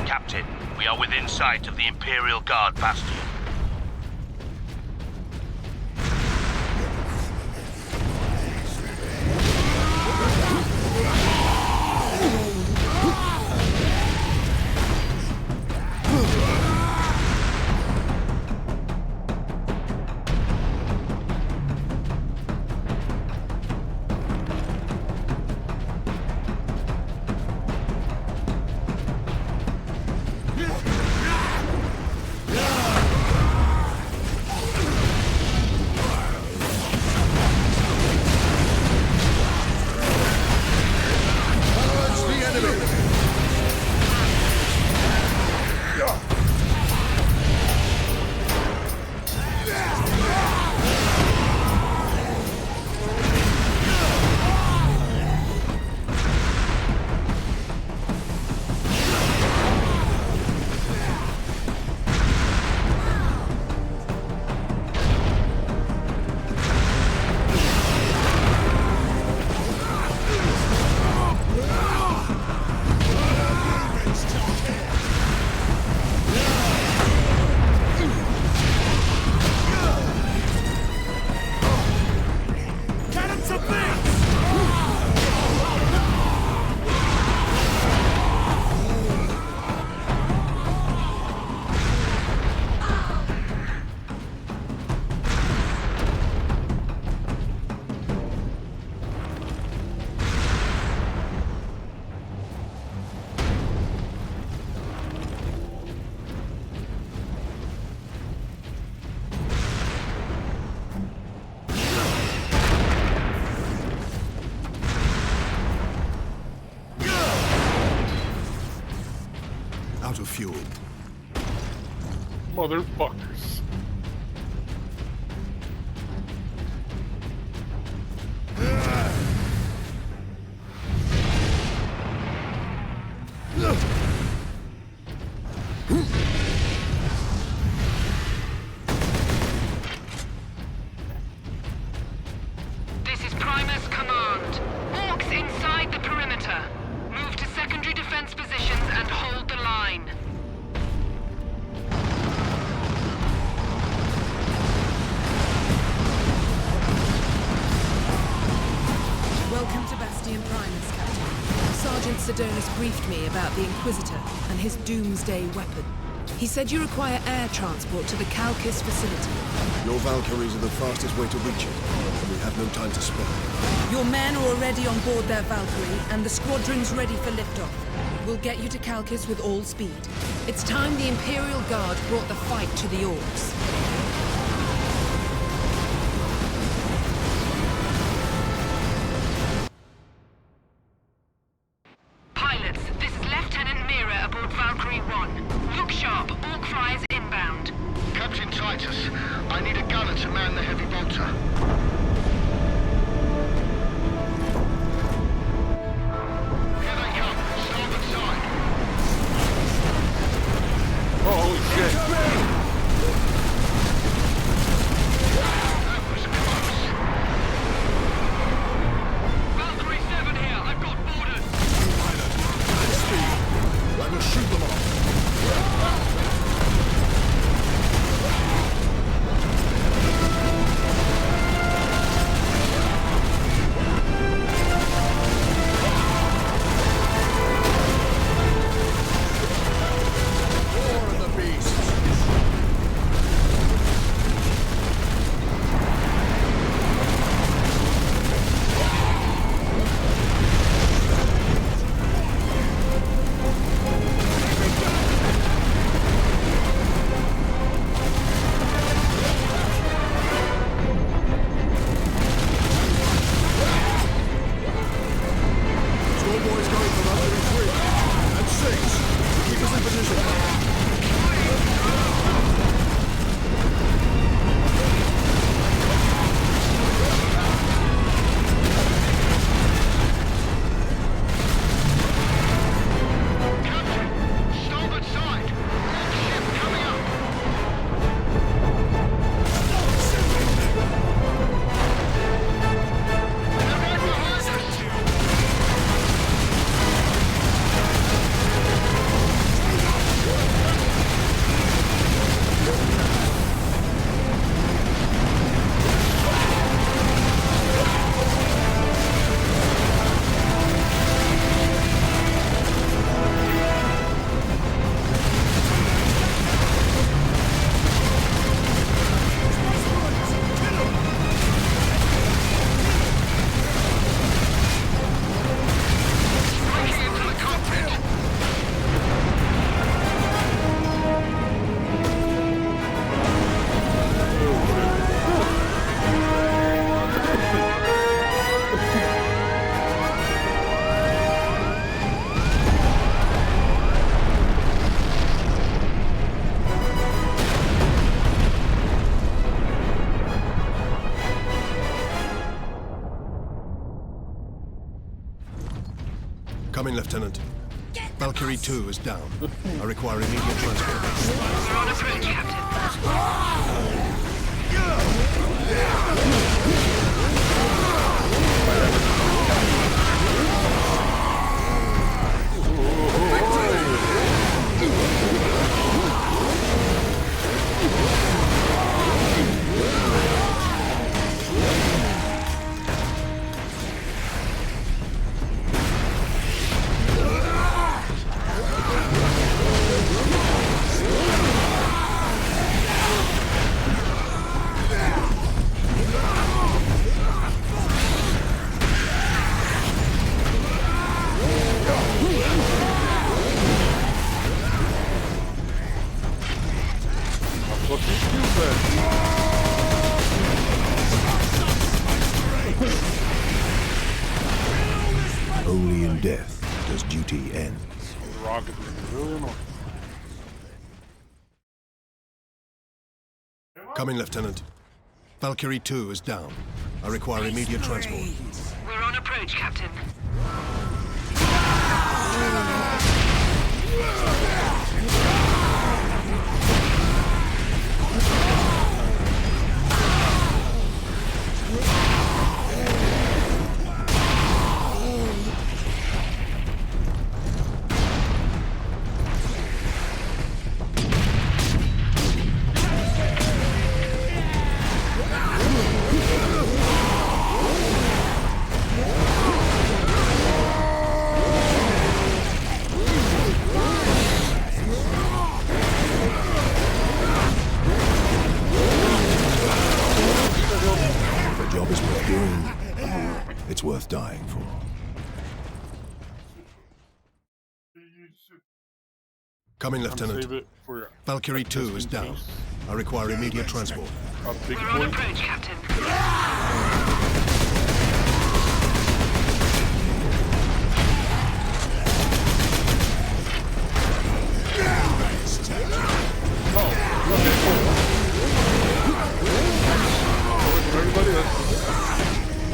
Captain, we are within sight of the Imperial Guard bastion. Out of fuel. Motherfuckers. This is Primus Command. Orcs inside the perimeter. Move to secondary defense positions and hold the line. Welcome to Bastion Primus, Captain. Sergeant Sidonus briefed me about the Inquisitor and his doomsday weapon. He said you require air transport to the Calkis facility. Your Valkyries are the fastest way to reach it, and we have no time to spare. Your men are already on board their Valkyrie, and the squadron's ready for liftoff. We'll get you to Calkis with all speed. It's time the Imperial Guard brought the fight to the Orcs. Pilots, this is Lieutenant Mira aboard Valkyrie 1. Look sharp, Orc flyers inbound. Captain Titus, I need a gunner to man the heavy bolter. Here they come, starboard side. Oh, holy shit. Valkyrie 7 here, I've got orders. I will shoot them off. Coming, Lieutenant. Valkyrie 2 is down. I require immediate transport. We're on approach, Captain. Only in death does duty end. Rocket is really annoying. Coming, Lieutenant. Valkyrie 2 is down. I require immediate transport. We're on approach, Captain. Coming, I'm gonna Lieutenant. save it for Valkyrie 2 is down. I require immediate transport. a big We're on boy. approach, Captain. Everybody else.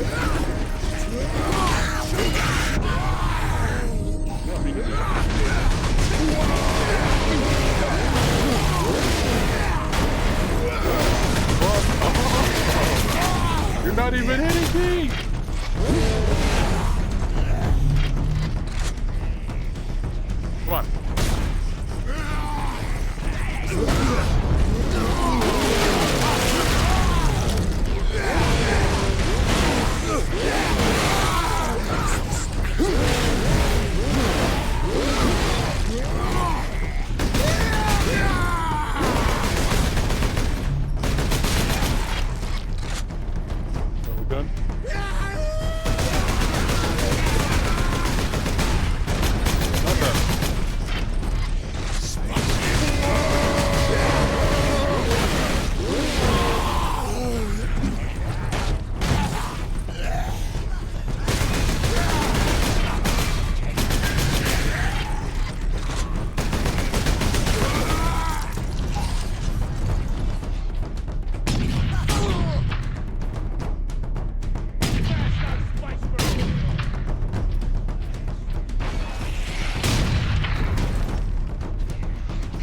You're not even hitting me! Come on. Are we done? Not done.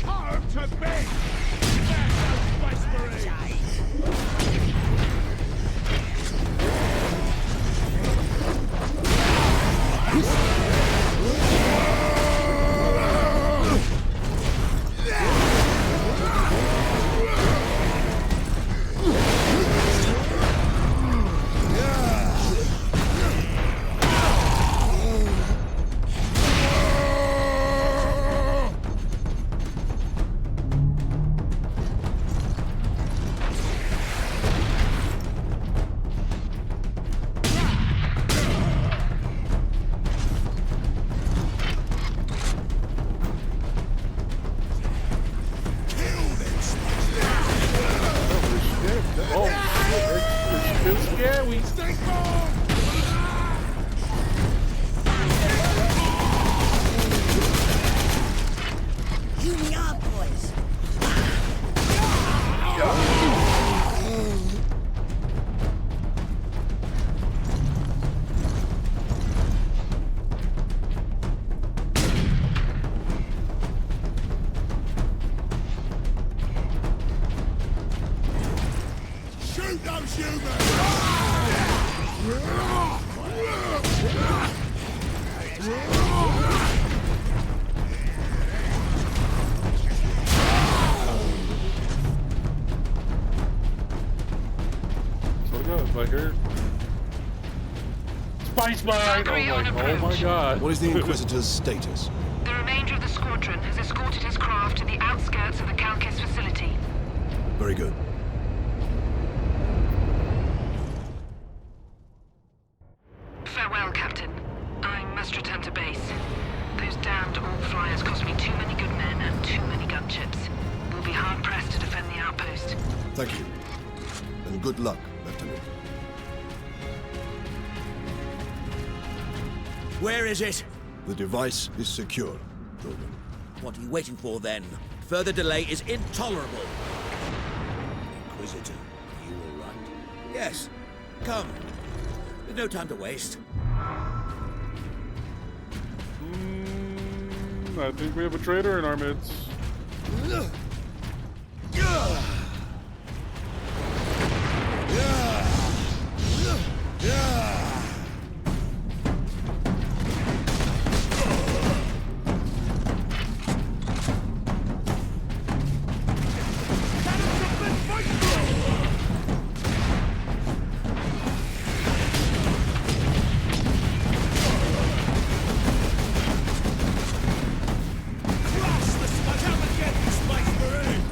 Come to bed! Space Marine! Oh, it's scary. Stay calm! You me up, boys. Shoot those humans! So good, like here. Spice mine! Valkyrie on Oh my approach. god. What is the Inquisitor's status? The remainder of the squadron has escorted his craft to the outskirts of the Calkis facility. Very good. Farewell, Captain. I must return to base. Those damned Orc flyers cost me too many good men and too many gunships. We'll be hard-pressed to defend the outpost. Thank you. And good luck, Lieutenant. Where is it? The device is secure, Drogon. What are you waiting for then? Further delay is intolerable. Inquisitor, are you all right? Yes. Come. There's no time to waste. I think we have a traitor in our midst. Cross the Space Marine!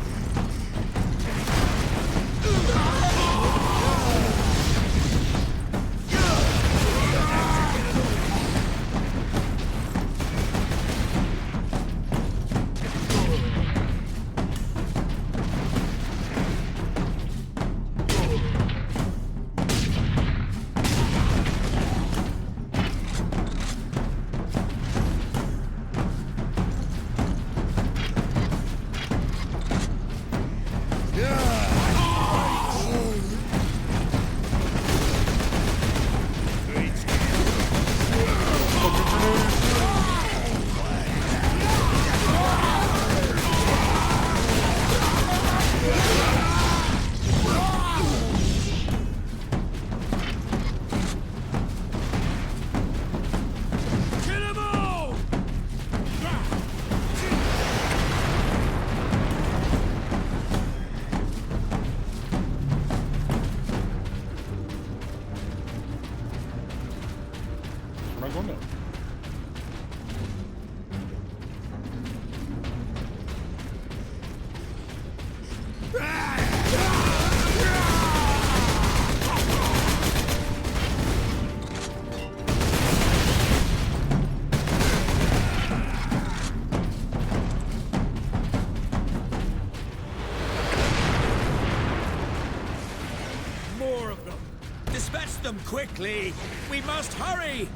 quickly! We must hurry!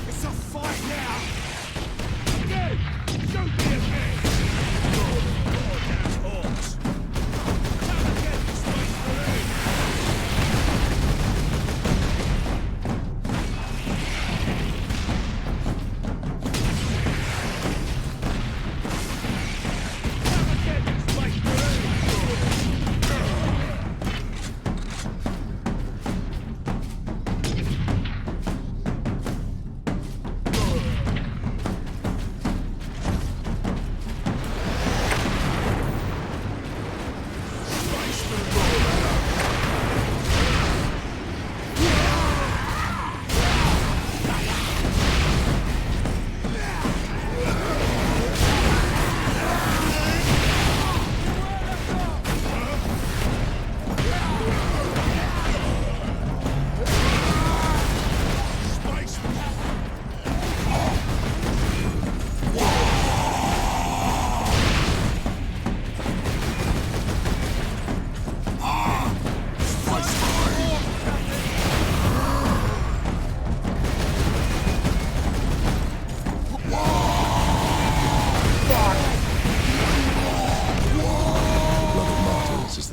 It's a fight now! Again! Shoot me again! That's Hawks! Come again, Space Marine! Come again, Space Marine!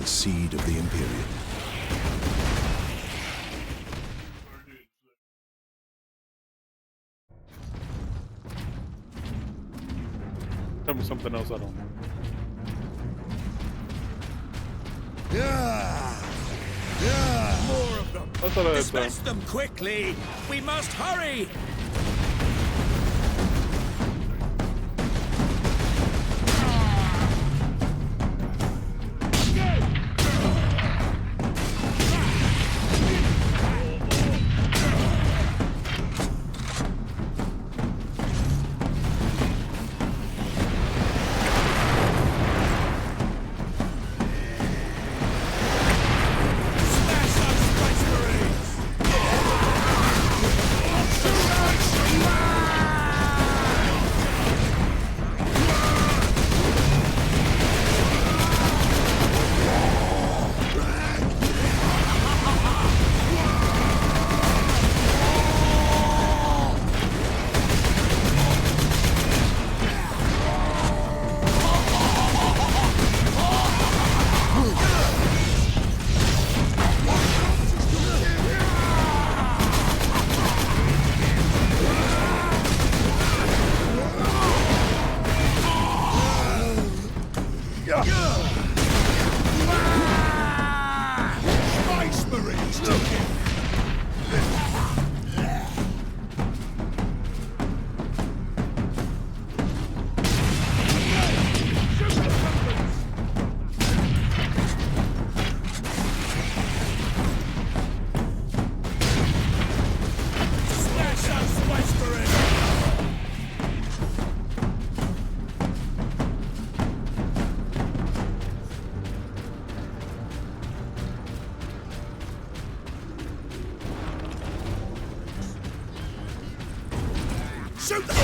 Seed of the Imperium. Tell me something else I don't know. More of them! I thought I had Dismiss them quickly! We must hurry! Space Marines took it! Smash those Space Marines! Shoot them!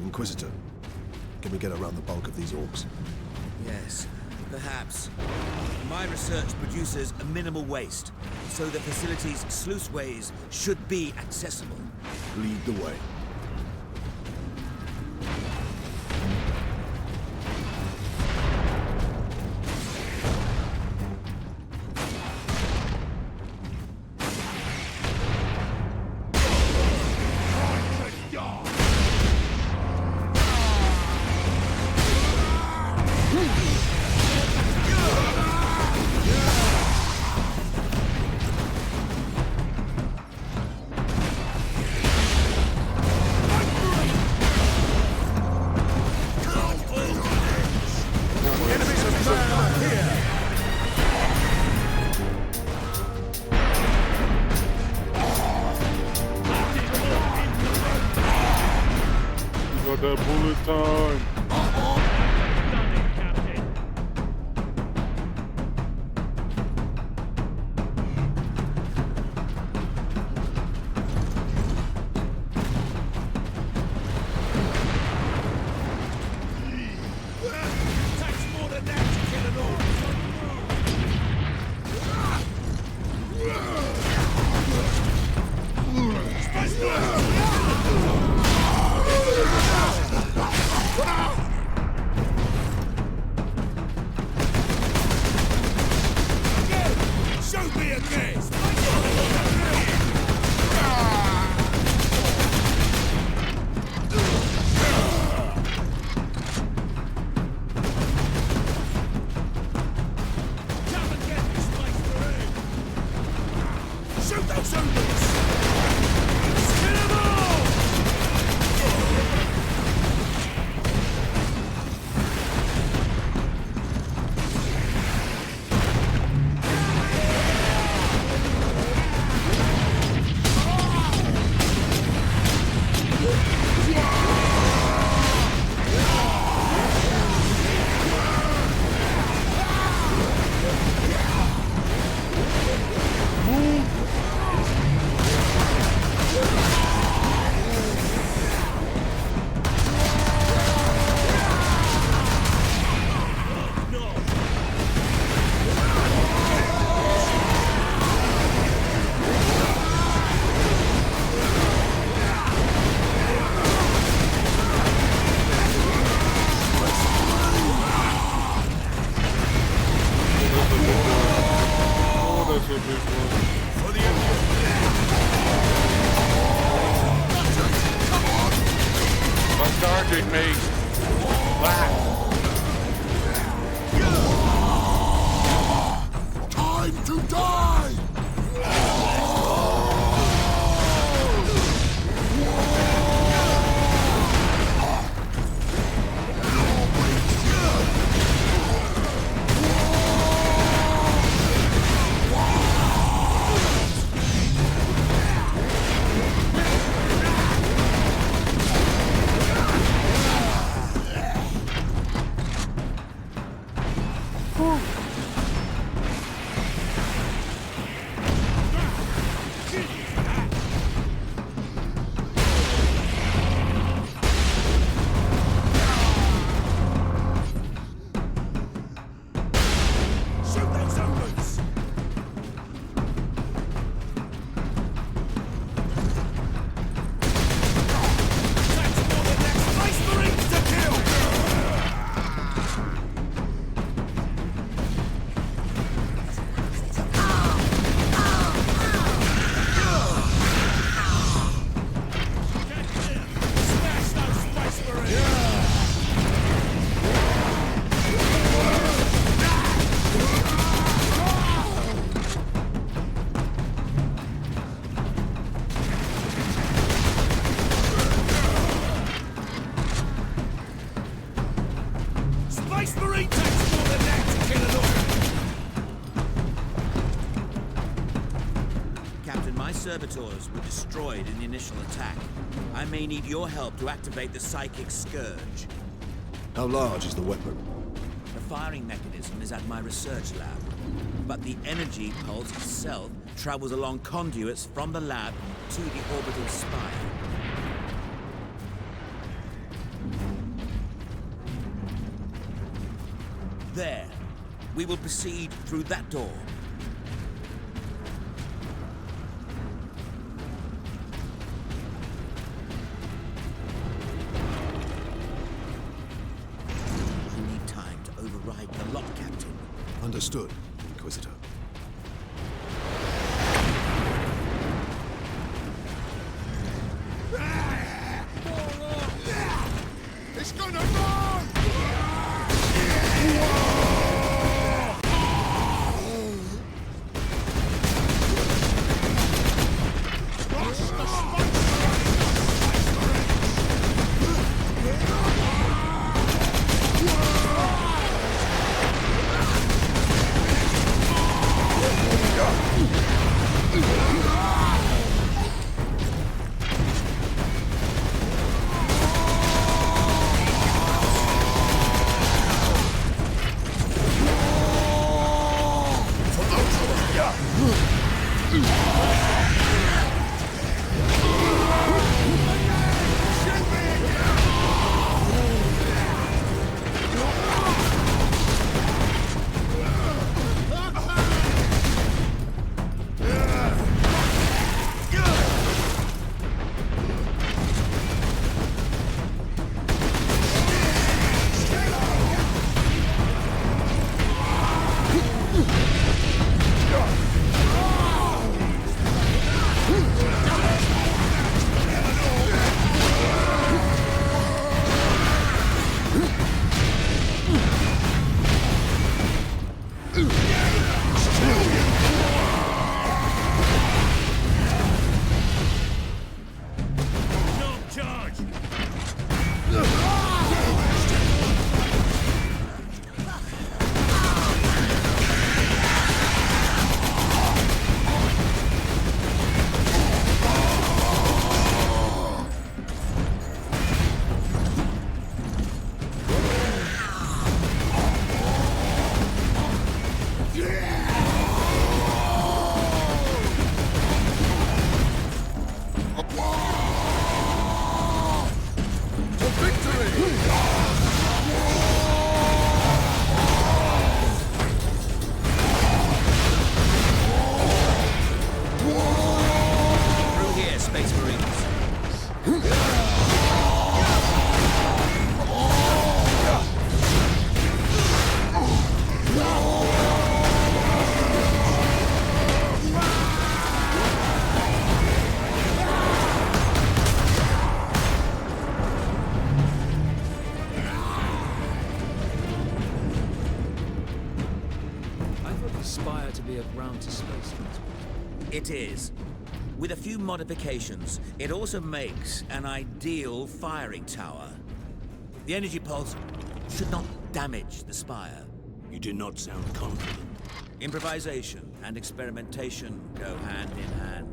Inquisitor, can we get around the bulk of these orcs? Yes, perhaps. My research produces a minimal waste, so the facility's sluiceways should be accessible. Lead the way. time. Show me again! Shoot those zombies! Kill them all! Charging me. Time to die! Shoot those zombies! That's for the next Space Marines to kill! Smash those Space Marines! Space Marine takes more than that to kill an orc! Captain, my servitors were destroyed in the initial attack. I may need your help to activate the Psychic Scourge. How large is the weapon? The firing mechanism is at my research lab, but the energy pulse itself travels along conduits from the lab to the orbital spire. There. We will proceed through that door. You need time to override the lock, Captain. Understood, Inquisitor. It's gonna run! Spire to be a ground-to-space transport? It is. With a few modifications, it also makes an ideal firing tower. The energy pulse should not damage the Spire. You do not sound confident. Improvisation and experimentation go hand in hand.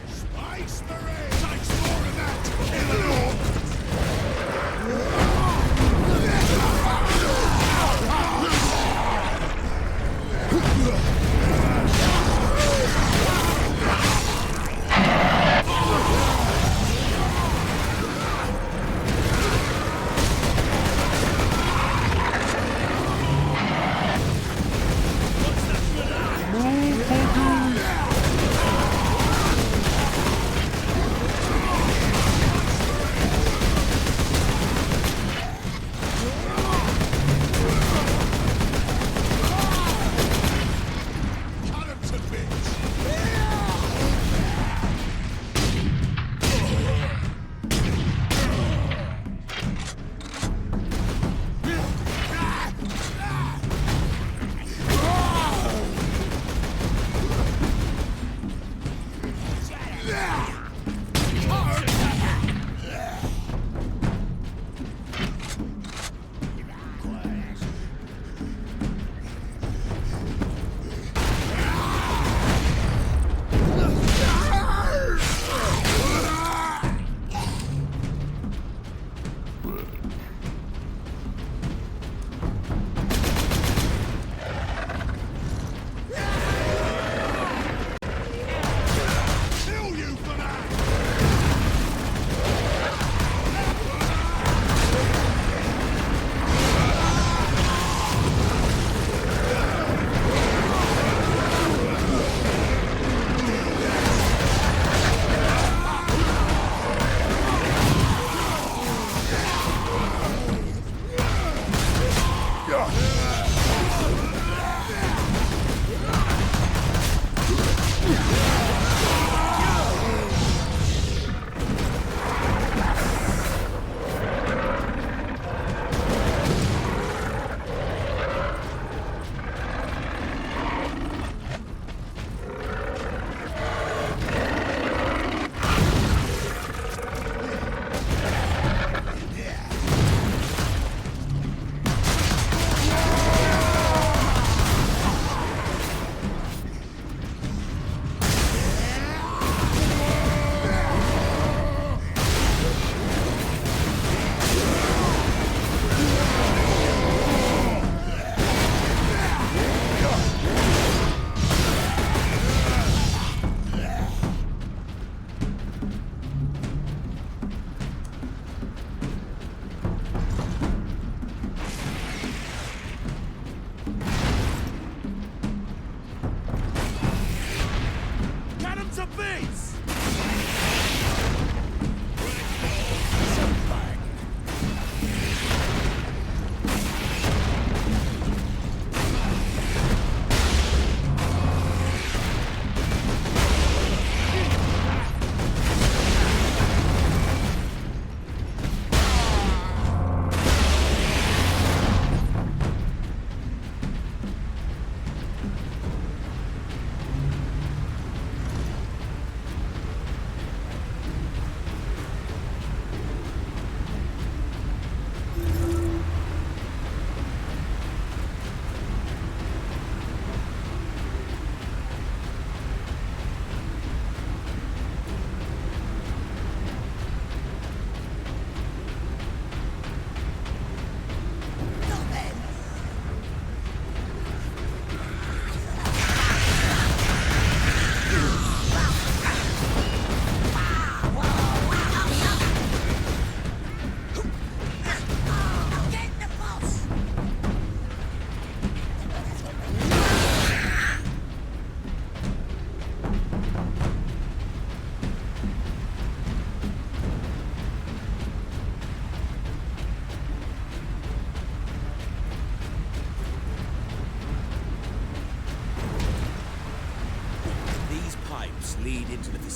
Space Marine! Takes more of that! In the north!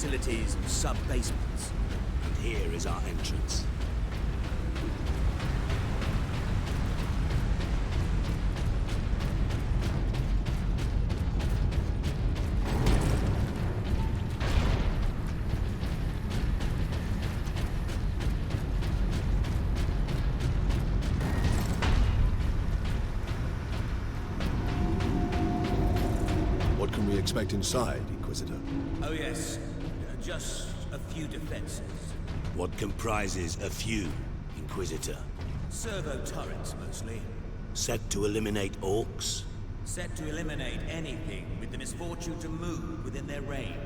facilities and sub-basements. And here is our entrance. What can we expect inside, Inquisitor? Oh yes, just a few defenses. What comprises a few, Inquisitor? Servo turrets, mostly. Set to eliminate orcs? Set to eliminate anything with the misfortune to move within their range.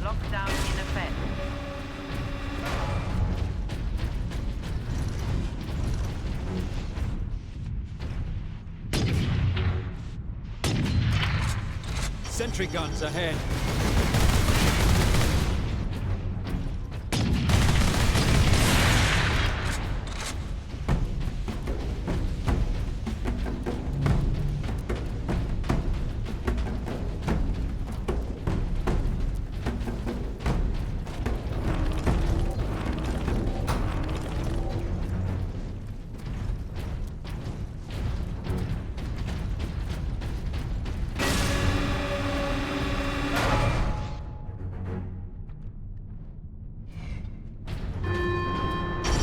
Lockdown in effect. Sentry guns ahead.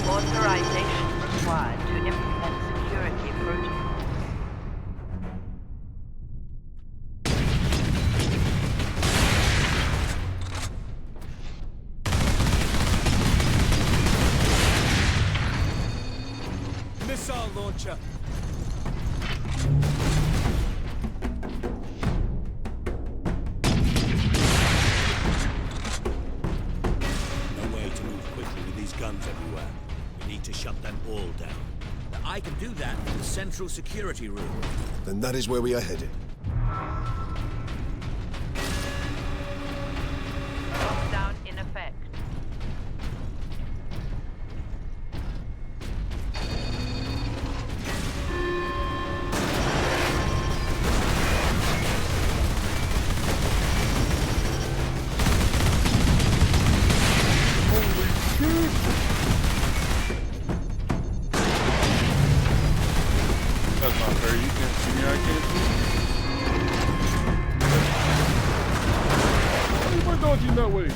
Authorization required to implement security protocols. Missile launcher. No way to move quickly with these guns everywhere. We need to shut them all down. I can do that from the central security room. Then that is where we are headed. Lockdown in effect. That's not fair. You can't see me. I can't see you. Why am I dodging that way?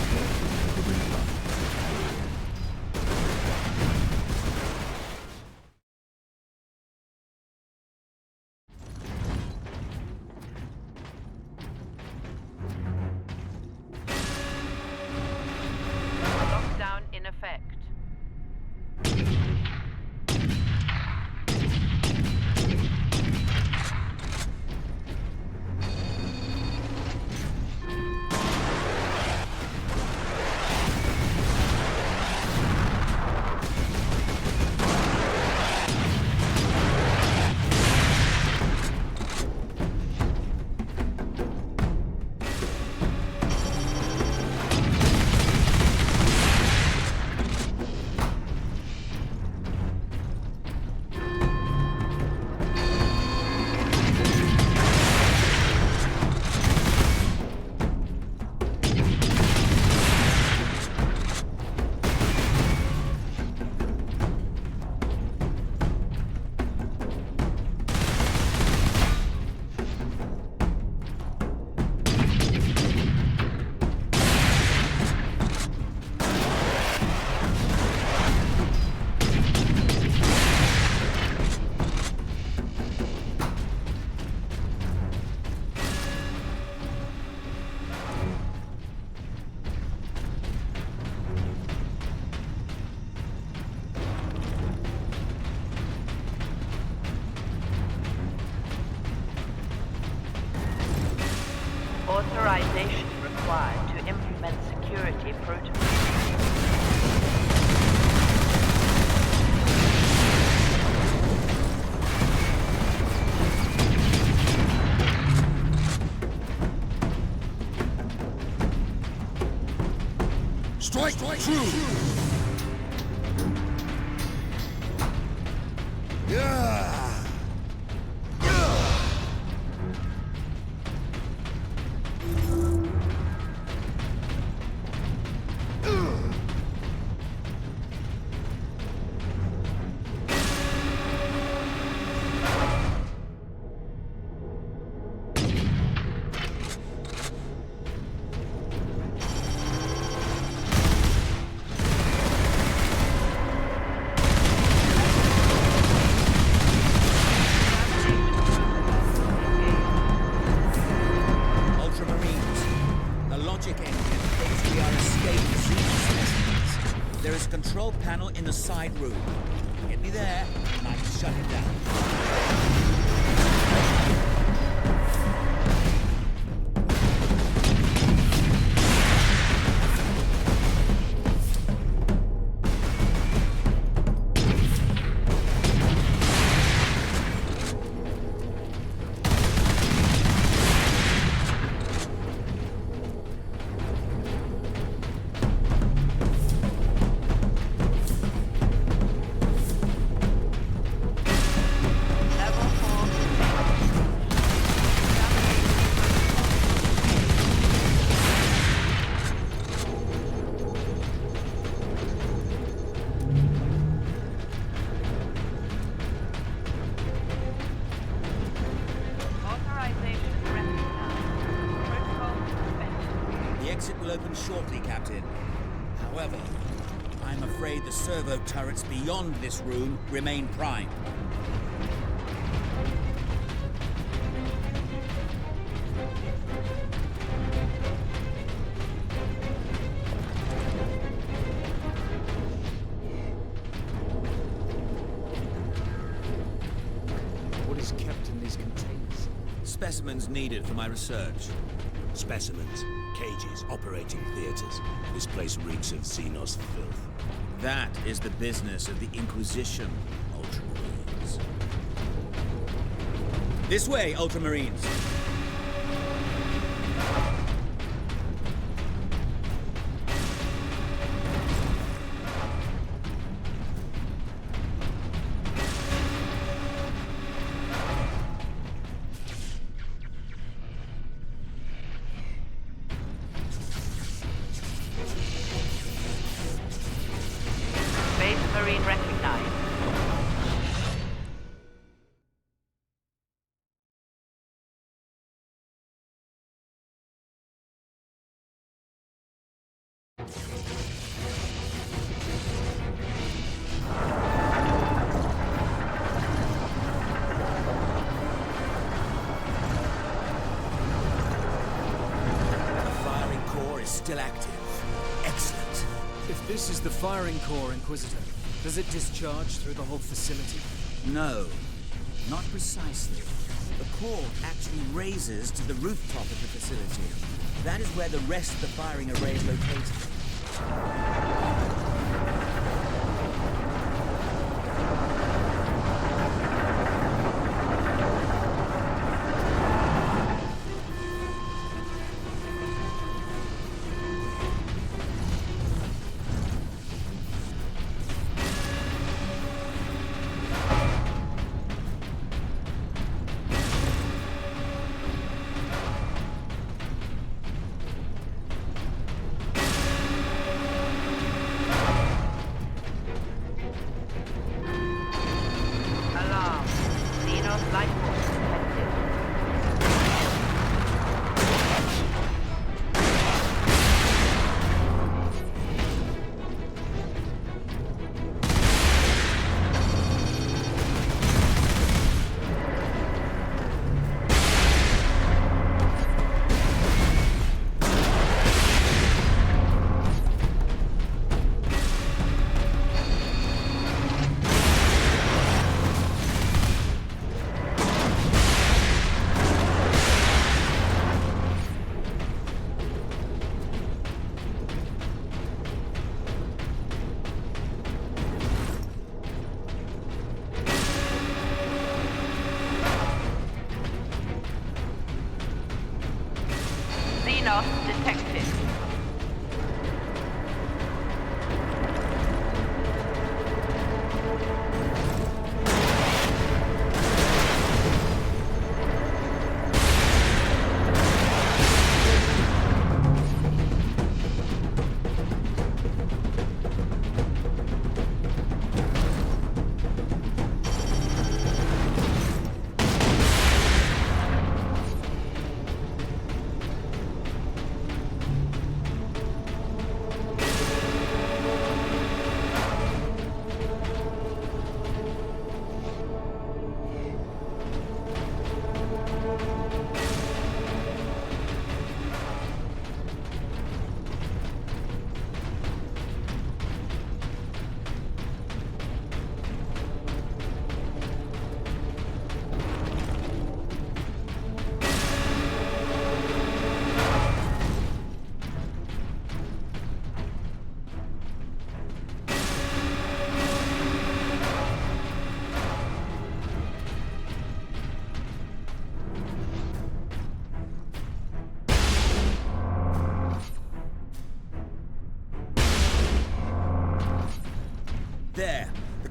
True! Yeah! Control panel in the side room. Get me there, and I can shut it down. Shortly, Captain. However, I'm afraid the servo turrets beyond this room remain primed. What is kept in these containers? Specimens needed for my research. Specimens, cages, operating theaters. This place reeks of Xenos filth. That is the business of the Inquisition, Ultramarines. This way, Ultramarines! Marine recognized. Still active. Excellent. If this is the firing core, Inquisitor, does it discharge through the whole facility? No, not precisely. The core actually raises to the rooftop of the facility. That is where the rest of the firing array is located.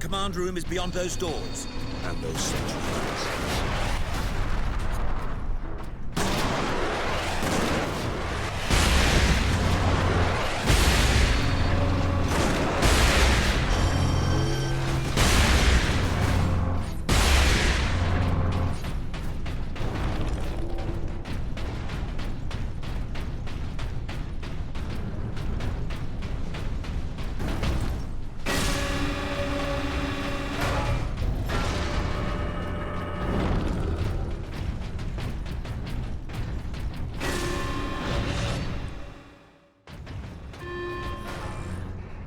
command room is beyond those doors. And those sentries.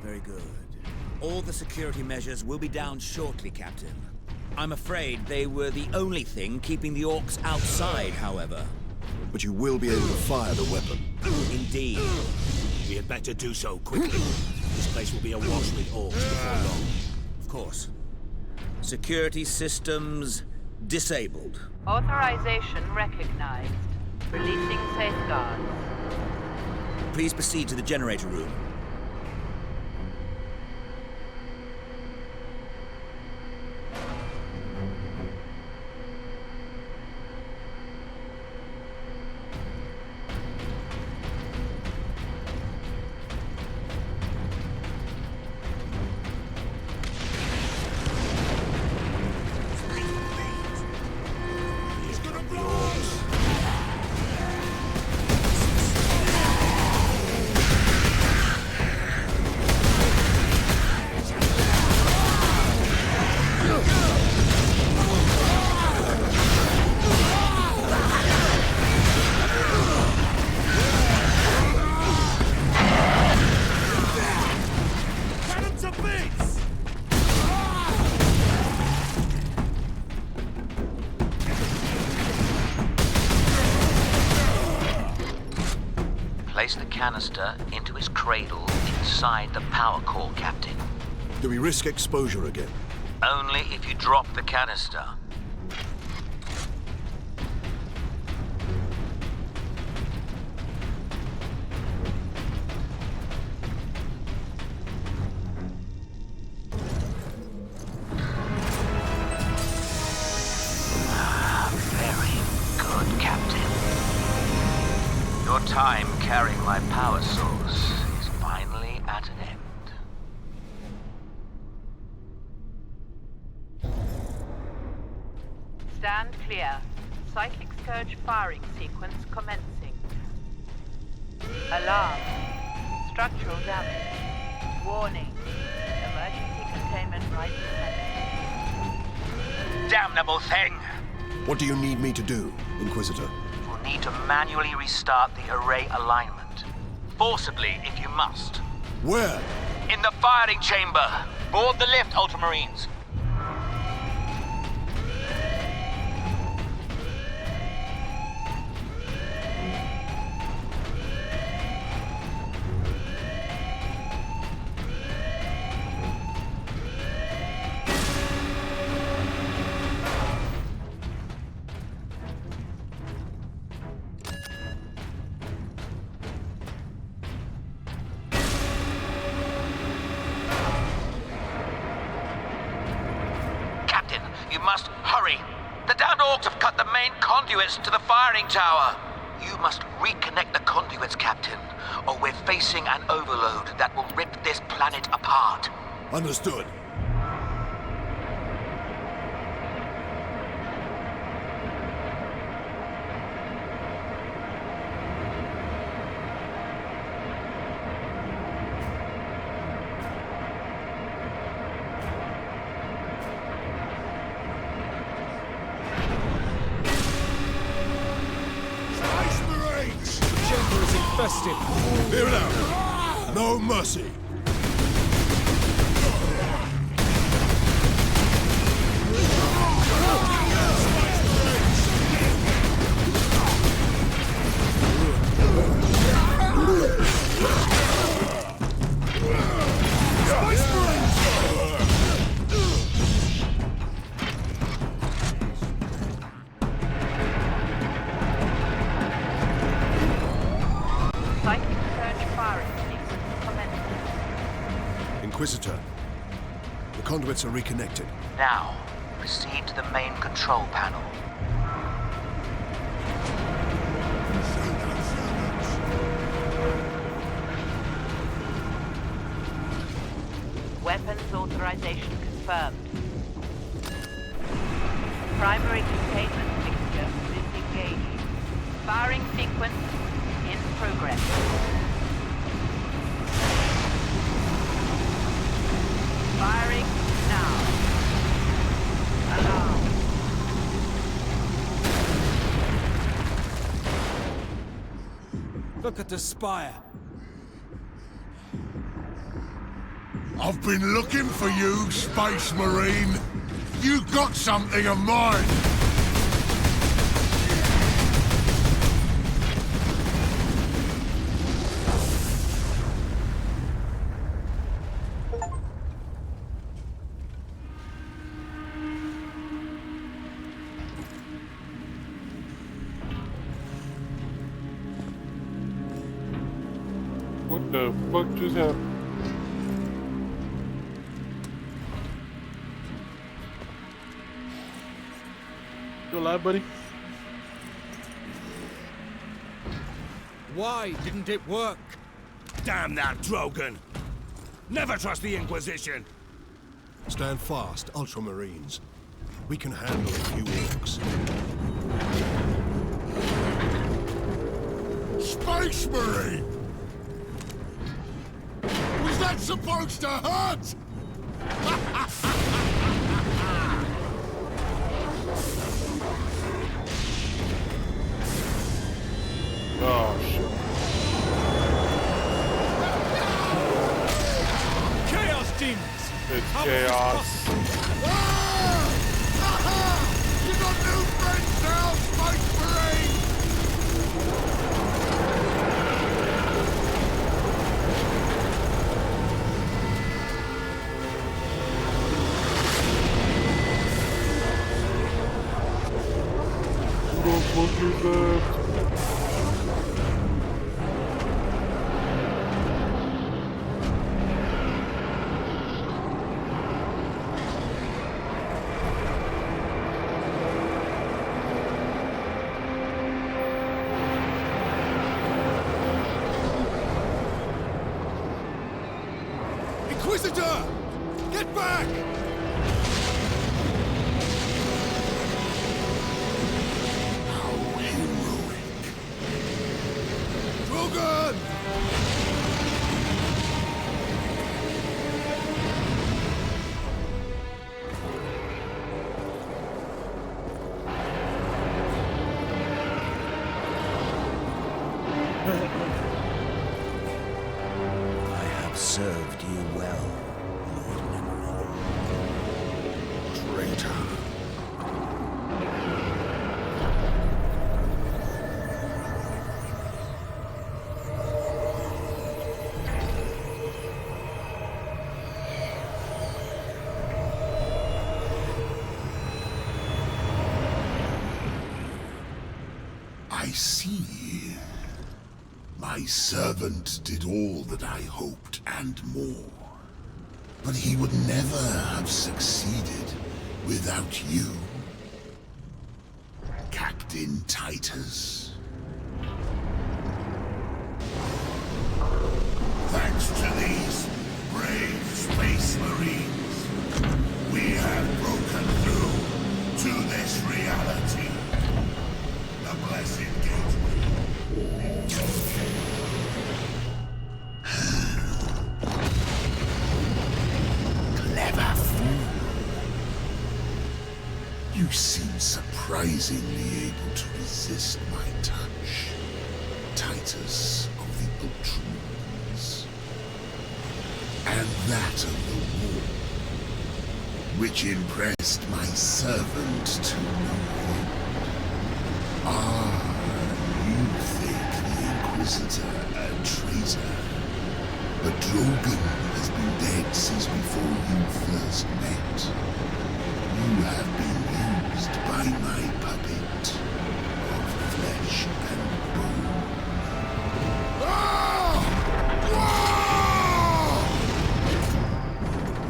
Very good. All the security measures will be down shortly, Captain. I'm afraid they were the only thing keeping the orcs outside, however. But you will be able to fire the weapon. Indeed. We had better do so quickly. This place will be awash with orcs before long. Of course. Security systems disabled. Authorization recognized. Releasing safeguards. Please proceed to the generator room. Place the canister into its cradle inside the power core, Captain. Do we risk exposure again? Only if you drop the canister. Very good, Captain. Your time carrying my power source is finally at an end. Stand clear. Cyclic Scourge firing sequence commencing. Alarm. Structural damage. Warning. Emergency containment right commenced. Damnable thing! What do you need me to do, Inquisitor? You'll need to manually restart the array alignment. Forcibly, if you must. Where? In the firing chamber. Board the lift, Ultramarines. You must hurry. The downed orcs have cut the main conduits to the firing tower. You must reconnect the conduits, Captain, or we're facing an overload that will rip this planet apart. Understood. Clear it out. No mercy. conduits are reconnected. Now, proceed to the main control panel. Weapons authorization confirmed. Primary containment fixture disengaged. Firing sequence in progress. Firing now. Alarm. Look at the spire. I've been looking for you, Space Marine. You got something of mine. What the fuck just happened? You alive, buddy? Why didn't it work? Damn that Drogon! Never trust the Inquisition! Stand fast, Ultramarines. We can handle a few orcs. Space Marine! Was that supposed to hurt? Oh, shit. Chaos demons! It's chaos. You got new friends now, Space Marine! Who the fuck is that? Inquisitor! Get back! How heroic. Drogon! I have served you well, Lord Nimrod. Traitor. I see. My servant did all that I hoped and more. But he would never have succeeded without you, Captain Titus. Thanks to these brave Space Marines, we have broken through to this reality. The Blessed Gateway. Clever fool. You seem surprisingly able to resist my touch, Titus of the Ultramarines. And that of the war, which impressed my servant to no end. Ah, you think the Inquisitor a traitor, but Drogon has been dead since before you first met. You have been used by my puppet of flesh and bone. Ah!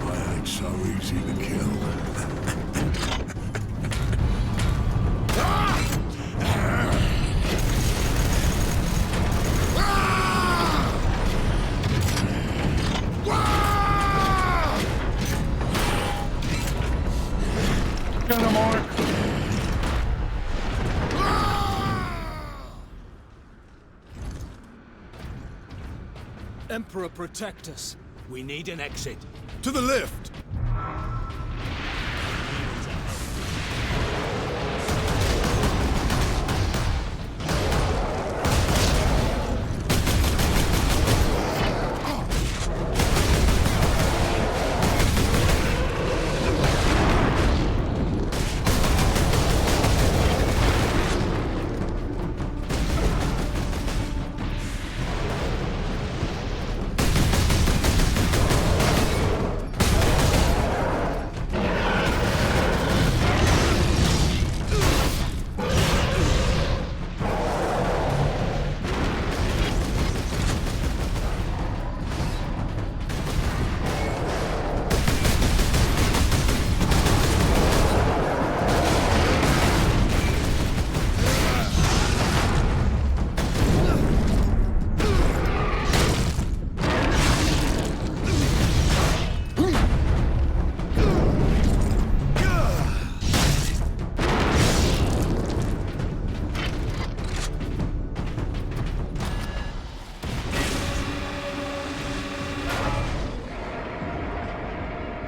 My ain't so easy to kill. Get him, Mark. Emperor, protect us. We need an exit. To the lift!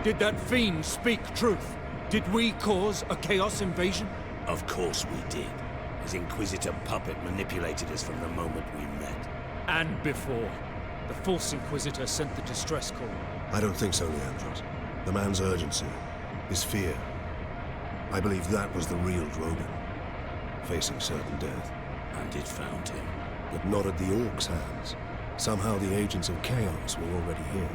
Did that fiend speak truth? Did we cause a Chaos invasion? Of course we did. His Inquisitor puppet manipulated us from the moment we met. And before. The false Inquisitor sent the distress call. I don't think so, Leandros. The man's urgency, his fear. I believe that was the real Drogon, facing certain death. And it found him. But not at the Orcs' hands. Somehow the agents of Chaos were already here.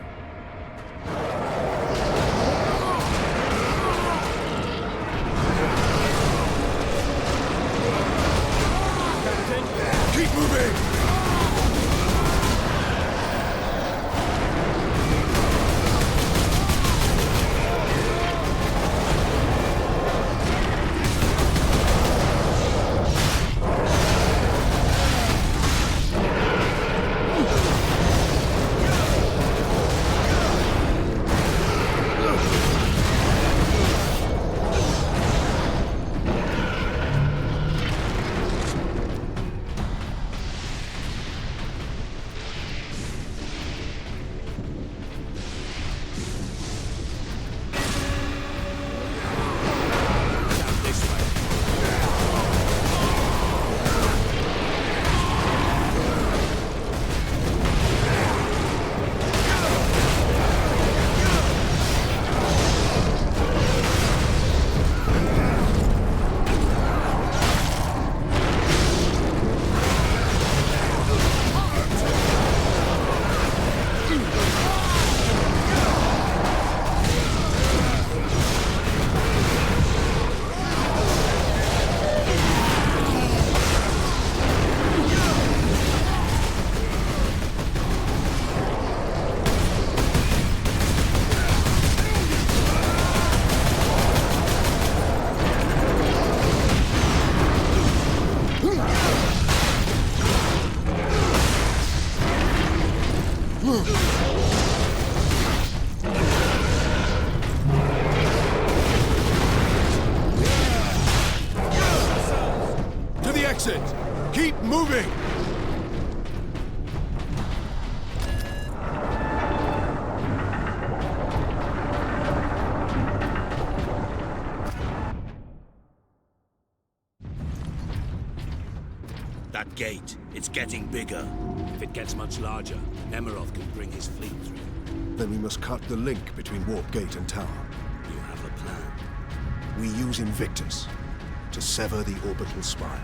Keep moving! To the exit! Keep moving! That gate, it's getting bigger. If it gets much larger, Nemerov can bring his fleet through. Then we must cut the link between Warp Gate and Tower. You have a plan. We use Invictus to sever the orbital spire.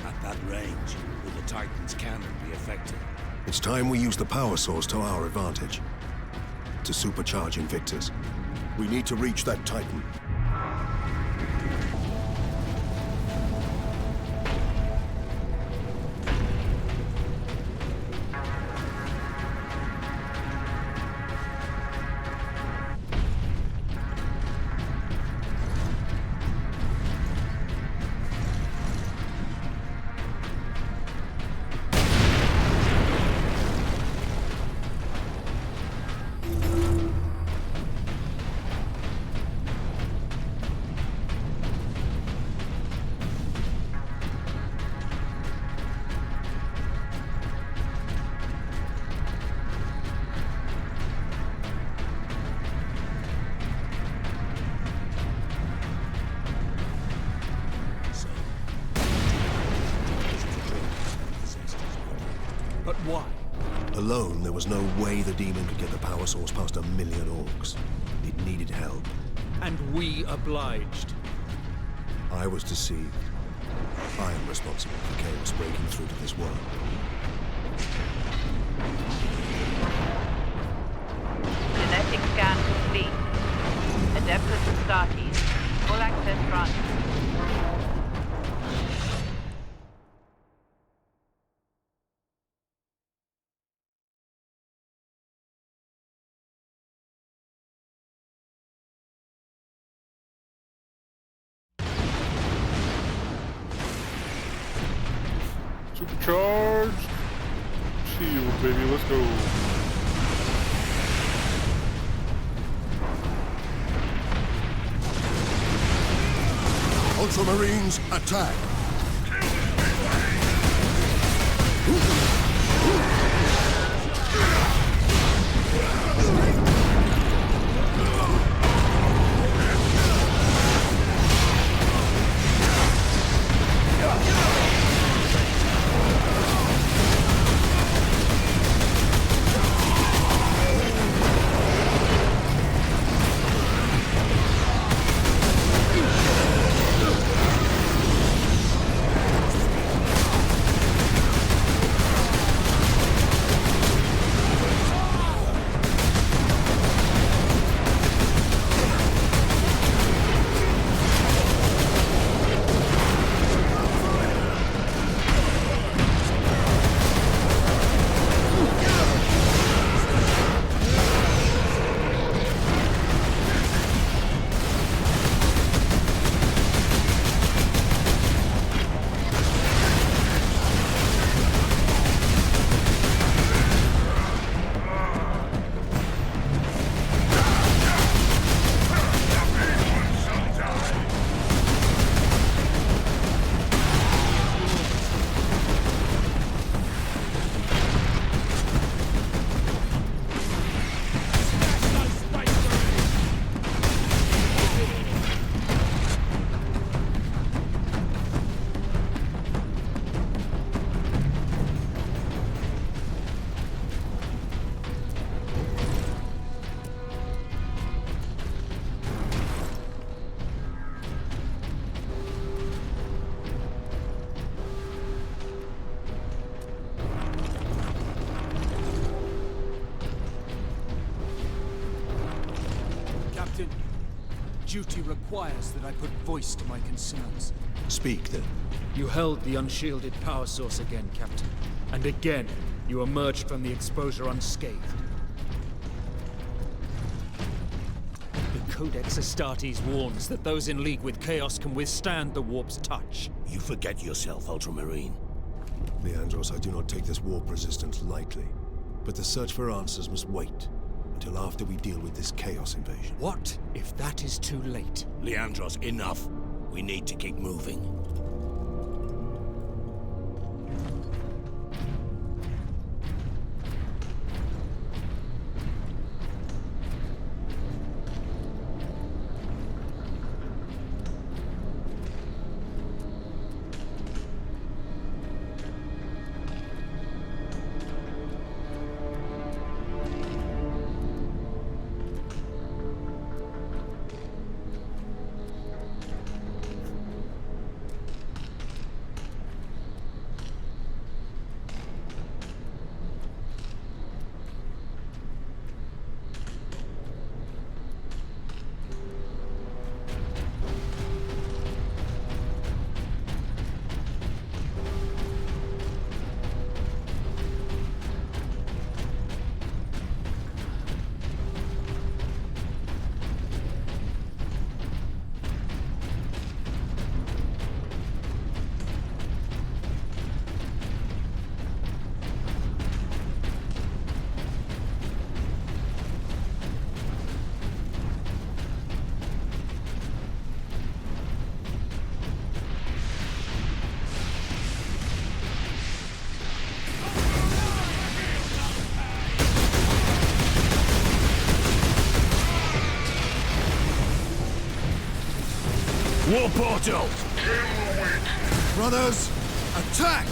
At that range, will the Titan's cannon be effective? It's time we use the power source to our advantage. To supercharge Invictus, we need to reach that Titan. Why? Alone, there was no way the demon could get the power source past 1 million orcs. It needed help. And we obliged. I was deceived. I am responsible for chaos breaking through to this world. Genetic scan complete. Adeptus Astartes. Full access granted. Supercharged. Shield, baby. Let's go. Ultramarines, attack! Duty requires that I put voice to my concerns. Speak, then. You held the unshielded power source again, Captain. And again, you emerged from the exposure unscathed. The Codex Astartes warns that those in league with Chaos can withstand the warp's touch. You forget yourself, Ultramarine. Leandros, I do not take this warp resistance lightly. But the search for answers must wait until after we deal with this Chaos invasion. What if that is too late? Leandros, enough. We need to keep moving. War portal! Brothers, attack!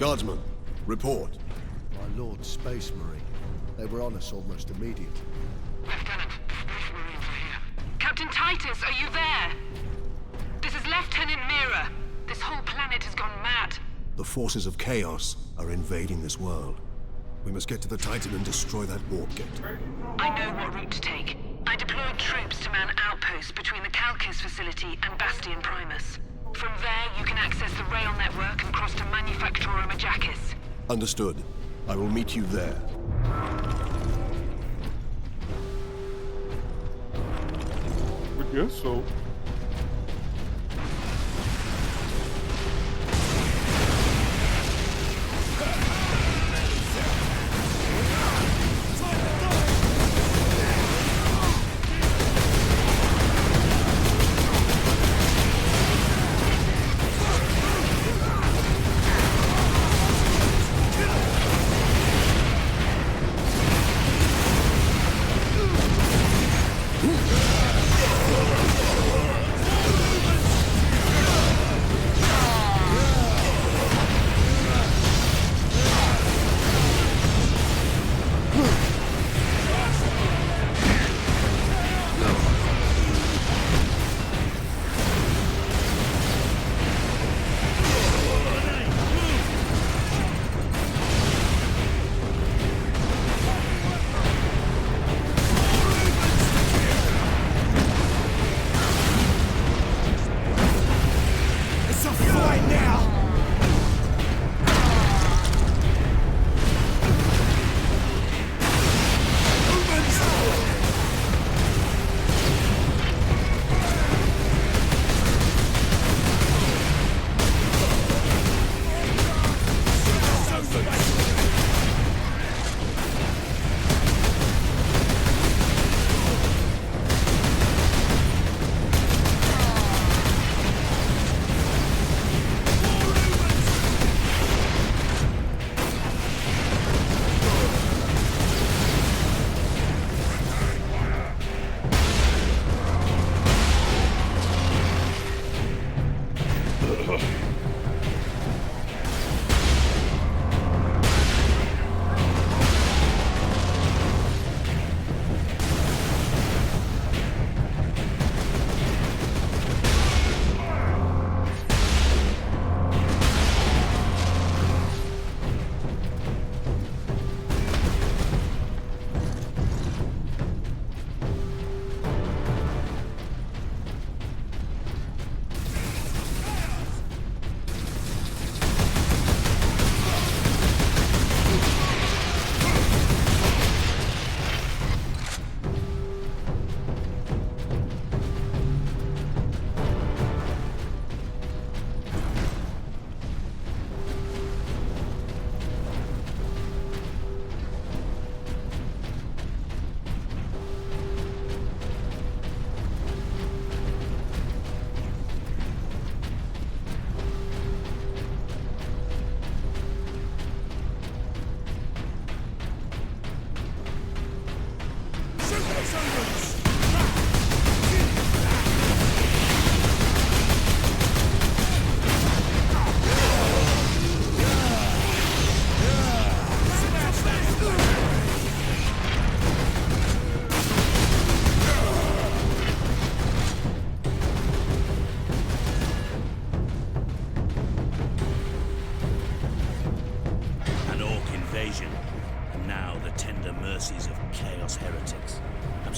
Guardsman, report. My Lord Space Marine. They were on us almost immediately. Lieutenant, Space Marines are here. Captain Titus, are you there? This is Lieutenant Mira. This whole planet has gone mad. The forces of chaos are invading this world. We must get to the Titan and destroy that warp gate. I know what route to take. I deployed troops to man outposts between the Calcus facility and Bastion Primus. From there, you can access the rail network and cross to Manufactorum Ajakis. Understood. I will meet you there. I guess so.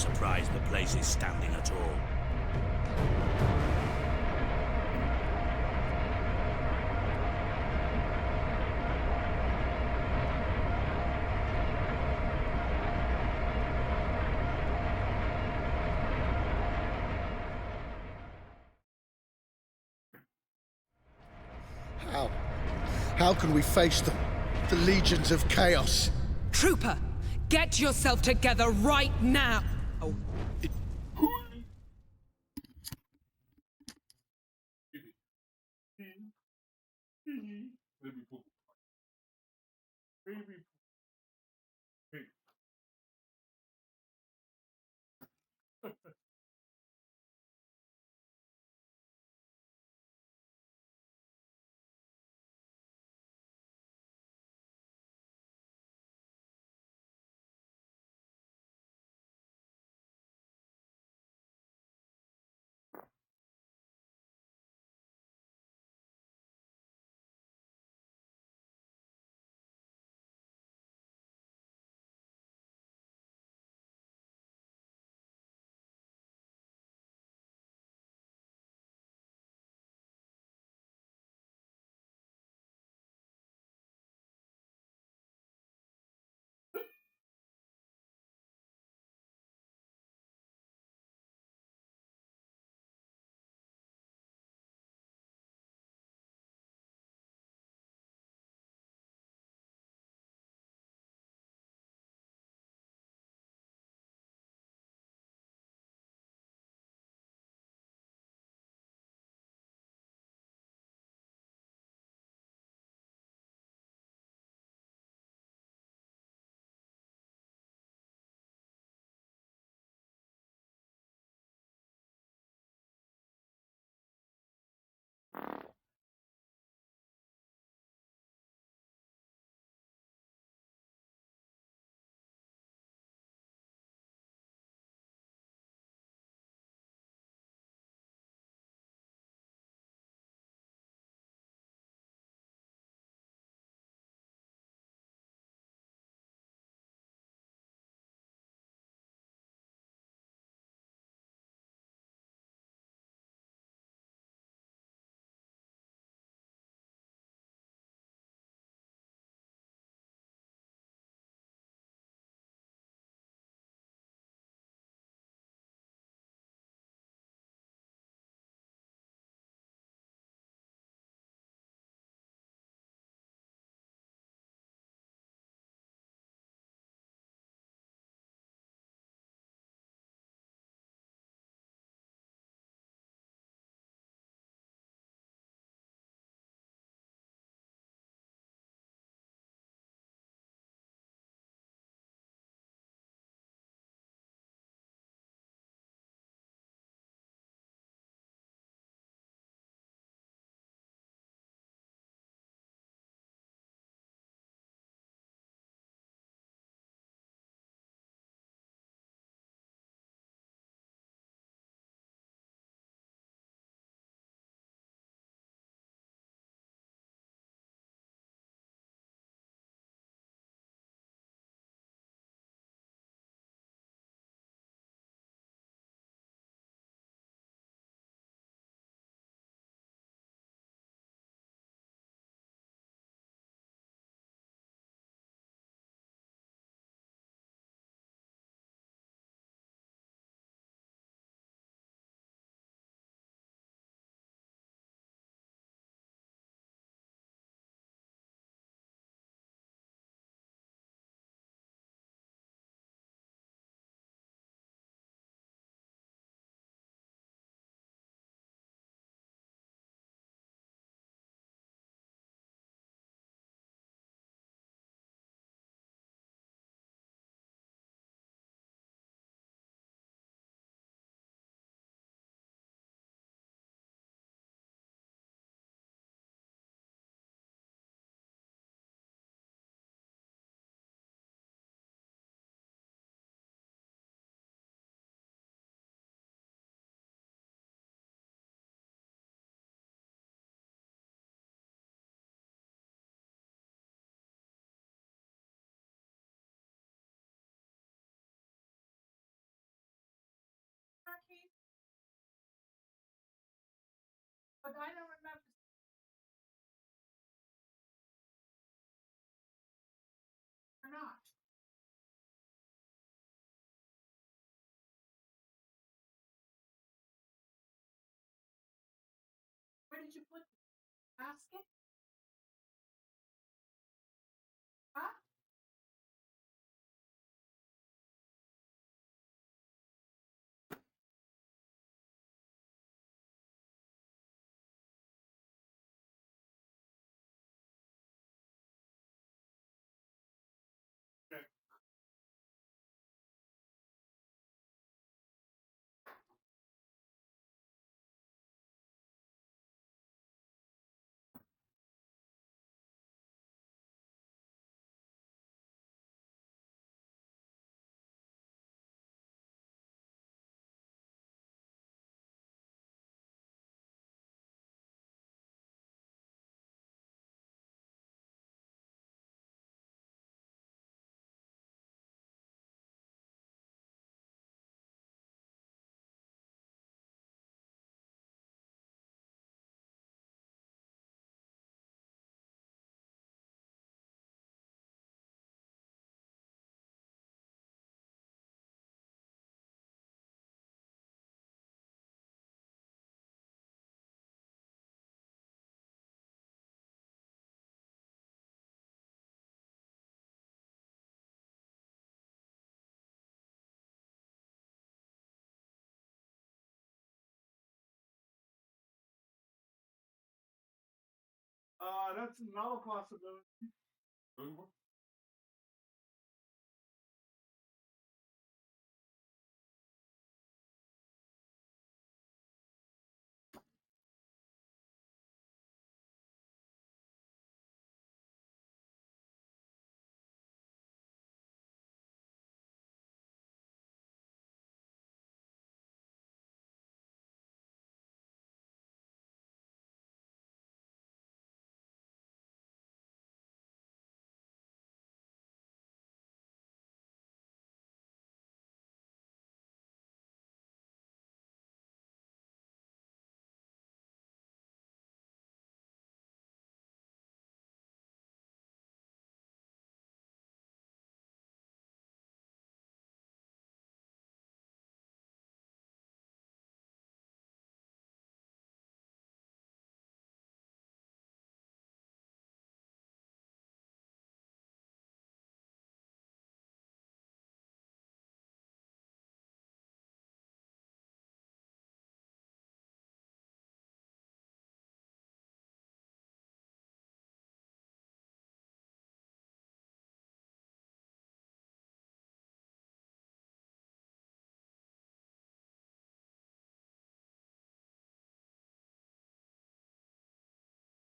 surprised the place is standing at all. How can we face them? The legions of chaos. Trooper, get yourself together right now! But I don't remember. Or not. Where did you put the basket? Huh? Okay. That's another possibility.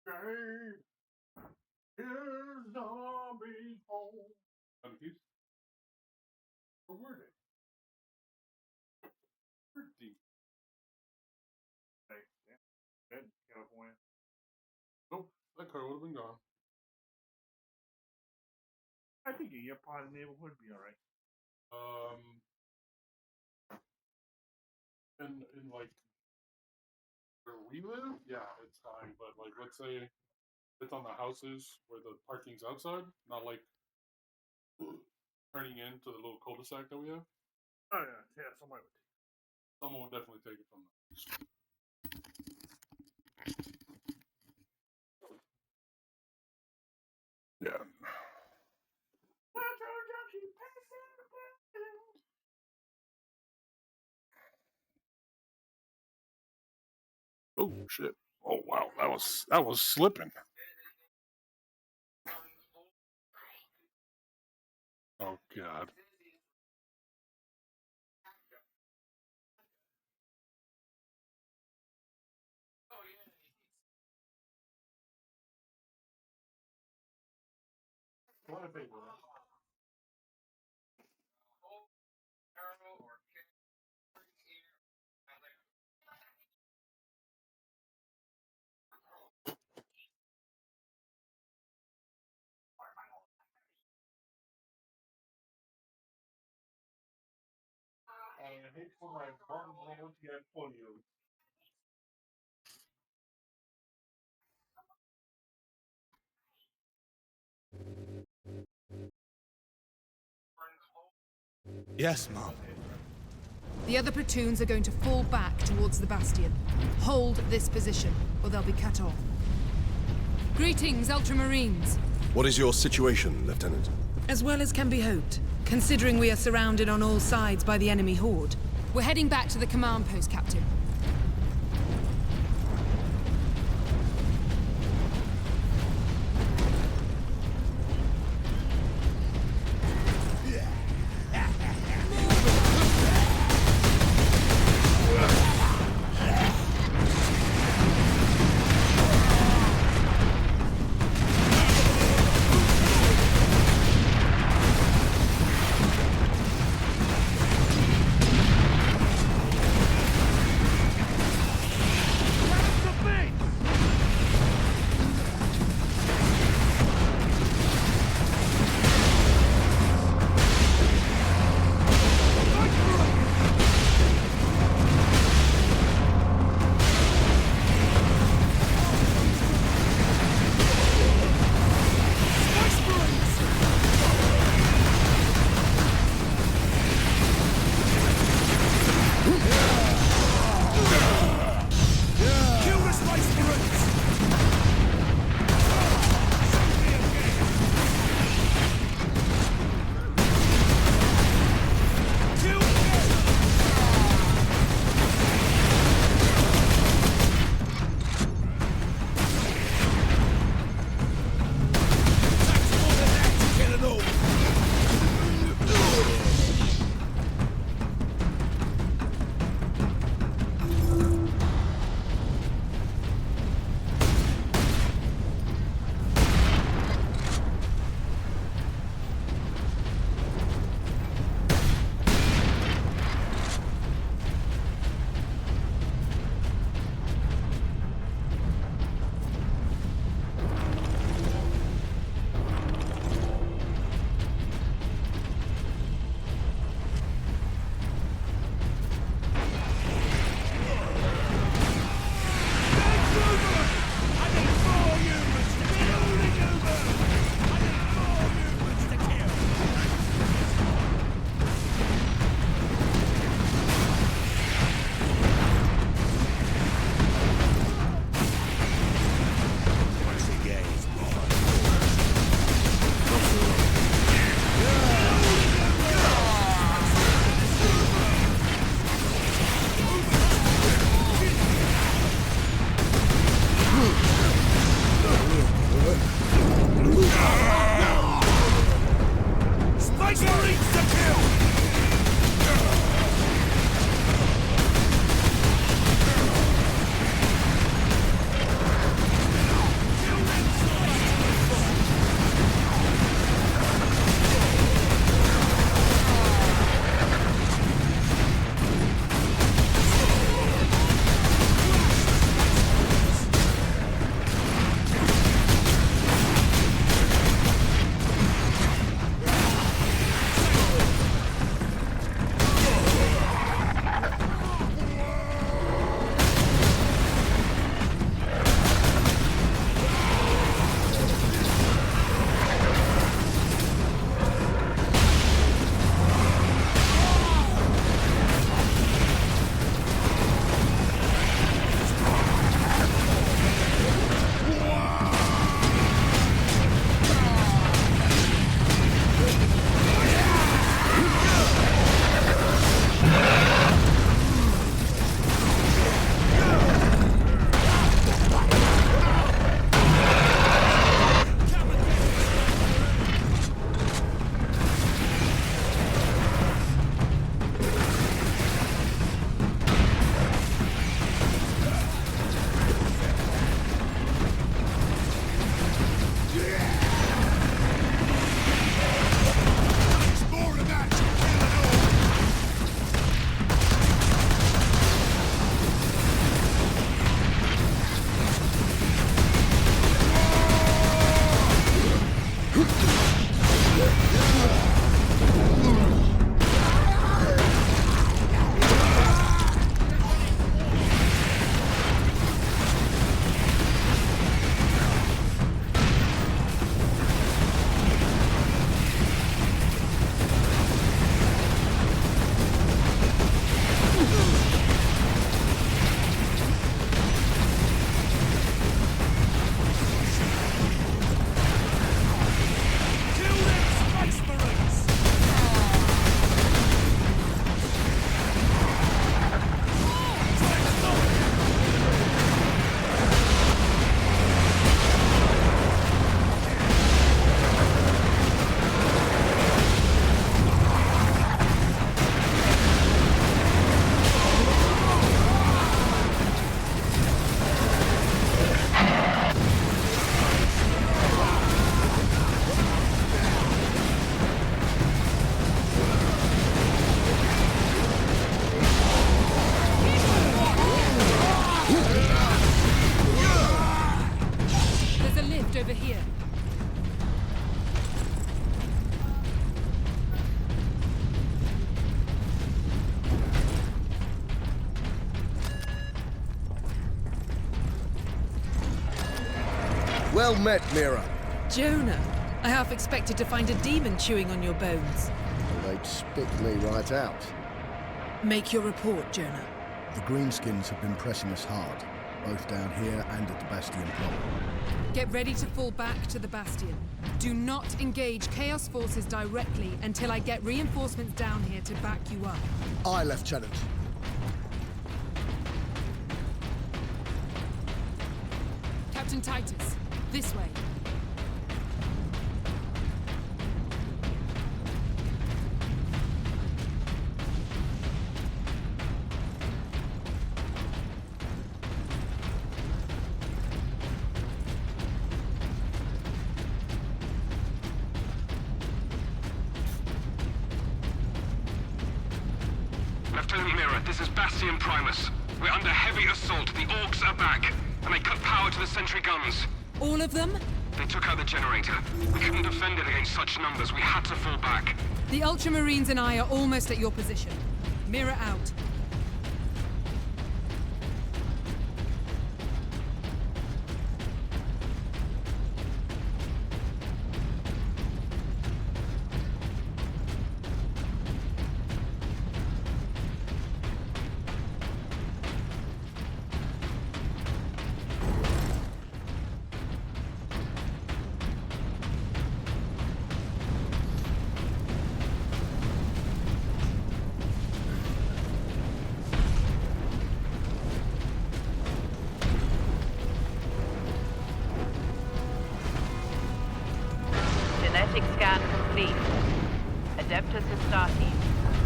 Game is zombie home. Confused? Or were they? Pretty. Hey, yeah. Dead in California. Nope, that car would have been gone. I think in your part of the neighborhood would be alright. In like where we live, yeah, it's fine. But like, let's say it's on the houses where the parking's outside, not like turning into the little cul-de-sac that we have. Oh yeah, somebody would take it. Someone would definitely take it from them. Yeah. Oh shit! Oh wow, that was slipping. Oh god. What a big one. I hate for my bottom to get polio. Yes, Mom. The other platoons are going to fall back towards the Bastion. Hold this position, or they'll be cut off. Greetings, Ultramarines. What is your situation, Lieutenant? As well as can be hoped, considering we are surrounded on all sides by the enemy horde. We're heading back to the command post, Captain. Well met, Mira. Jonah, I half expected to find a demon chewing on your bones. Well, they'd spit me right out. Make your report, Jonah. The Greenskins have been pressing us hard, both down here and at the Bastion proper. Get ready to fall back to the Bastion. Do not engage Chaos forces directly until I get reinforcements down here to back you up. Aye, Lieutenant. Captain Titus, this way. Lieutenant Mira, this is Bastion Primus. We're under heavy assault. The Orcs are back, and they cut power to the sentry guns. All of them? They took out the generator. We couldn't defend it against such numbers. We had to fall back. The Ultramarines and I are almost at your position. Mira out. Genetic scan complete. Adeptus Astartes.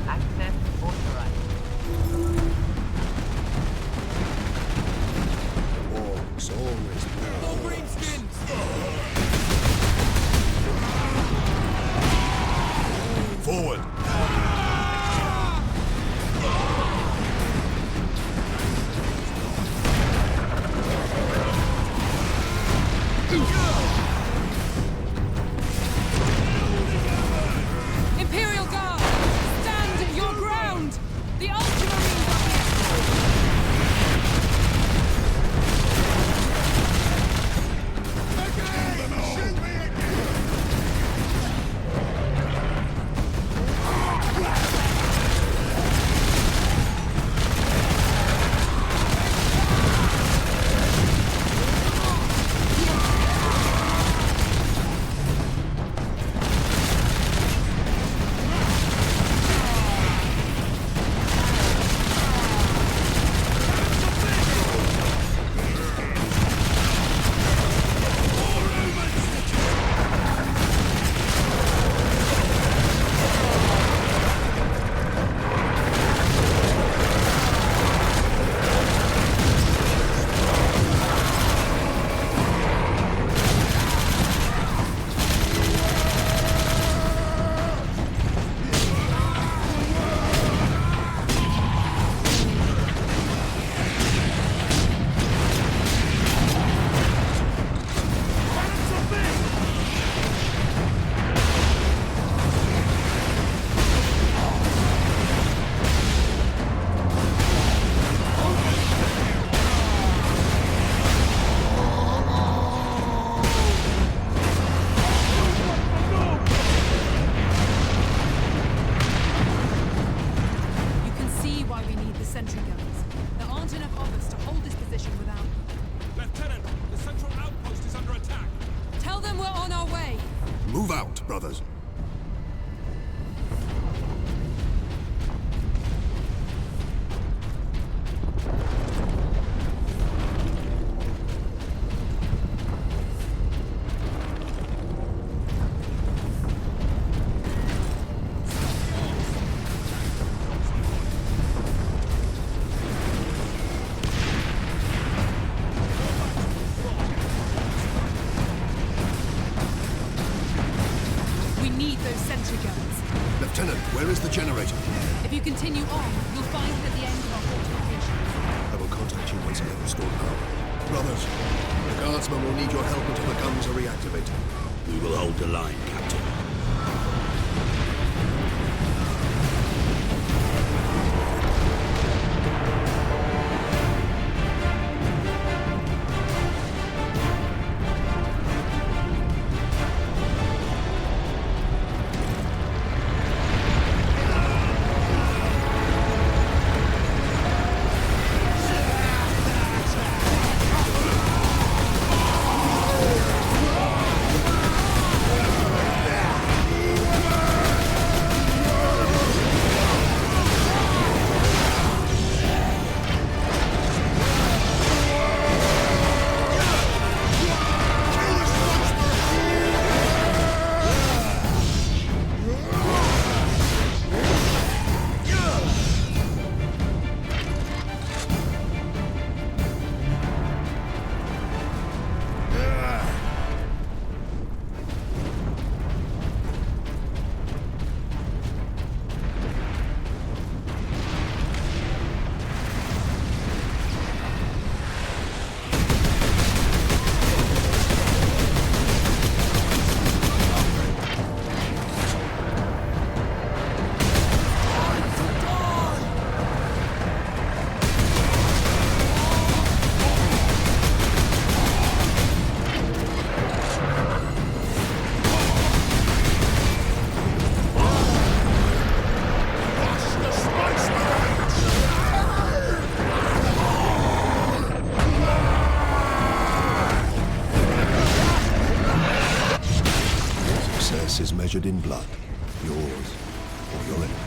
Access authorized. Orcs always More greenskins! Forward! Imperial Guard! Stand your ground! The Ultramarines are Move out, brothers. Lieutenant, where is the generator? If you continue on, you'll find it at the end of our fortification. I will contact you once I have restored power. Brothers, the guardsmen will need your help until the guns are reactivated. We will hold the line, Captain. coated in blood. Yours or your enemies.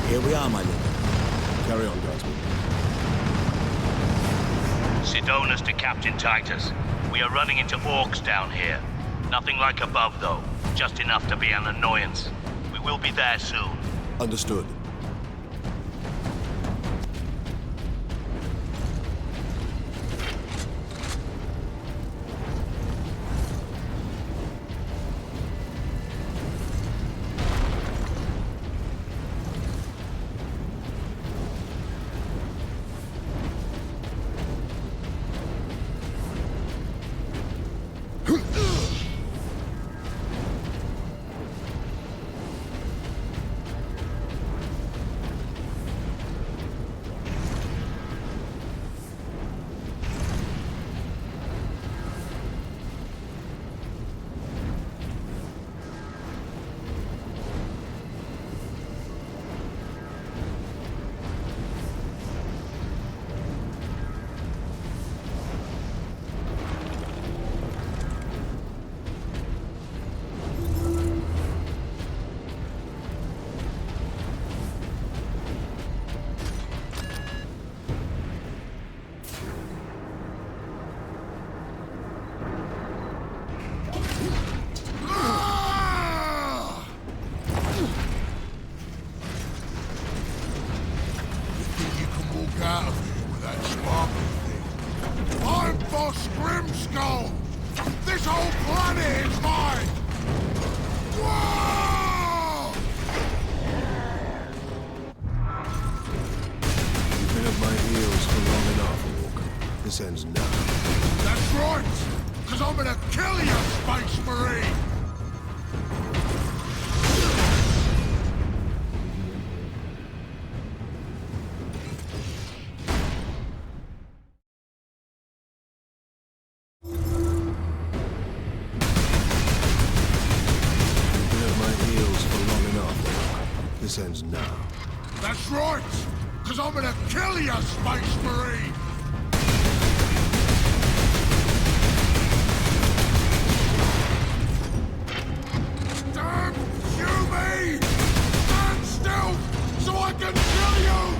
Here we are, my lord. Carry on, guardsman. Sidonus to Captain Titus. We are running into orcs down here. Nothing like above, though. Just enough to be an annoyance. We will be there soon. Understood. Grimskull! This whole planet is mine! Whoa! You've been at my heels for long enough, Walker. This ends now. That's right! Because I'm gonna kill you, Space Marine! this ends now. That's right! Because I'm gonna kill you, Space Marine! Damn you me! Stand still so I can kill you!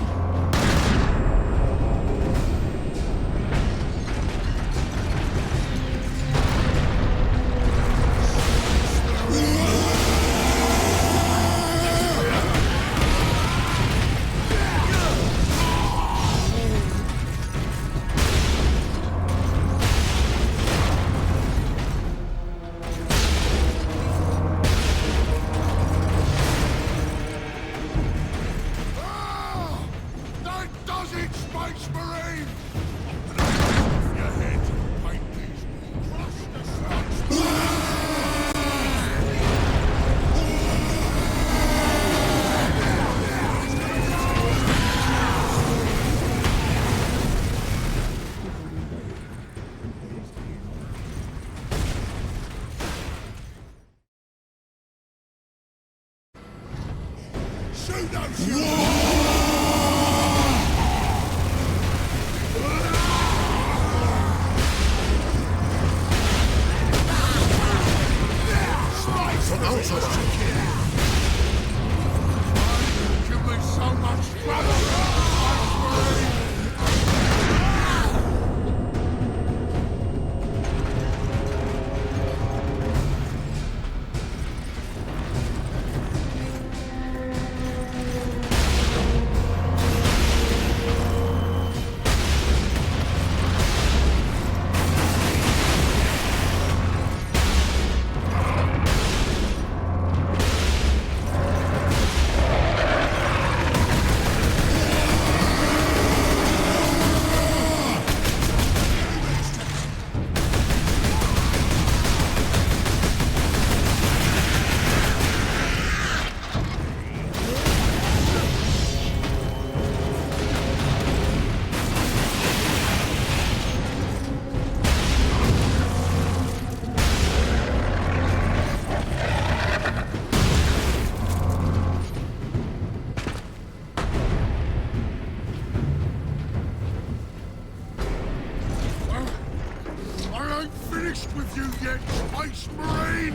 With you yet, Space Marine!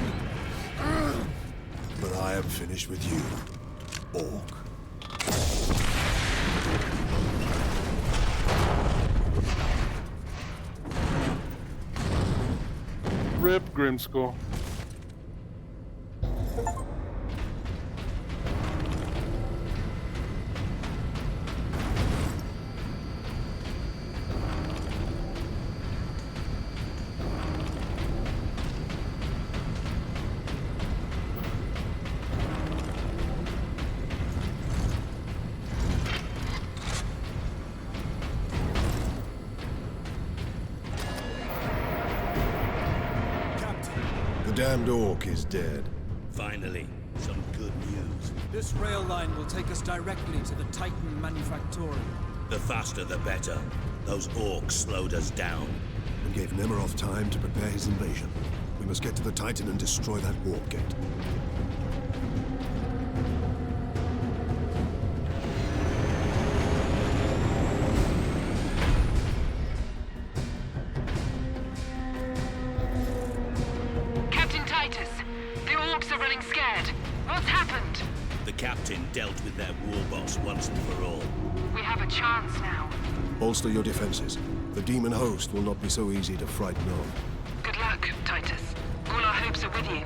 But I am finished with you, Orc. Rip Grimskull. The damned Orc is dead. Finally, some good news. This rail line will take us directly to the Titan Manufactorum. The faster the better. Those orcs slowed us down. And gave Nemeroth time to prepare his invasion. We must get to the Titan and destroy that warp gate. Captain dealt with their war boss once and for all. We have a chance now. Bolster your defenses. The demon host will not be so easy to frighten off. Good luck, Titus. All our hopes are with you.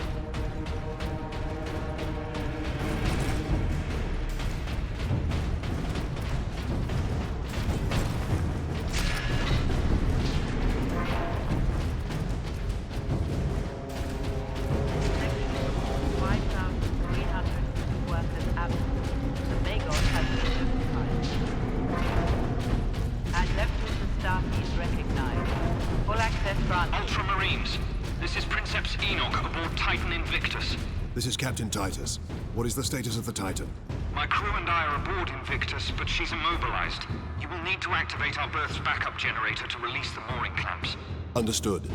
This is Captain Titus. What is the status of the Titan? My crew and I are aboard Invictus, but she's immobilized. You will need to activate our berth's backup generator to release the mooring clamps. Understood.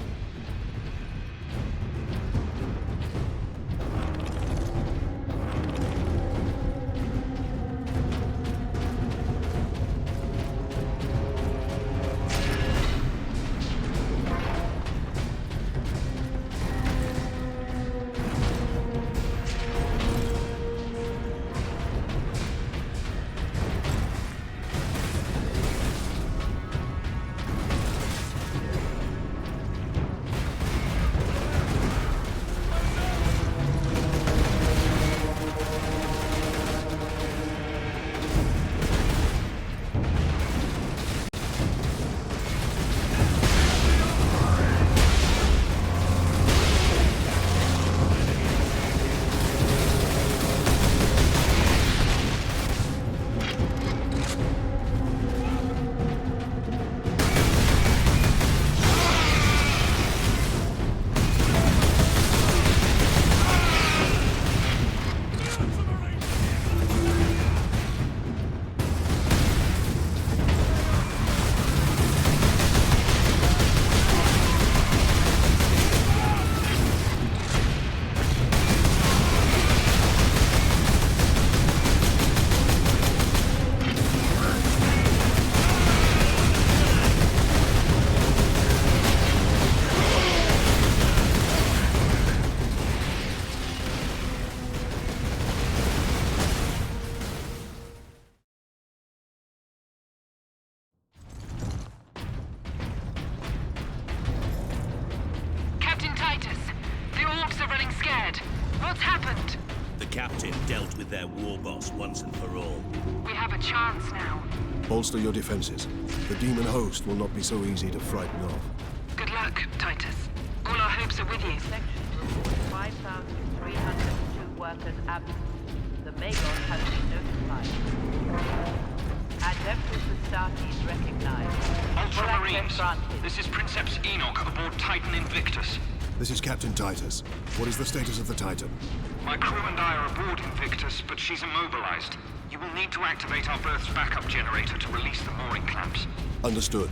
What's happened? The captain dealt with their war boss once and for all. We have a chance now. Bolster your defenses. The demon host will not be so easy to frighten off. Good luck, Titus. All our hopes are with you. Section reports 5,302 workers absent. The Magos has been notified. Adeptus Astartes recognized. Full access Ultramarines, granted. this is Princeps Enoch aboard Titan Invictus. This is Captain Titus. What is the status of the Titan? My crew and I are aboard Invictus, but she's immobilized. You will need to activate our berth's backup generator to release the mooring clamps. Understood.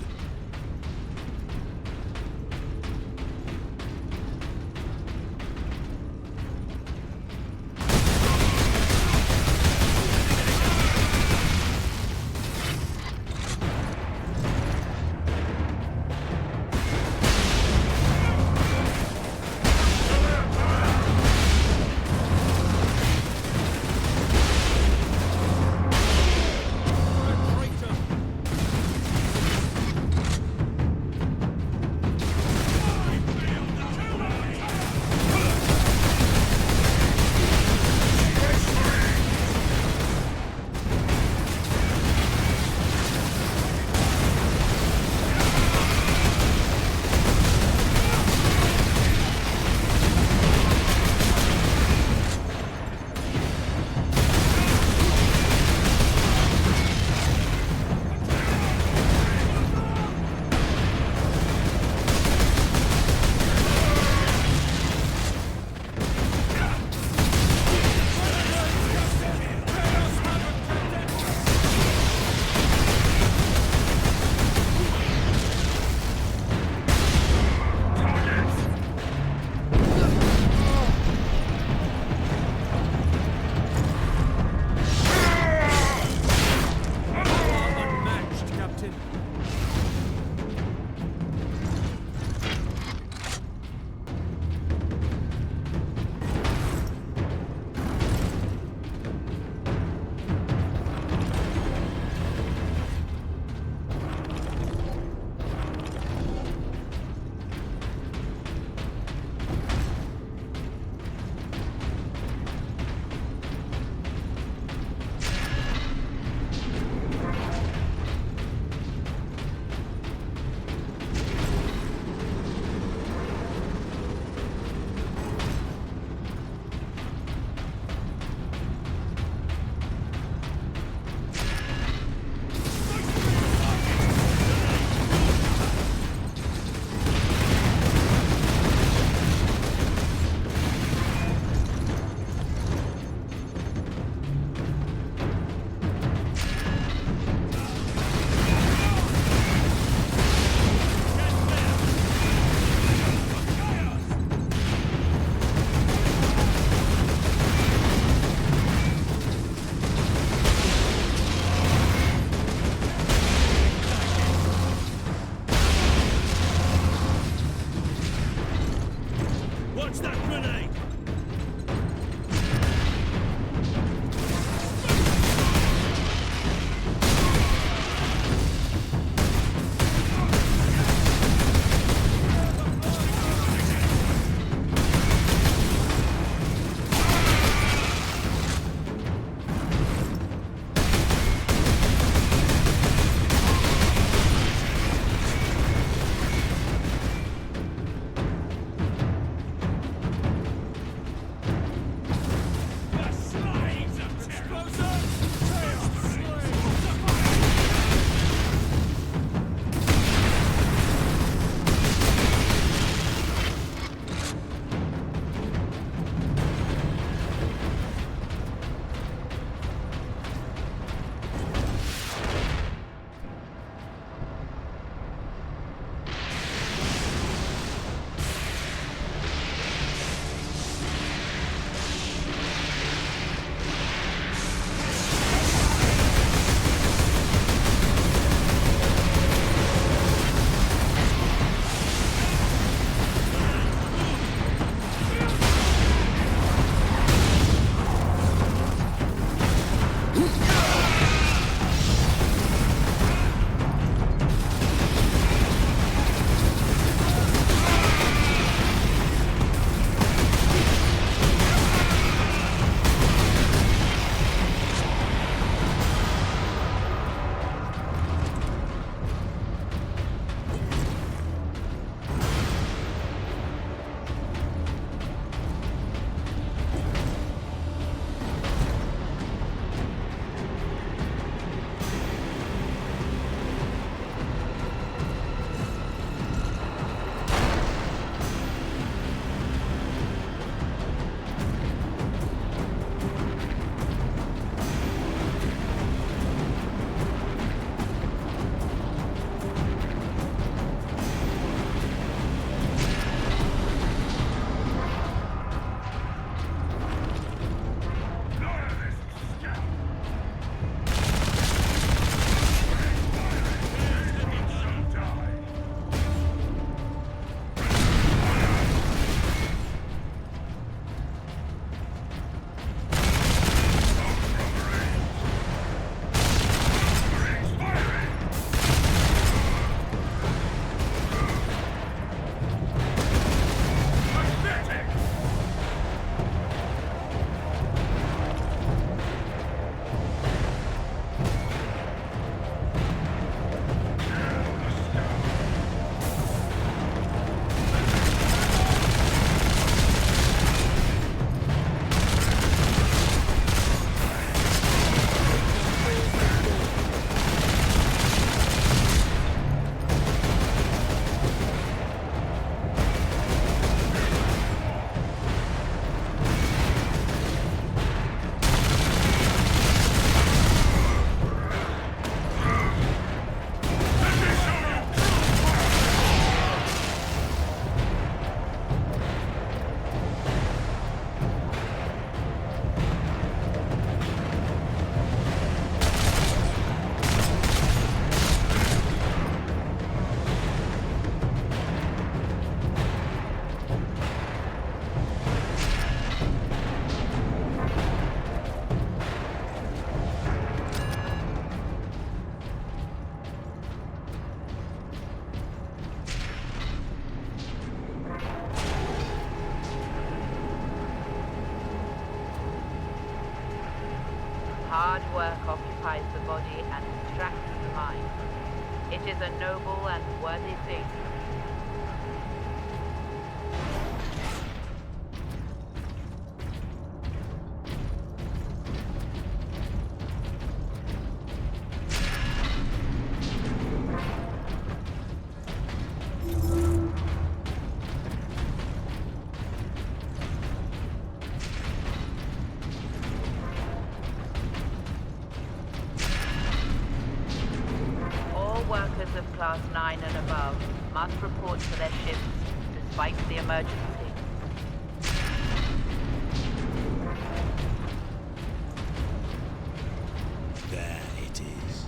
purifies the body and distracts the mind. It is a noble and worthy thing. Workers of Class 9 and above must report to their shifts despite the emergency. There it is.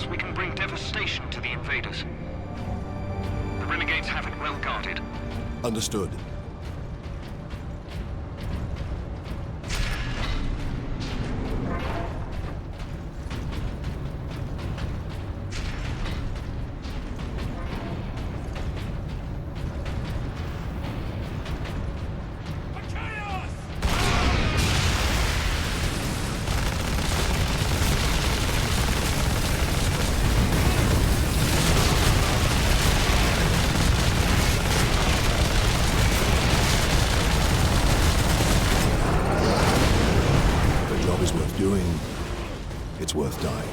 We can bring devastation to the invaders. The renegades have it well guarded. Understood. Doing, it's worth dying.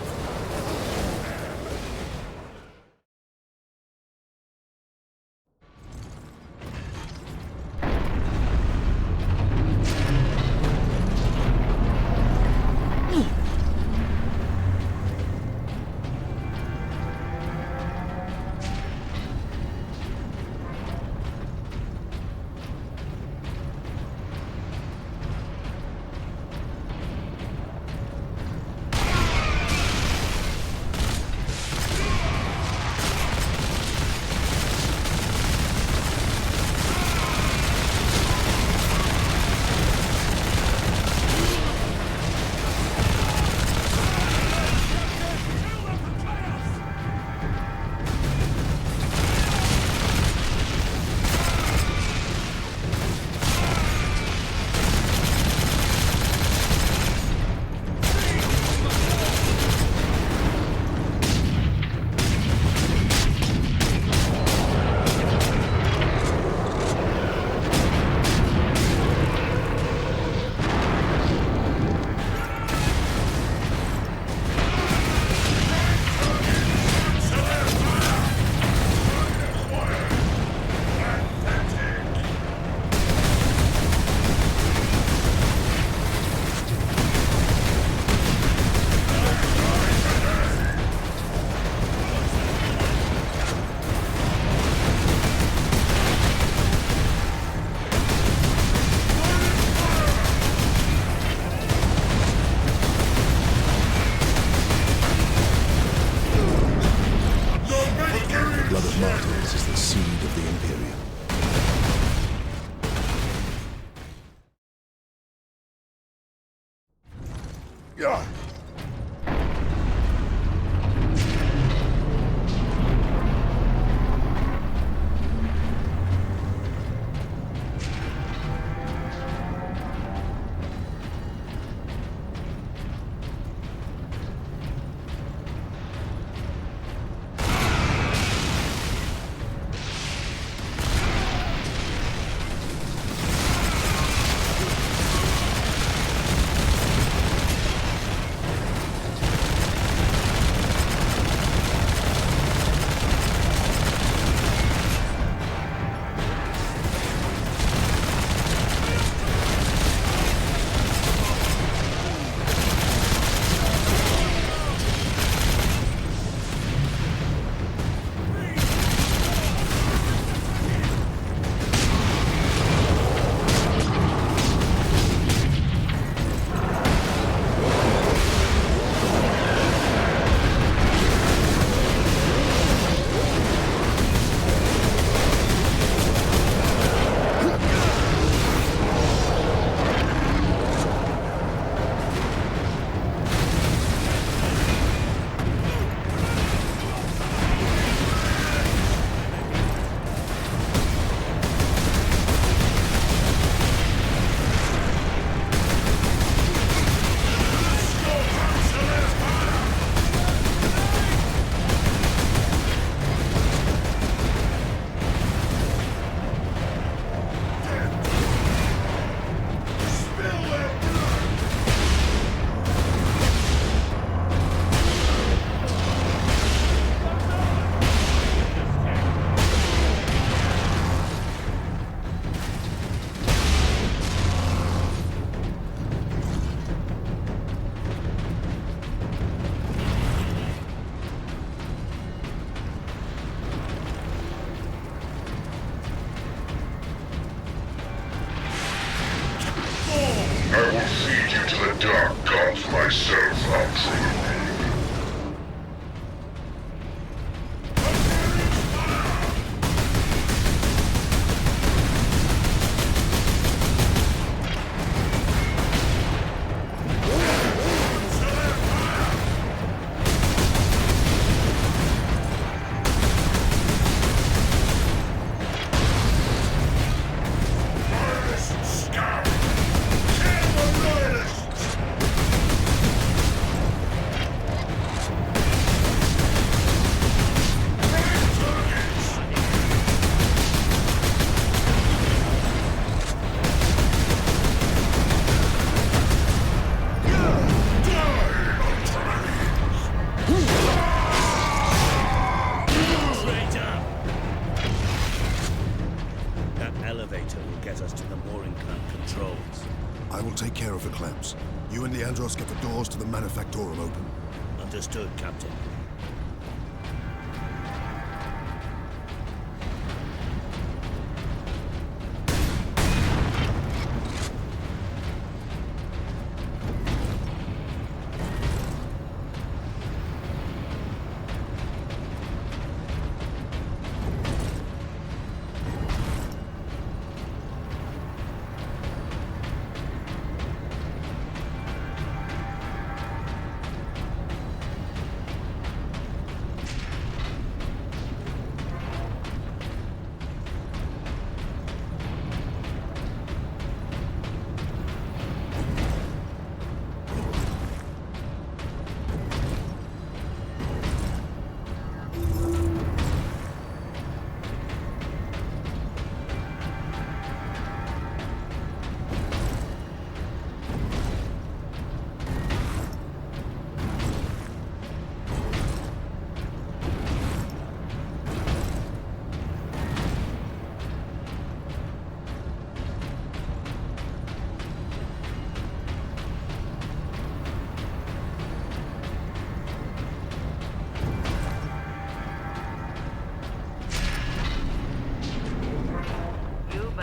blood of martyrs is the seed of the Imperium. Yeah. dark gods myself, Ultramarine. I will take care of the clamps. You and Leandros get the doors to the Manufactorum open. Understood, Captain.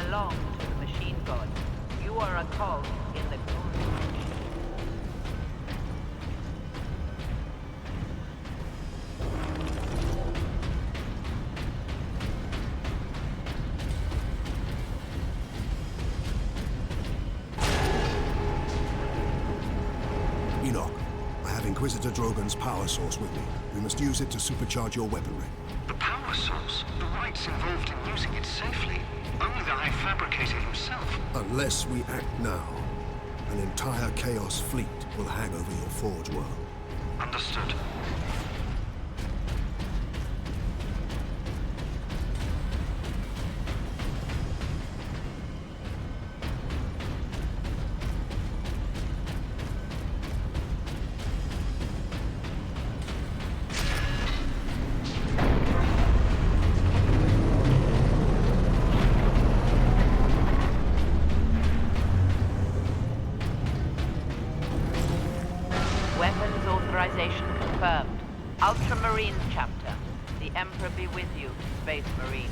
belong to the machine god. You are a cog in the Enoch, I have Inquisitor Drogon's power source with me. We must use it to supercharge your weaponry. The power source? The rites involved in using it safely. Only the High Fabricator himself. Unless we act now, an entire Chaos fleet will hang over your Forge world. Understood. Weapons authorization confirmed. Ultramarines chapter. The Emperor be with you, Space Marine.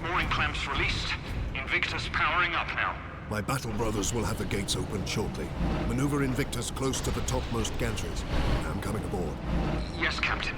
Mooring clamps released. Invictus powering up now. My battle brothers will have the gates opened shortly. Maneuver Invictus close to the topmost gantries. I'm coming aboard. Yes, Captain.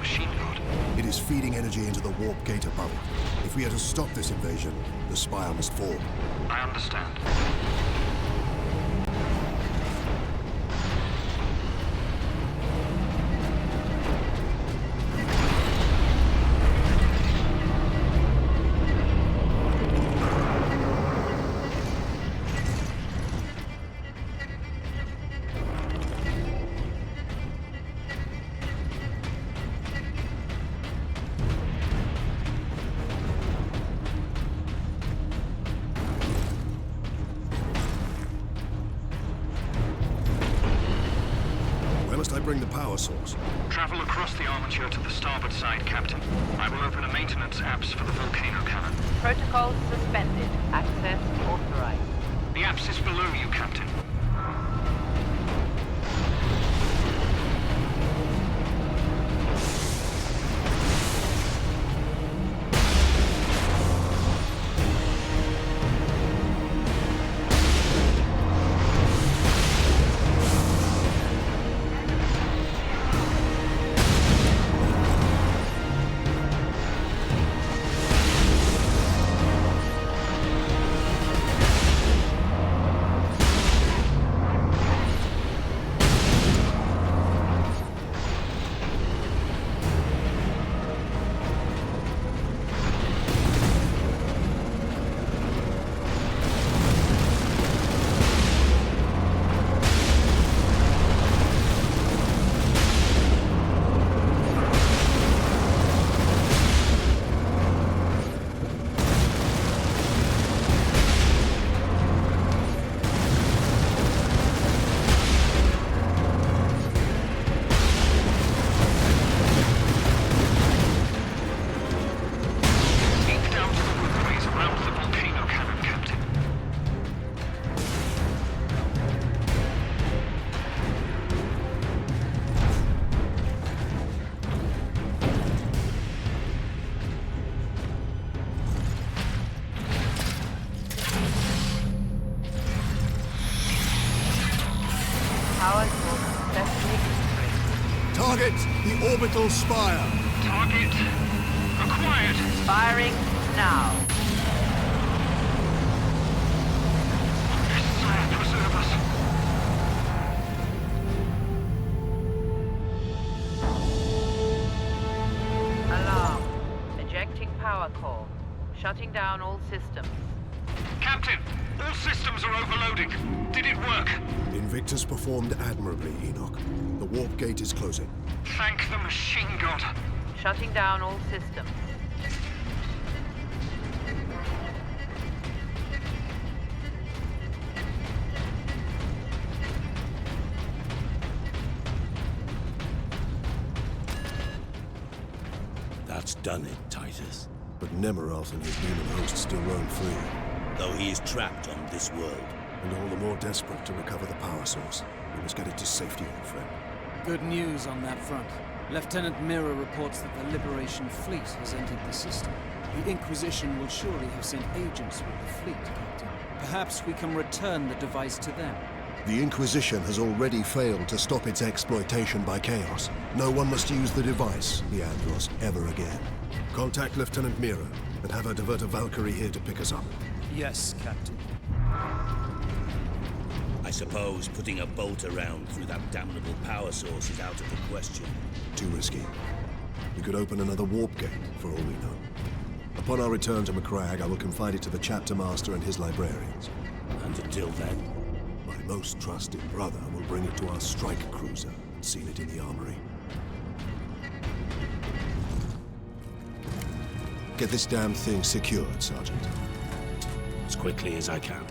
machine god? It is feeding energy into the warp gate above it. If we are to stop this invasion, the spire must fall. I understand. Bring the power source. Travel across the armature to the starboard side, Captain. I will open a maintenance apse for the volcano cannon. Protocol suspended. Access authorized. The apse is below you, Captain. Target the orbital spire. Target acquired. Firing now. Sire, preserve us. Alarm. Ejecting power core. Shutting down all systems. Captain, all systems are overloading. Did it work? Invictus performed admirably, Enoch. The warp gate is closing. Thank the machine god. Shutting down all systems. That's done it, Titus. But Nemeroth and his demon host still roam free. Though he is trapped on this world. And all the more desperate to recover the power source. We must get it to safety, old friend. Good news on that front. Lieutenant Mira reports that the Liberation fleet has entered the system. The Inquisition will surely have sent agents with the fleet, Captain. Perhaps we can return the device to them. The Inquisition has already failed to stop its exploitation by Chaos. No one must use the device, Leandros, ever again. Contact Lieutenant Mira and have her divert a Valkyrie here to pick us up. Yes, Captain. I suppose putting a bolt around through that damnable power source is out of the question. Too risky. We could open another warp gate, for all we know. Upon our return to Macragge, I will confide it to the chapter master and his librarians. And until then? My most trusted brother will bring it to our strike cruiser and seal it in the armory. Get this damn thing secured, Sergeant. As quickly as I can.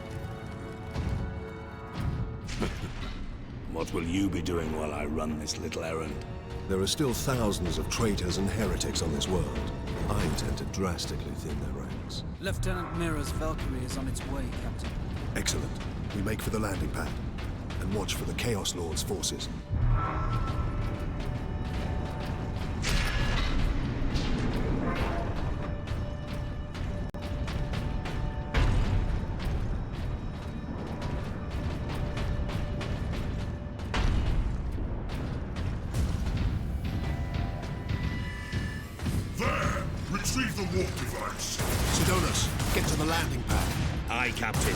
What will you be doing while I run this little errand? There are still thousands of traitors and heretics on this world. I intend to drastically thin their ranks. Lieutenant Mira's Valkyrie is on its way, Captain. Excellent. We make for the landing pad. And watch for the Chaos Lord's forces. Retrieve the warp device. Sidonus, get to the landing pad. Aye, Captain.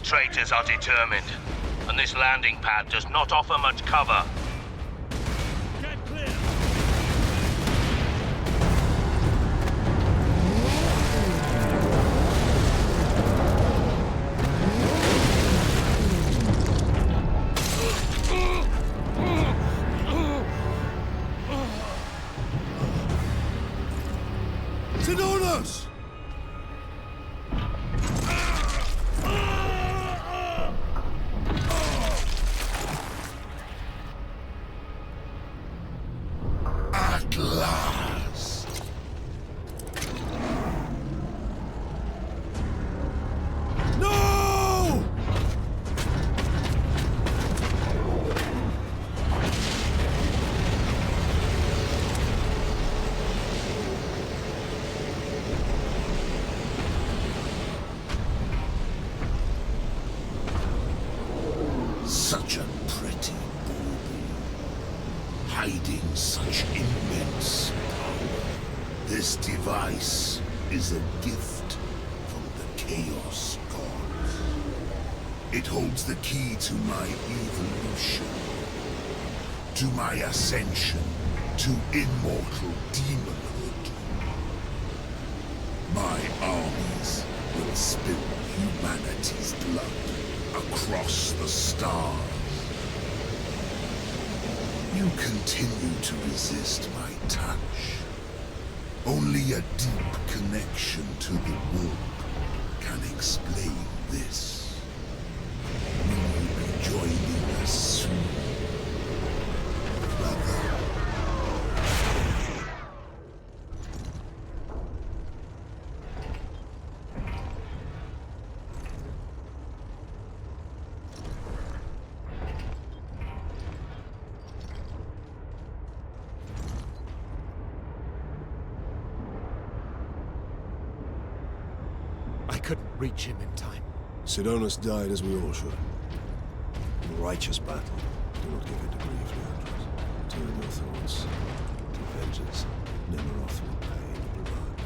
Traitors are determined, and this landing pad does not offer much cover. Get clear! Sidonus! At last. No! Such a pretty bauble, hiding such immense power. This device is a gift from the Chaos Gods. It holds the key to my evolution, to my ascension, to immortal demonhood. My armies will spill humanity's blood across the stars. You continue to resist my touch. Only a deep connection to the warp can explain this. Will you be joining us soon, brother? I couldn't reach him in time. Sidonus died as we all should. In a righteous battle. Do not give in to grief, Leandros. Turn your thoughts to vengeance. Nemeroth will pay in blood.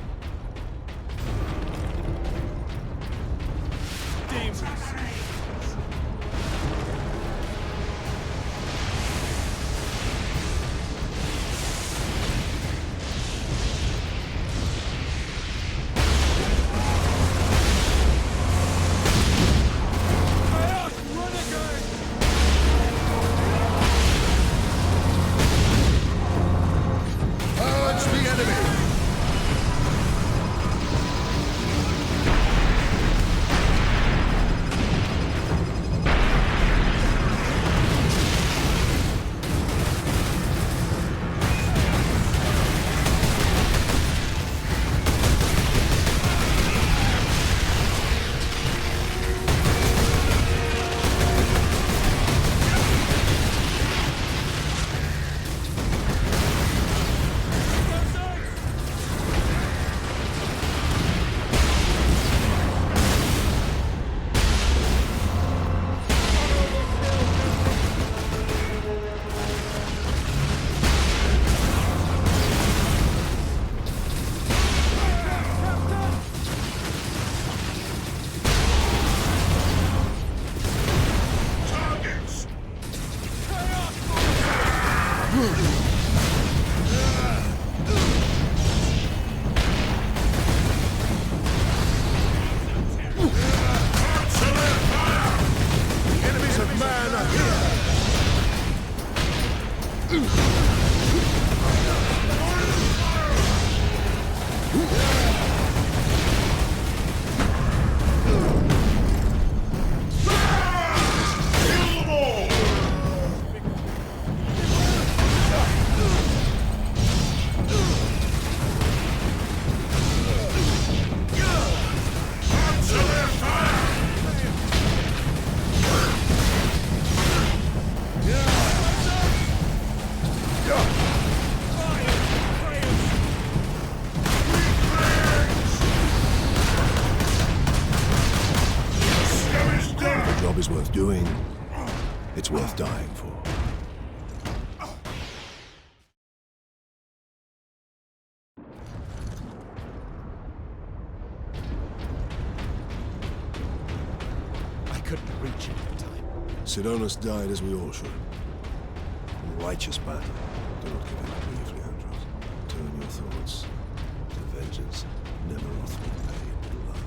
Enemies of man are here! The job is worth doing. It's worth dying for. I couldn't reach it in time. Sidonus died as we all should. In righteous battle. Do not give in to grief, Leandros. Turn your thoughts to vengeance. Nemeroth will pay in blood.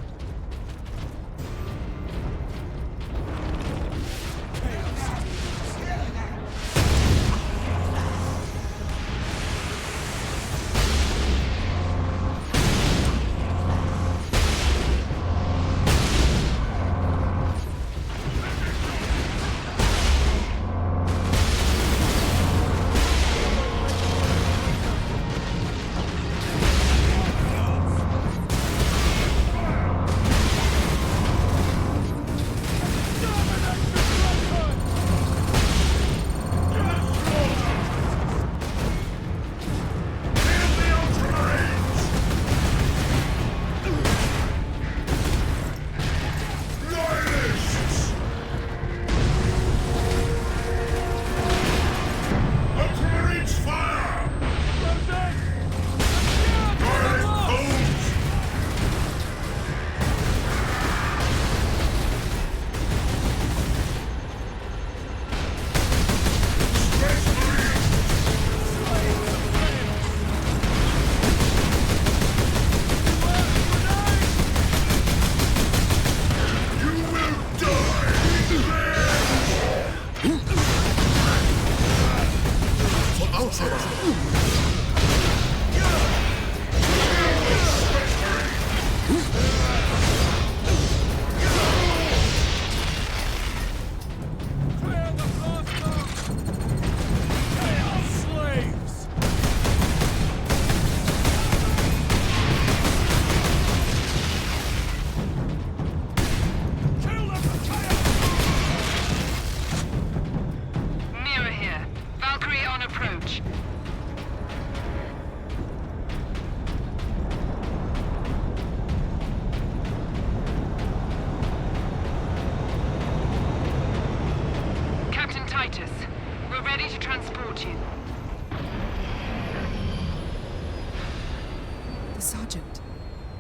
Sergeant.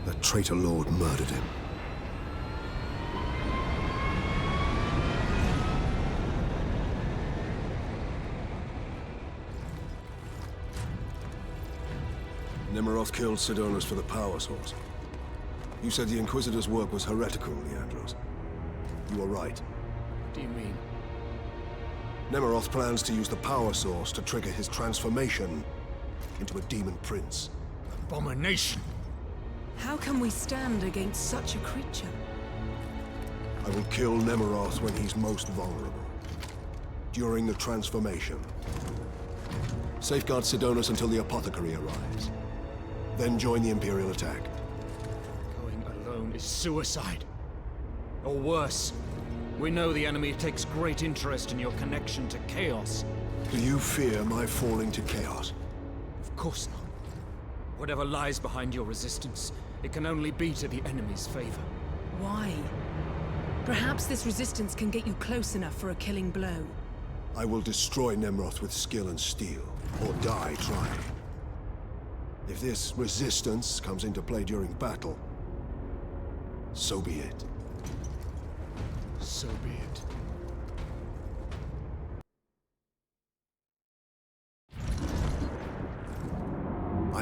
The traitor lord murdered him. Nemeroth killed Sidonus for the power source. You said the Inquisitor's work was heretical, Leandros. You were right. What do you mean? Nemeroth plans to use the power source to trigger his transformation into a demon prince. Abomination! How can we stand against such a creature? I will kill Nemeroth when he's most vulnerable. During the transformation. Safeguard Sidonus until the apothecary arrives. Then join the Imperial attack. Going alone is suicide. Or worse. We know the enemy takes great interest in your connection to Chaos. Do you fear my falling to Chaos? Of course not. Whatever lies behind your resistance, it can only be to the enemy's favor. Why? Perhaps this resistance can get you close enough for a killing blow. I will destroy Nemeroth with skill and steel, or die trying. If this resistance comes into play during battle, so be it. So be it.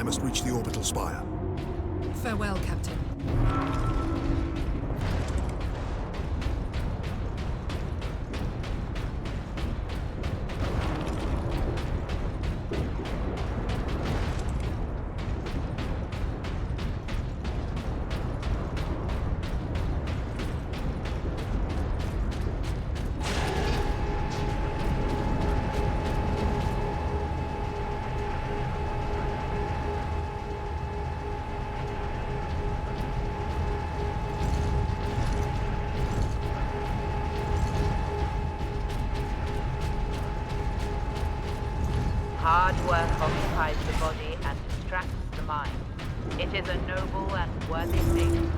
I must reach the orbital spire. Farewell, Captain. Hard work occupies the body and distracts the mind. It is a noble and worthy thing.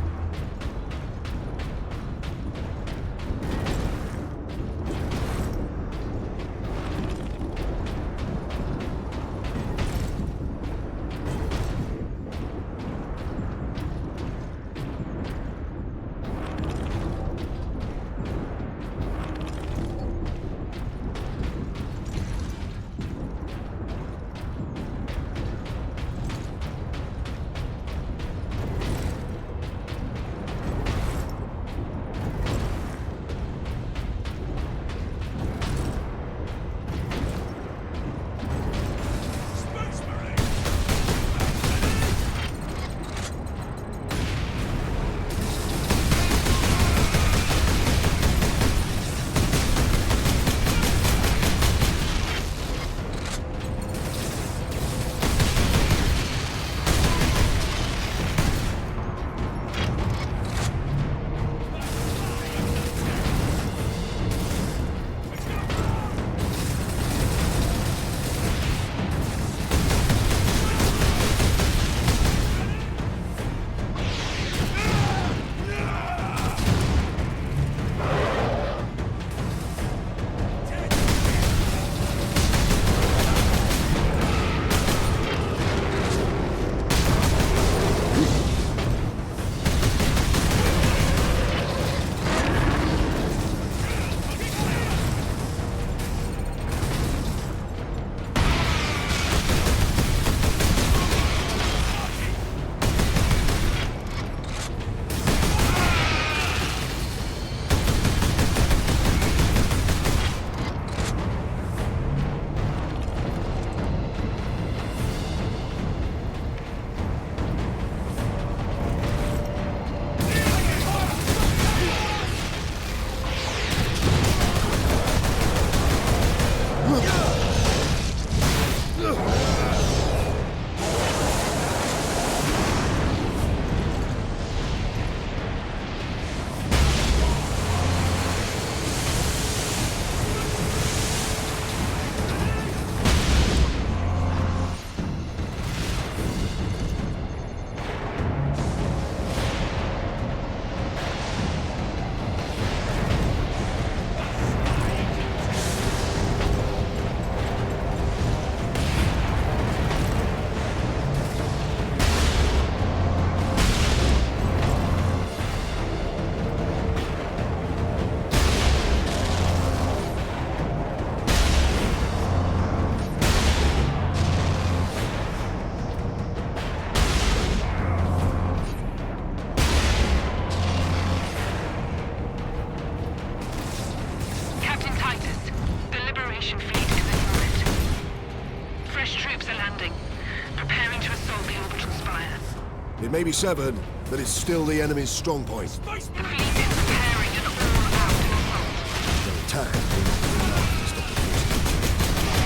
It may be severed, but it's still the enemy's strong point. The fleet is preparing an all-out assault. Their attack will not be enough to stop the fleet.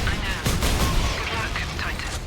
I know. Good luck, Titus.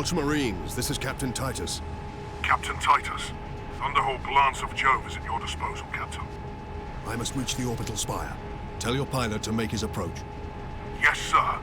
Ultramarines, this is Captain Titus. Captain Titus, Thunderhawk Lance of Jove is at your disposal, Captain. I must reach the orbital spire. Tell your pilot to make his approach. Yes, sir.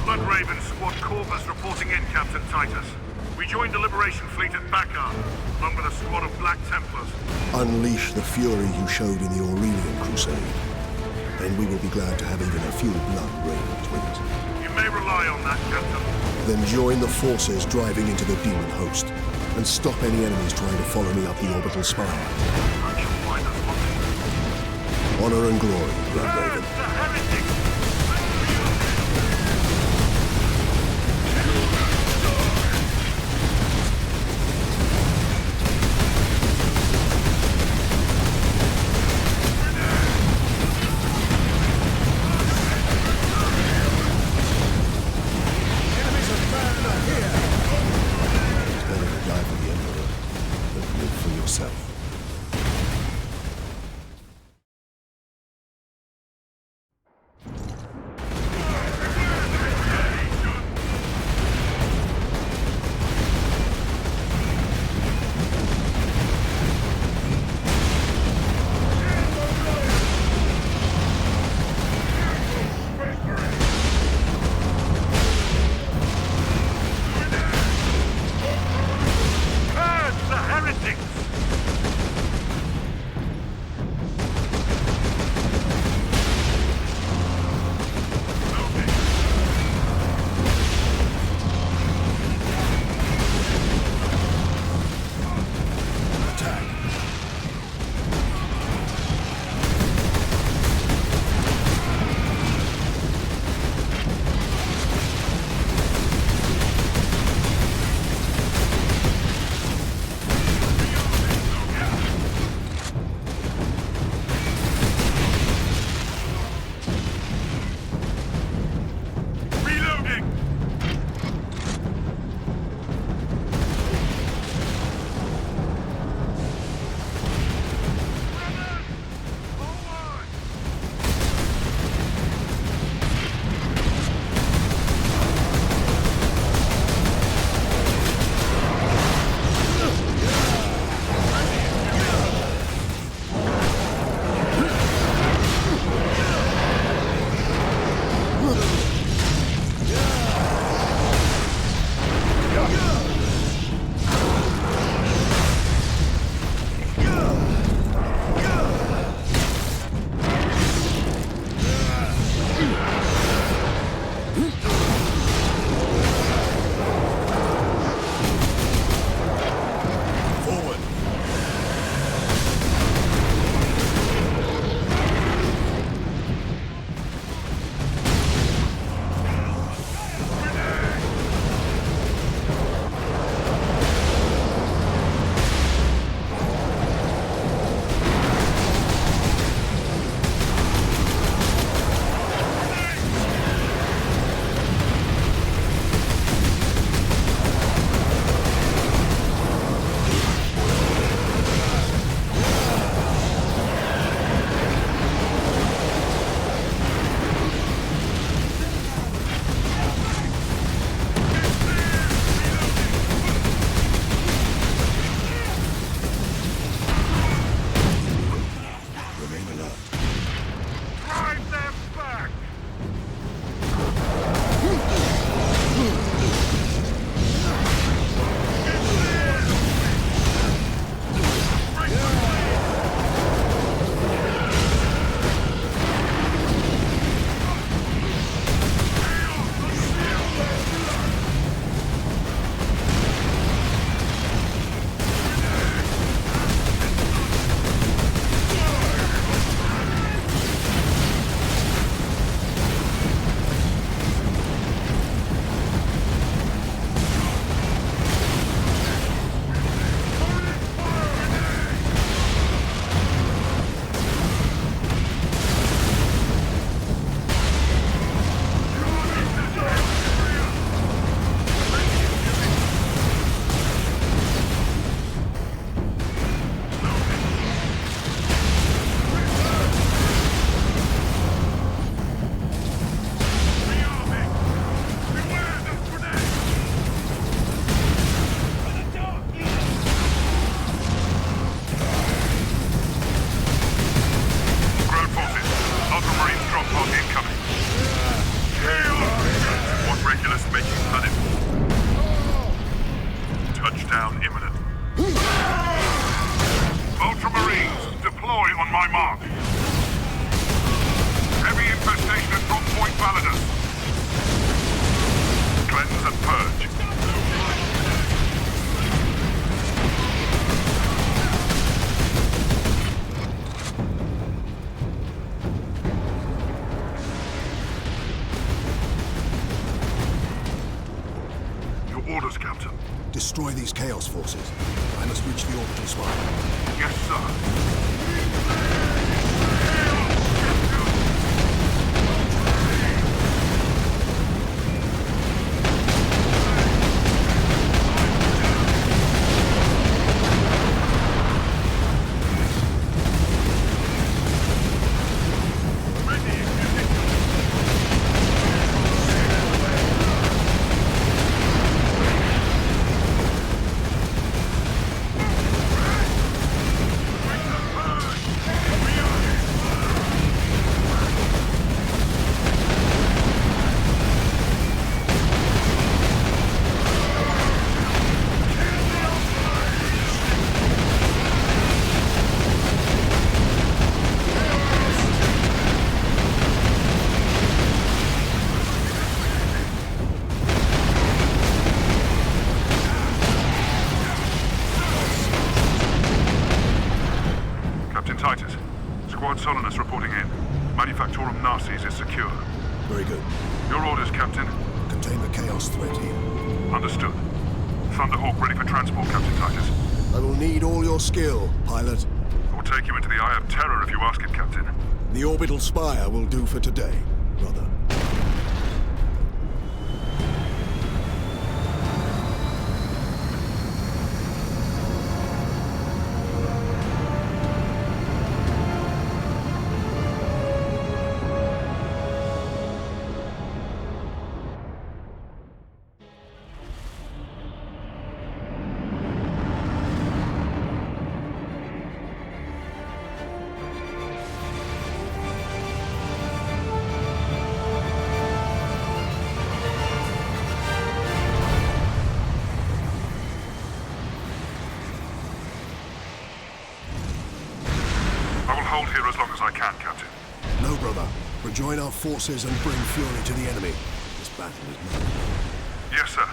Bloodraven Squad Corvus reporting in, Captain Titus. We joined the Liberation Fleet at Bakar, along with a squad of Black Templars. Unleash the fury you showed in the Aurelian Crusade. Then we will be glad to have even a few blood ravens with us. You may rely on that, Captain. Then join the forces driving into the demon host, and stop any enemies trying to follow me up the orbital spire. Honor and glory, Bloodraven. Lockdown imminent. Ultramarines, deploy on my mark. Heavy infestation at Drop Point Validus. Cleanse and purge. Your orders, Captain. Destroy these Chaos forces. I must reach the orbital spire. Yes, sir. Titus, Squad Solinus reporting in. Manufactorum Narses is secure. Very good. Your orders, Captain? Contain the Chaos threat here. Understood. Thunderhawk ready for transport, Captain Titus. I will need all your skill, pilot. I will take you into the Eye of Terror if you ask it, Captain. The orbital spire will do for today, brother. Hold here as long as I can, Captain. No, brother. Rejoin our forces and bring fury to the enemy. This battle is mine. Yes, sir.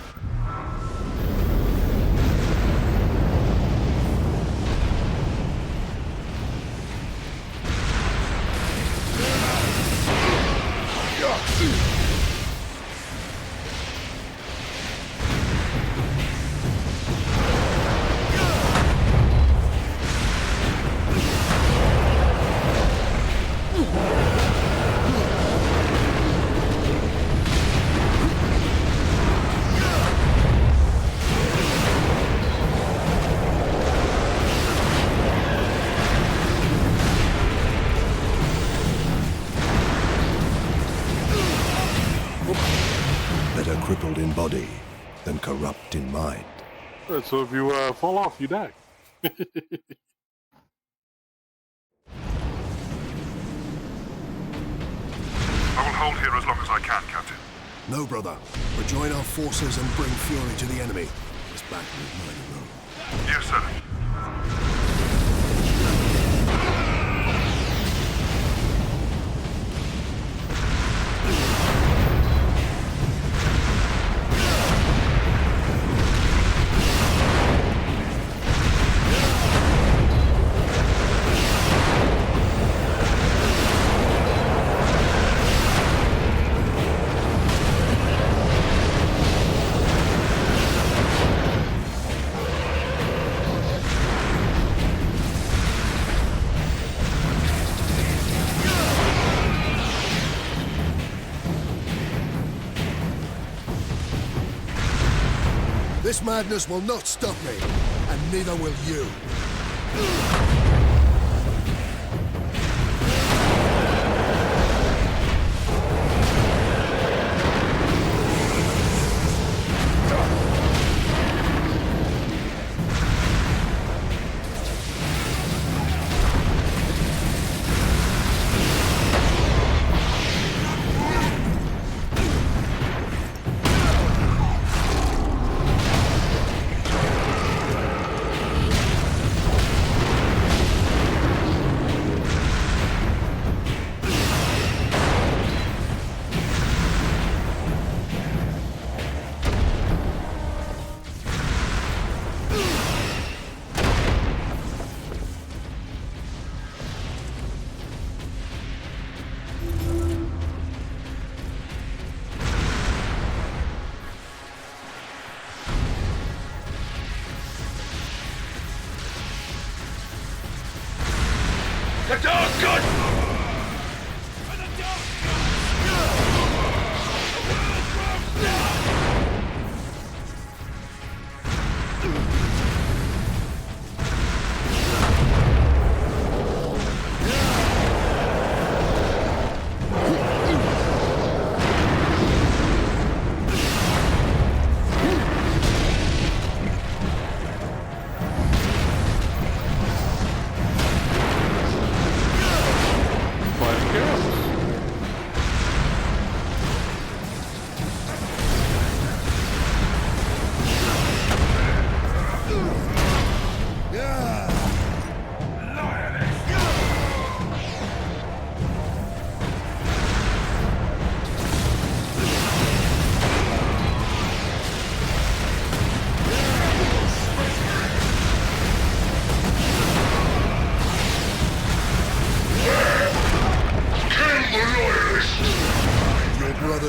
Better crippled in body than corrupt in mind. Right, so if you fall off, you die. I will hold here as long as I can, Captain. No, brother. Rejoin our forces and bring fury to the enemy. This battle is mine alone. Yes, sir. This madness will not stop me, and neither will you. The Dark God!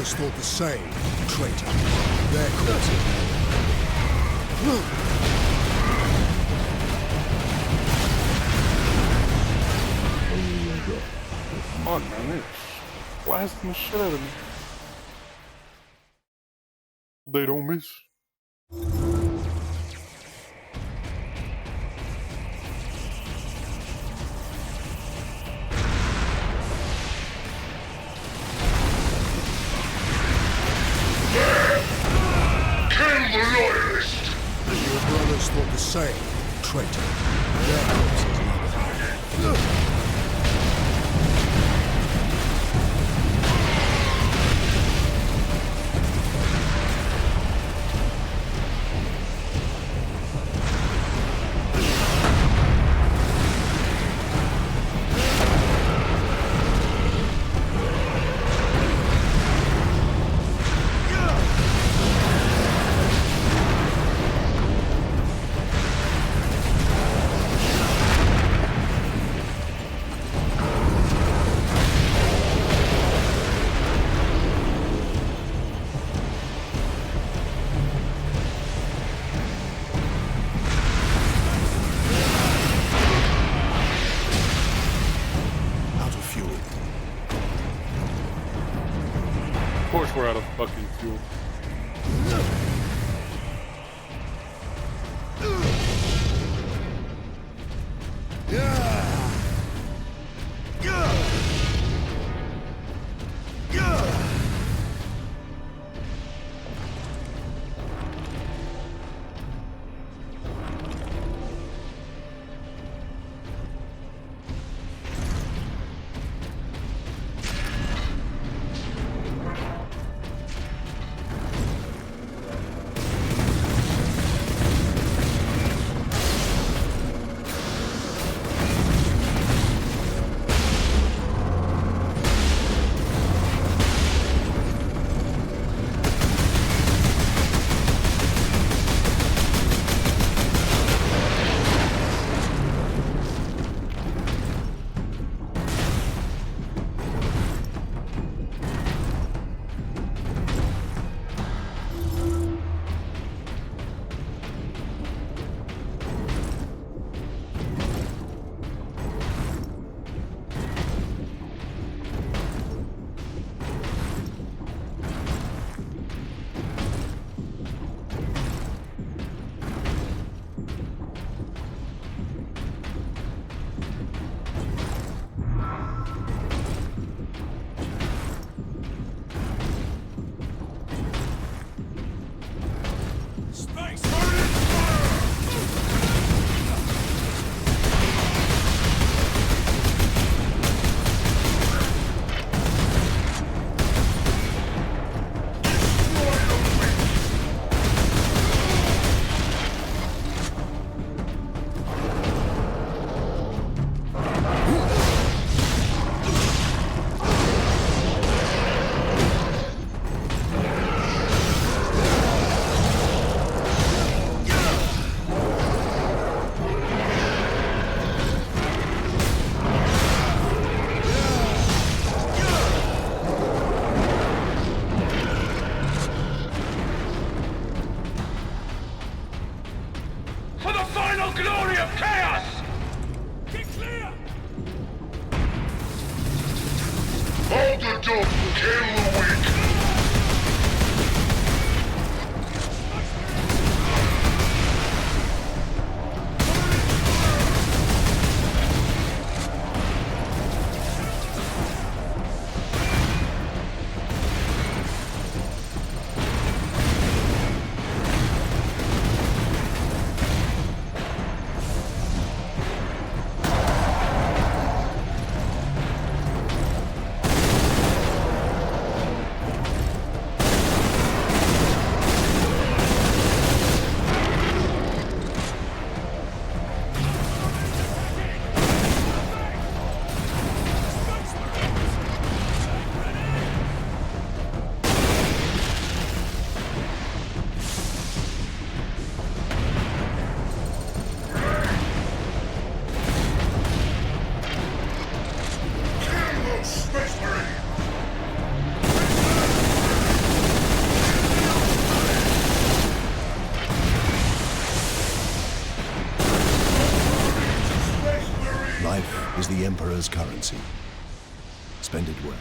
Thought the same, traitor. They're caught. Come on, man. They're blasting the shit out of me. They don't miss. Your brothers thought the same, traitor. Their corpses leave. Of course we're out of fucking fuel. For the final glory of chaos! Keep clear! door! Kill the weak! Life is the Emperor's currency. Spend it well.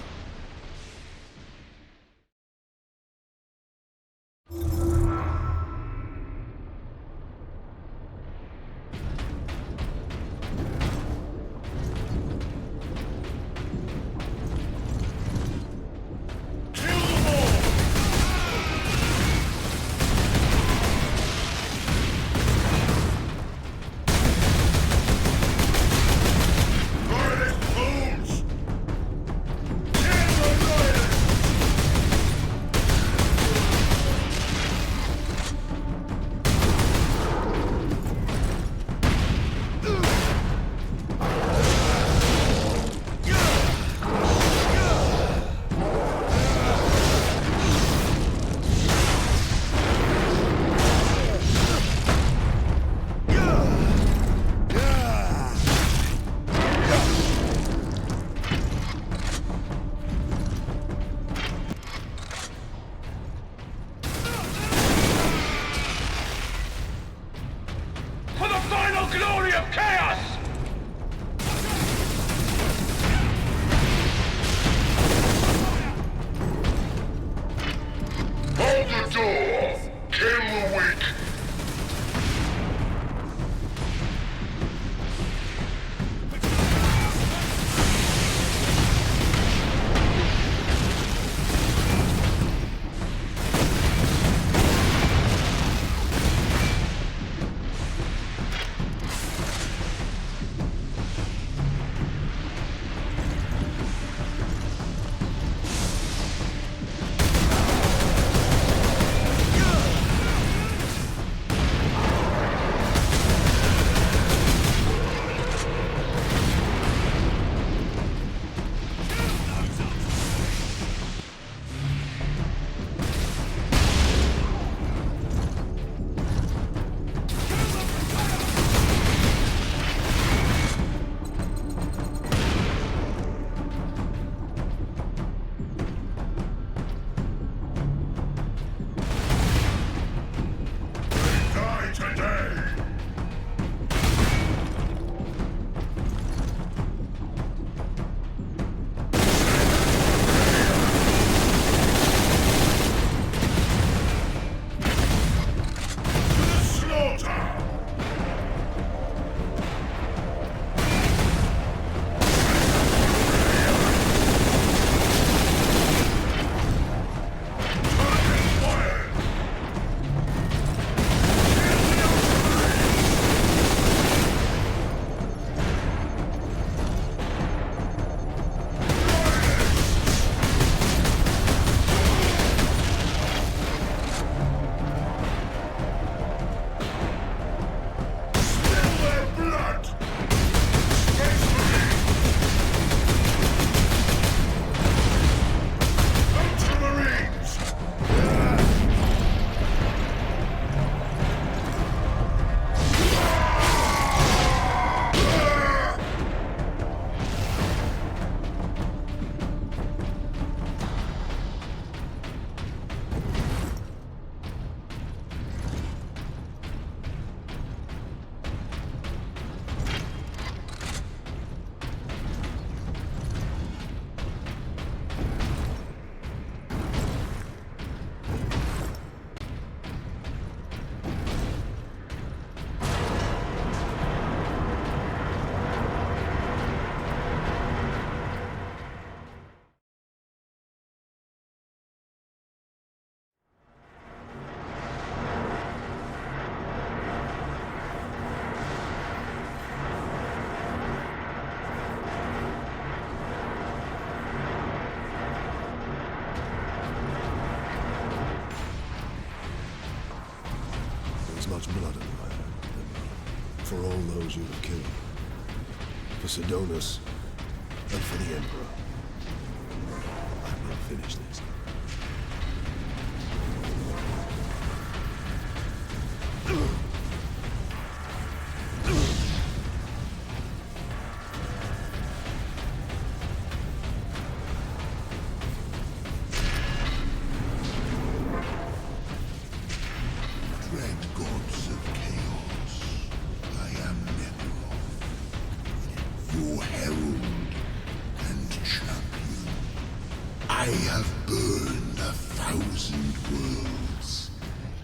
for all those you have killed. For Sidonus, and for the Emperor. I will finish this. Dread gods of chaos, I am Nemeroth, your herald and champion. I have burned 1,000 worlds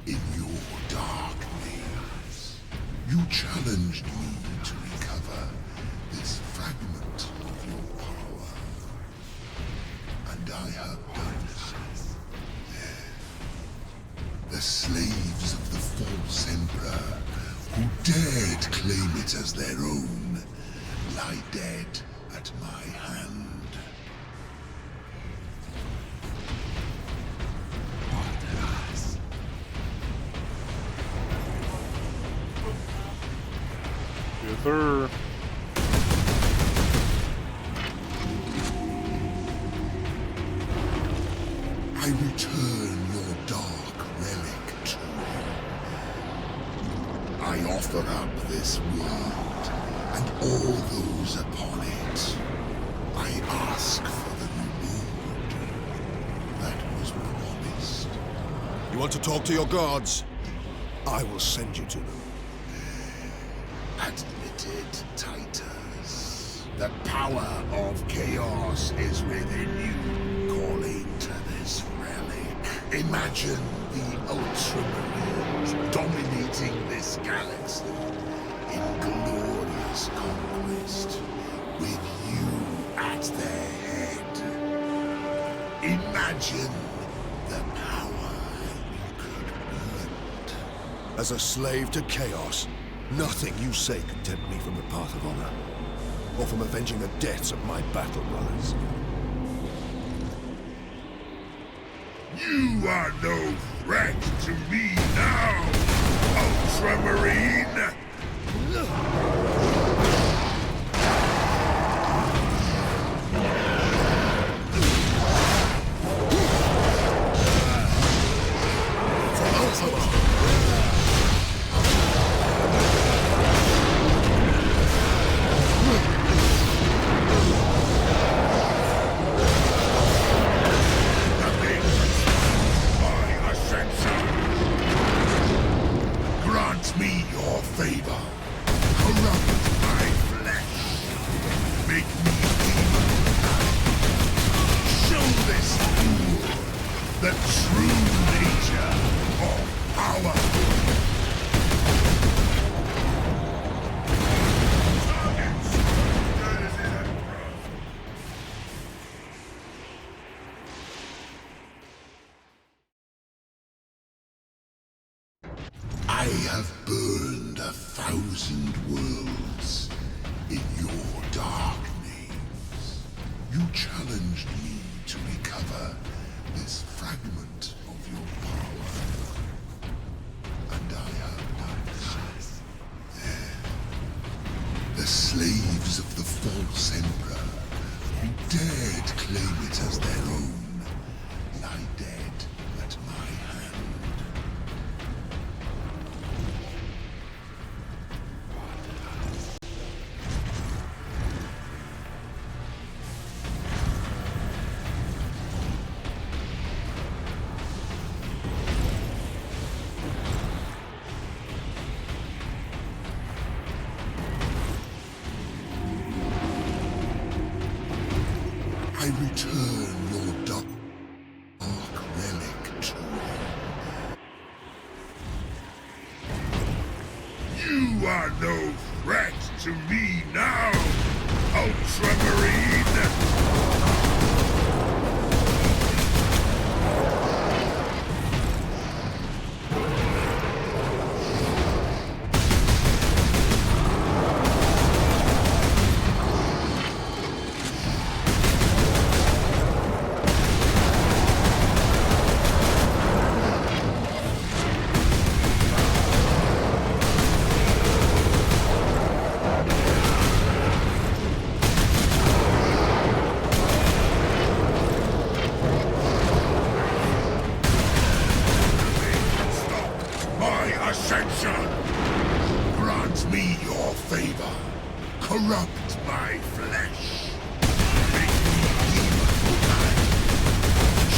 in your dark nails. You challenged me to recover this fragment of your power, and I have done so. The slaves of the false emperor, who dared claim it as their own, lie dead at my hand. Yes, sir. I return your dark relic to you. I offer up this world and all those upon it. I ask for the reward that was promised. You want to talk to your gods? I will send you to them. Admitted, Titus. The power of chaos is within you, calling to this relic. Imagine the Ultramarines dominating this galaxy in glorious conquest, with you at their head. Imagine the power you could wield. As a slave to chaos, nothing you say can tempt me from the path of honor, or from avenging the deaths of my battle brothers. You are no threat to me now, Ultramarine! Grant me your favor. Corrupt my flesh. Make me demon-like. Show this fool the true nature of power. I have burned 1,000 worlds in your dark names. You challenged me to recover this fragment of your power, and I have done so. The slaves of the false emperor, who dared claim it as their own, lie dead at my hand. I return your dark relic to you. You are no threat to me now, Ultramarine! favor. Corrupt my flesh. Make me demon-kind.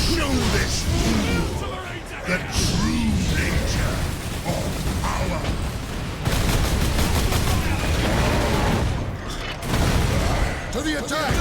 Show this fool the true nature of power. To the attack!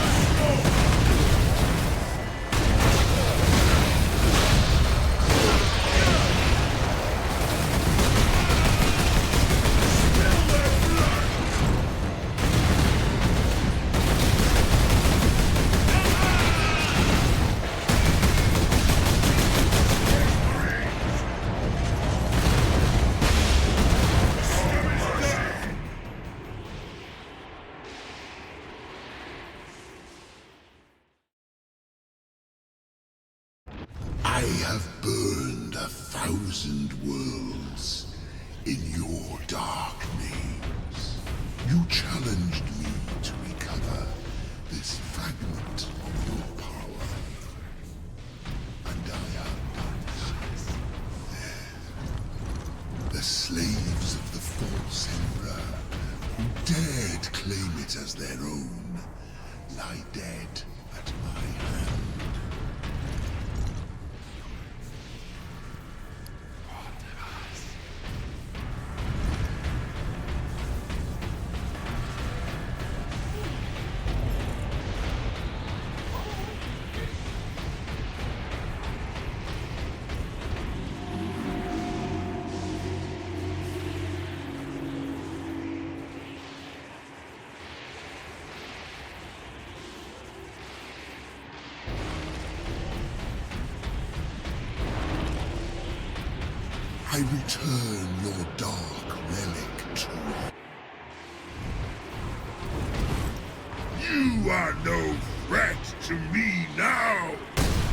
I have burned 1,000 worlds in your dark names. You challenged me to recover this fragment of your power. And I have done so. The slaves of the false emperor who dared claim it as their own lie dead at my hand. I return your dark relic to you. You are no threat to me now,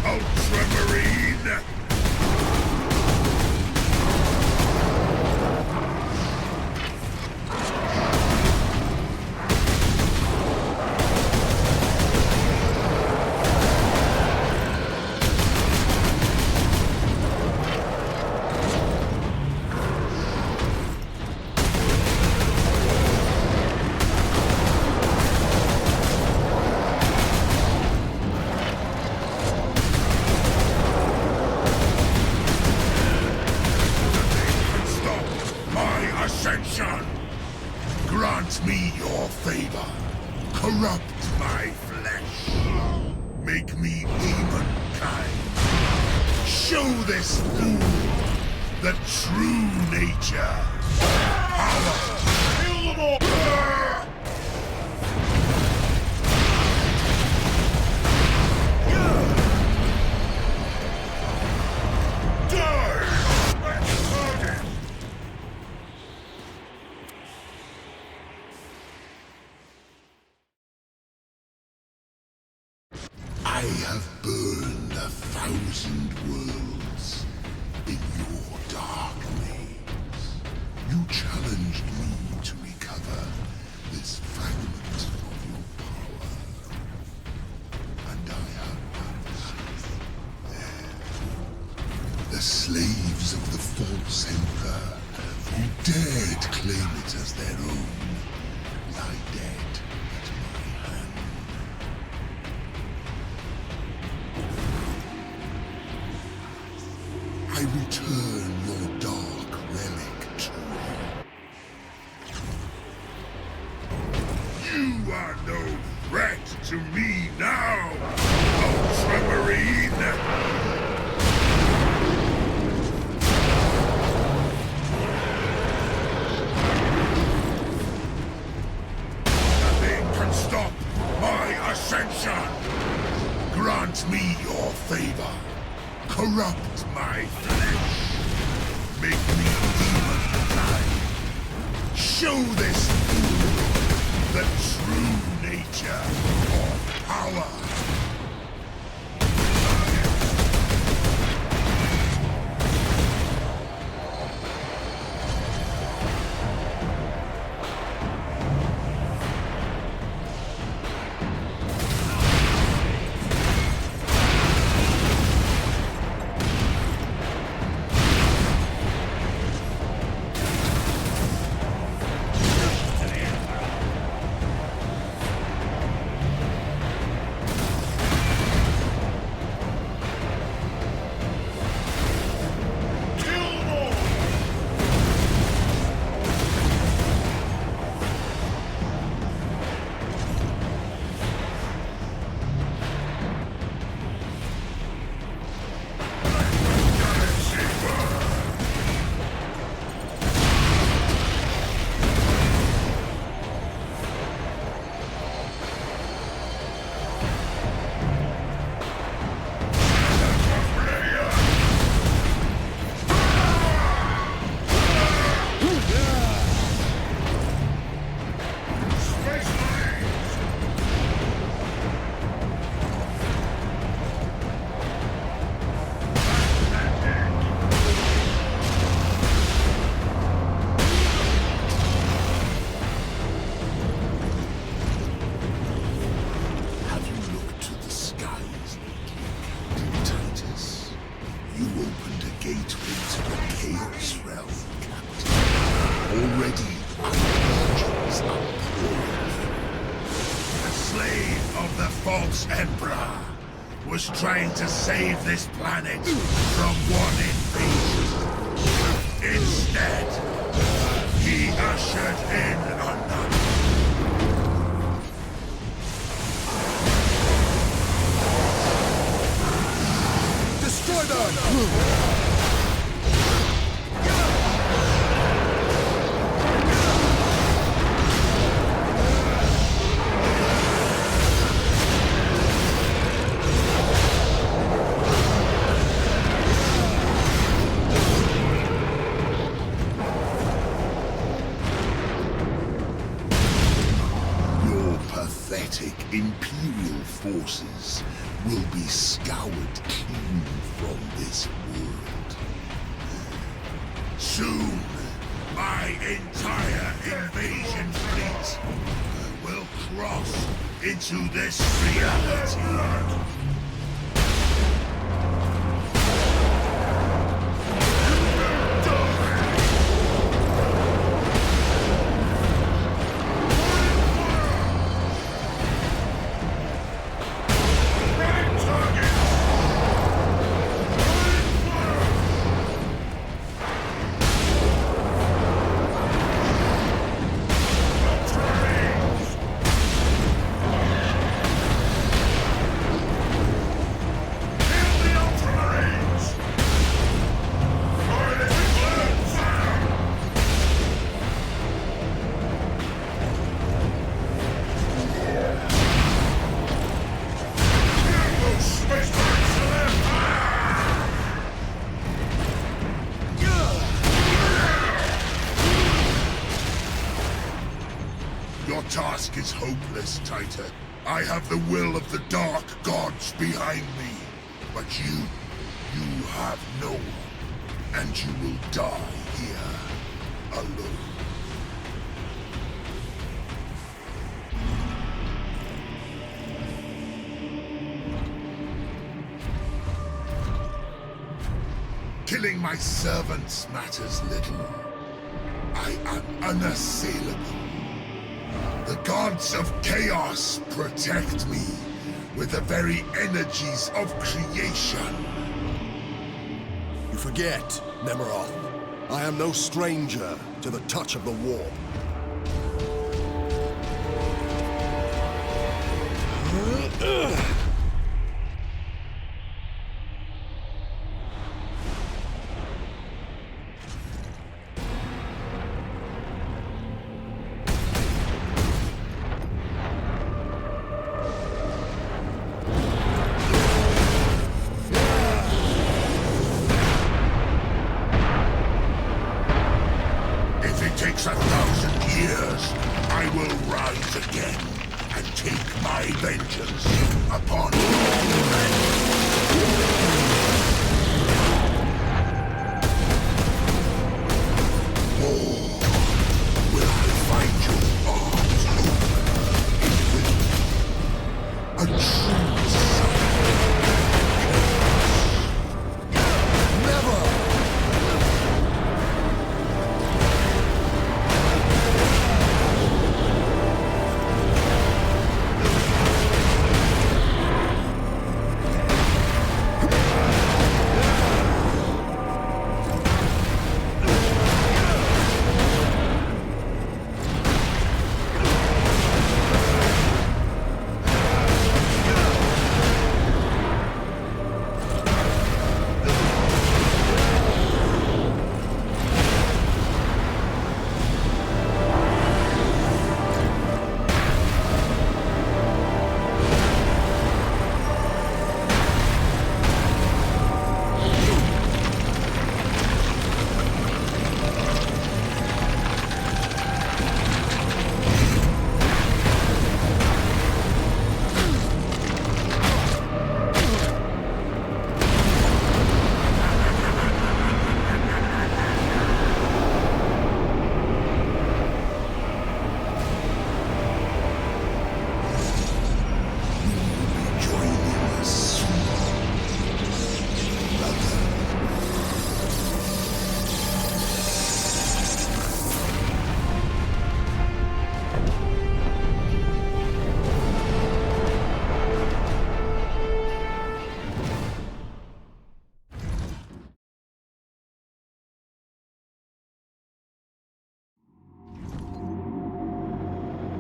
Ultramarine! Grant me your favor. Corrupt my flesh. Make me demon-kind. Show this fool the true nature. Power. Kill them all. I have burned 1,000 worlds in your dark names. You challenged me to recover this fragment of your power. And I have done so. The slaves of the false emperor who dared claim it as their own lie dead at my hand. I return your dark relic to you. You are no threat to me now, Ultramarine! Nothing can stop my ascension! Grant me your favor. Corrupt my flesh. Make me demon-kind. Show this fool the true nature of power. false emperor was trying to save this planet from one invasion. Instead, he ushered in another. Destroy them! Imperial forces will be scoured clean from this world. Soon, my entire invasion fleet will cross into this reality. Your task is hopeless, Titan. I have the will of the Dark Gods behind me. But you have no one. And you will die here, alone. Killing my servants matters little. I am unassailable. The gods of chaos protect me with the very energies of creation. You forget, Nemeroth. I am no stranger to the touch of the warp. Takes 1,000 years, I will rise again and take my vengeance upon all Or will I find your arms open in wisdom? A true son. Never!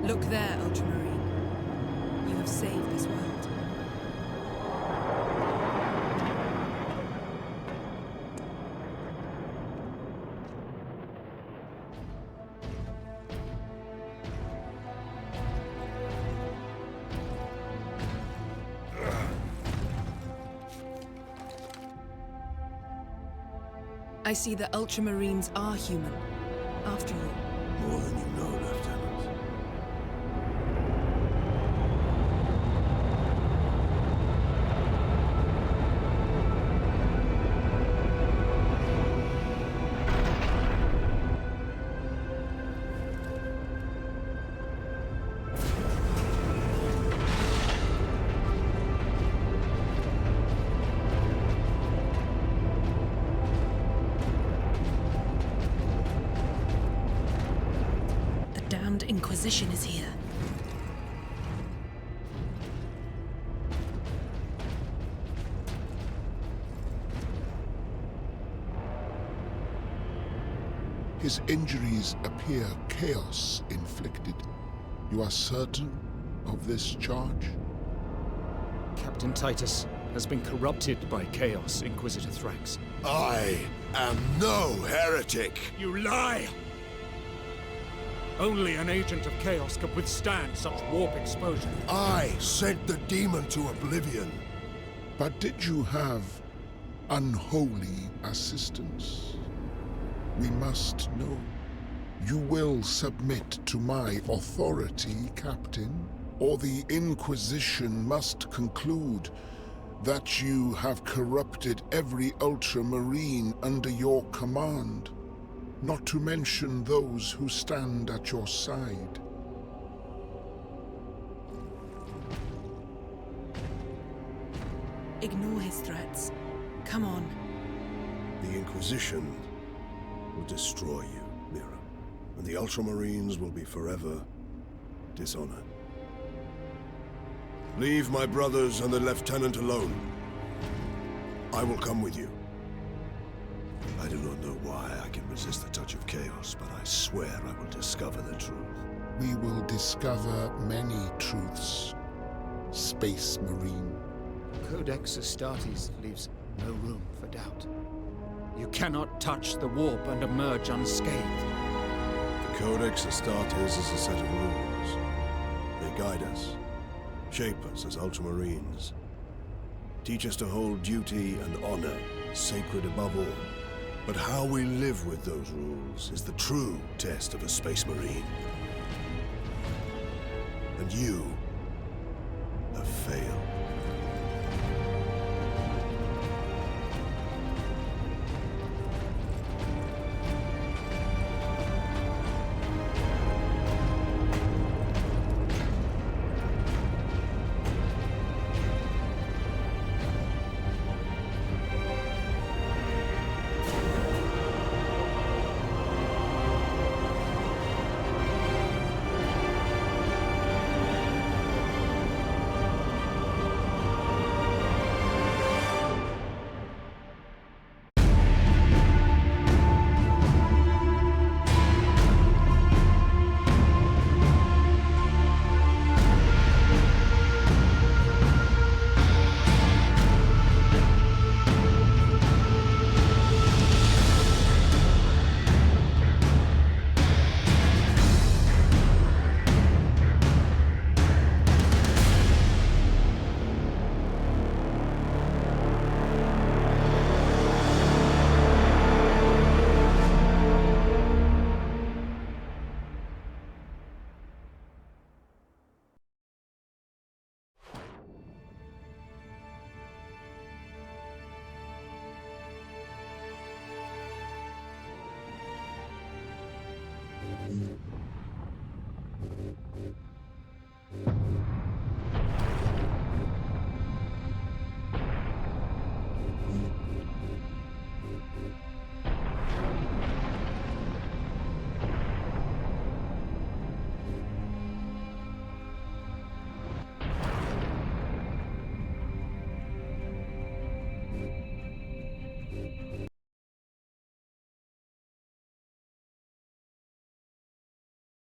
Look there, Ultramarine. You have saved this world. I see the Ultramarines are human, after all. More than you know, Lieutenant. Inquisition is here. His injuries appear chaos inflicted. You are certain of this charge? Captain Titus has been corrupted by chaos, Inquisitor Thrax. I am no heretic! You lie! Only an agent of chaos could withstand such warp exposure. I sent the demon to oblivion. But did you have unholy assistance? We must know. You will submit to my authority, Captain, or the Inquisition must conclude that you have corrupted every Ultramarine under your command. Not to mention those who stand at your side. Ignore his threats. Come on. The Inquisition will destroy you, Mira, and the Ultramarines will be forever dishonored. Leave my brothers and the Lieutenant alone. I will come with you. I do not know why I can resist the touch of chaos, but I swear I will discover the truth. We will discover many truths, Space Marine. Codex Astartes leaves no room for doubt. You cannot touch the warp and emerge unscathed. The Codex Astartes is a set of rules. They guide us, shape us as Ultramarines, teach us to hold duty and honor sacred above all. But how we live with those rules is the true test of a Space Marine. And you